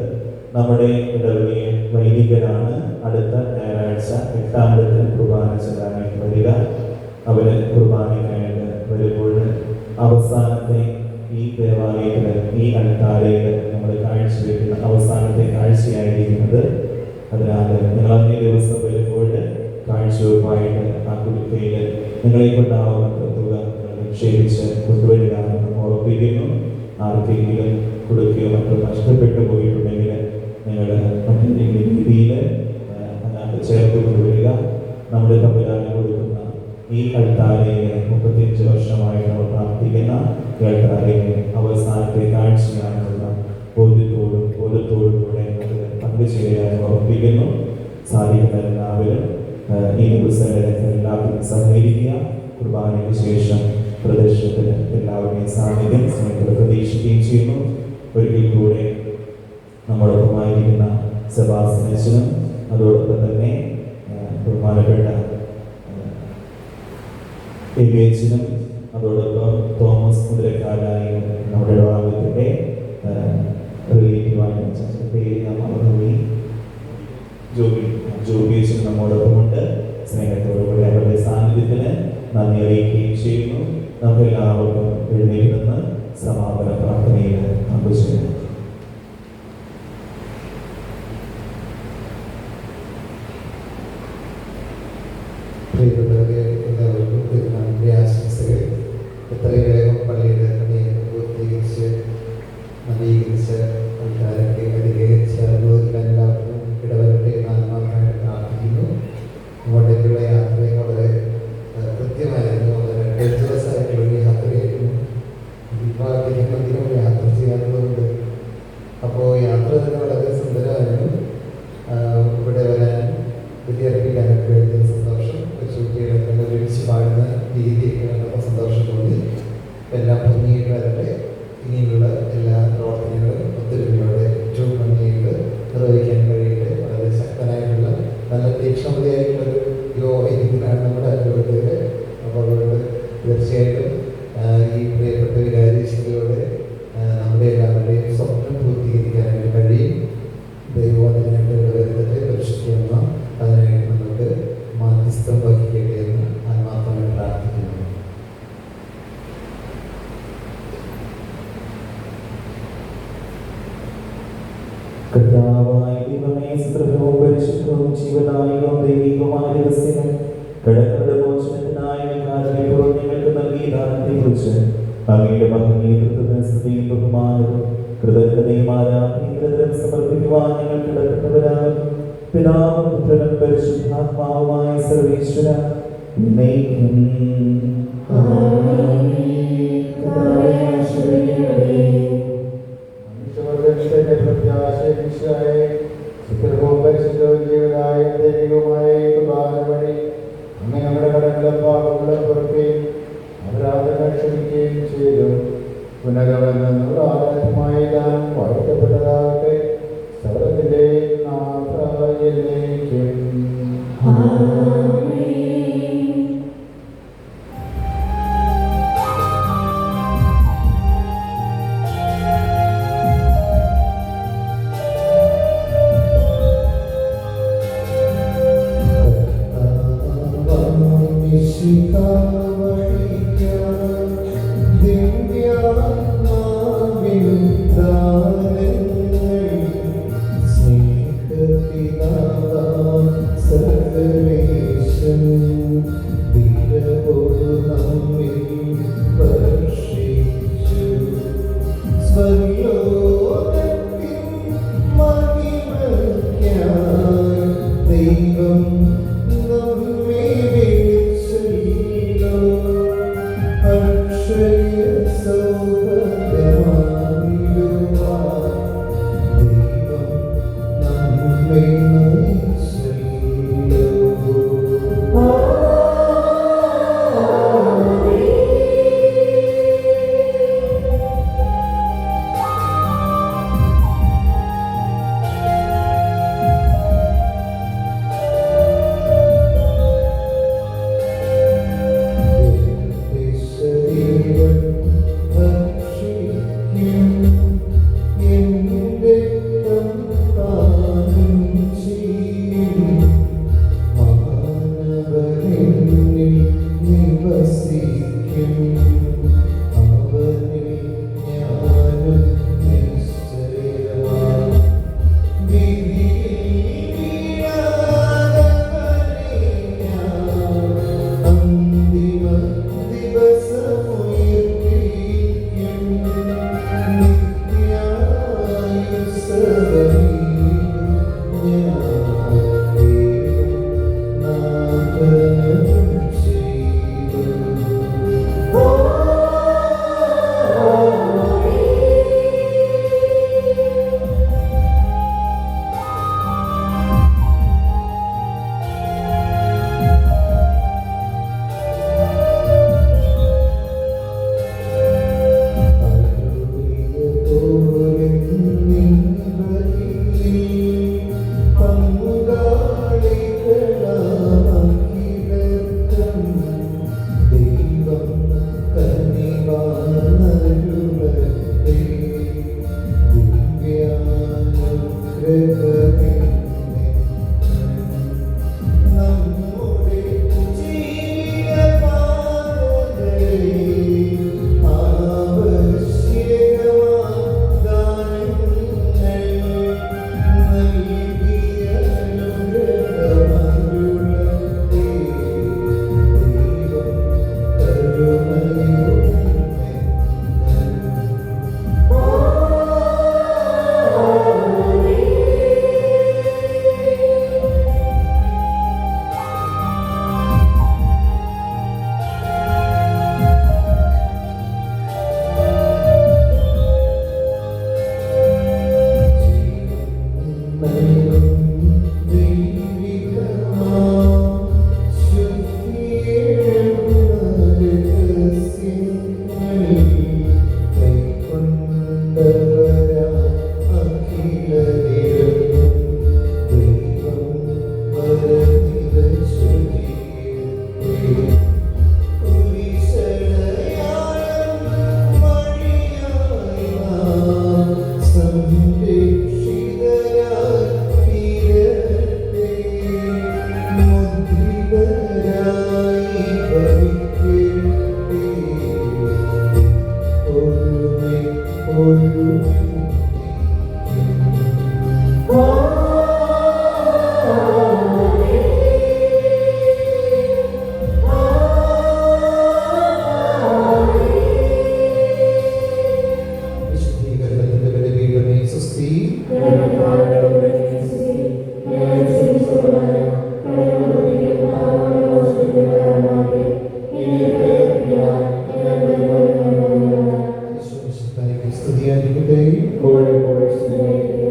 നമ്മുടെ ഇടവകയെ വൈദികരാണ് അടുത്ത ഞായറാഴ്ച 8-ാം ദിനത്തിൽ കുർബാന ചെല്ലാനായിട്ട് വരിക. അവർ കുർബാനയ്ക്കായിട്ട് വരുമ്പോൾ അവസാനത്തെ ഈ ദേവാലയത്തിൽ ഈ അൾത്താരയിൽ നമ്മൾ കാഴ്ചവെക്കുന്ന അവസാനത്തെ കാഴ്ചയായിരിക്കുന്നത്. അതിനാൽ നിങ്ങൾ അന്നേ ദിവസം വരുമ്പോൾ കാഴ്ചവെപ്പായിട്ട് ആ കുടുക്കയിൽ നിങ്ങളെ കൊണ്ടാവുന്ന തുക നിക്ഷേപിച്ച് കൊണ്ടുവരിക എന്ന് ഓർമ്മിപ്പിക്കുന്നു. ആർക്കെങ്കിലും കൊടുക്കുകയോ മറ്റോ നഷ്ടപ്പെട്ടു പോയിട്ടുണ്ടെങ്കിൽ നിങ്ങൾ മറ്റെന്തെങ്കിലും രീതിയിൽ അതിനകത്ത് ചേർത്ത് കൊണ്ടുവരിക. നമ്മുടെ തമ്പുരാന് കൊടുക്കുന്ന ഈ അൾത്താരയെ 35 വർഷമായി നമ്മൾ പ്രാർത്ഥിക്കുന്ന ഈ അൾത്താരയെ അവസാനത്തെ കാഴ്ചയാണെന്നുള്ള ബോധ്യത്തോടും കൂടെ അത് പങ്കുചേരാൻ ഓർമ്മിപ്പിക്കുന്നു. സാധിക്കുന്ന എല്ലാവരും ഈ ദിവസങ്ങളിലൊക്കെ എല്ലാവരും സഹകരിക്കുക. കുർബാനയ്ക്ക് ശേഷം പ്രദർശനത്തിന് എല്ലാവരുടെയും സാന്നിധ്യം സ്നേഹത്തോടെ പ്രതീക്ഷിക്കുകയും ചെയ്യുന്നു. ഒരിക്കൽ കൂടെ നമ്മോടൊപ്പമായിരിക്കുന്ന സെബാസ്റ്റ്യനും അതോടൊപ്പം തന്നെ ബഹുമാനപ്പെട്ട എബിഎച്ചിനും അതോടൊപ്പം തോമസ് മുതലക്കാരായ നമ്മുടെ ഭാഗത്തിൻ്റെ റിലേറ്റീവായ പേര് നമ്മൾ ജോബിയച്ചും നമ്മോടൊപ്പമുണ്ട്. സ്നേഹത്തോടുകൂടി അവരുടെ സാന്നിധ്യത്തിന് നന്ദി അറിയിക്കുകയും ചെയ്യുന്നു. നമുക്ക് എല്ലാവർക്കും എഴുന്നേൽക്കുന്ന സമാപന പ്രാർത്ഥനയിൽ പങ്കുചേരുന്നു. പ്രിയപ്പെട്ടവരെ, എല്ലാവർക്കും പെരുന്നാളിൻ്റെ ആശംസകൾ. എത്രയും വേഗം പള്ളിയുടെ പണിയൊക്കെ പൂർത്തീകരിച്ച് നവീകരിച്ച് ആൾക്കാരൊക്കെ അരികെ ചേർന്നതിൽ എല്ലാവർക്കും ഇടവരട്ടെ എന്ന് ആത്മാർത്ഥമായിട്ട് പ്രാർത്ഥിക്കുന്നു. അങ്ങോട്ടേക്കുള്ള യാത്രയും വളരെ കൃത്യമായിരുന്നു. വളരെ ഡേഞ്ചറസായിട്ടുള്ള ഒരു യാത്രയായിരുന്നു. ഇപ്പോൾ അധികം യാത്ര ചെയ്യാറുള്ളതുകൊണ്ട് അപ്പോൾ യാത്ര തന്നെ വളരെ സുന്ദരമായിരുന്നു. ഇവിടെ വരാൻ വിദ്യാർത്ഥിക്കാനൊക്കെ വലിയ സന്തോഷം. കൊച്ചുകുട്ടികളൊക്കെ ഒരുമിച്ച് പാടുന്ന രീതിയൊക്കെ കണ്ടപ്പോൾ സന്തോഷം തോന്നി. എല്ലാം ഭംഗിയായിട്ട് വരട്ടെ. ഇനിയുള്ള എല്ലാ പ്രവർത്തനങ്ങളും ഒത്തൊരുമയോടെ ഏറ്റവും ഭംഗിയായിട്ട് നിർവഹിക്കാൻ കഴിയട്ടെ. വളരെ ശക്തനായിട്ടുള്ള നല്ല തീക്ഷണതയായിട്ടുള്ളൊരു യോഗത്തിലാണ് നമ്മുടെ അനുഭവത്തിൽ. അപ്പോൾ അതുകൊണ്ട് തീർച്ചയായിട്ടും ഈ പ്രിയപ്പെട്ട വികാരീശ്വരിയോടെ നമ്മുടെ എല്ലാവരുടെയും സ്വപ്നം പൂർത്തീകരിക്കാനായിട്ട് കഴിയും. ദൈവം അതിനായിട്ട് വരുന്നത്തെ പരിശുദ്ധിയെന്ന അതിനായിട്ട് നമുക്ക് മാധ്യസ്ഥം വഹിക്കട്ടെ എന്ന് ആത്മാർത്ഥമായി പ്രാർത്ഥിക്കുന്നു. കർത്താവായ ദൈവമേ, സ്തുതിയും പരിശുദ്ധവും ജീവദായകവും ദൈവികവുമായ രഹസ്യങ്ങൾ കടങ്ങളുടെ മോചനത്തിനായി കാരുണ്യപൂർവ്വം ഞങ്ങൾക്ക് നൽകിയ ദാനത്തെക്കുറിച്ച് അങ്ങയുടെ മഹനീയത്വത്തിന് സ്തുതിയും ബഹുമാനവും കൃതജ്ഞതയും ആരാധനയും നിരന്തരം സമർപ്പിക്കുവാൻ ഞങ്ങൾ കിടക്കുന്നവരാകുന്നു. പിതാവും പുത്രനും പരിശുദ്ധാത്മാവുമായ സർവേശ്വര എന്നേക്കും. സുഖവും പരിശുദ്ധവും ജീവനായ ദൈവികവുമായ വഴി അങ്ങ് ഞങ്ങളുടെ കടങ്ങളും പാപങ്ങളും പുറക്കുകയും അപരാധങ്ങൾ ക്ഷമിക്കുകയും ചെയ്തു. പുനരവനുള്ള ആരാധമായ ദാനം വാഴ്ത്തപ്പെട്ടതാകട്ടെ. സർവത്തിൻ്റെ നാഥായിലേക്കും. ഇപ്പോഴും എപ്പോഴും സ്തുതിയായിരിക്കട്ടെ.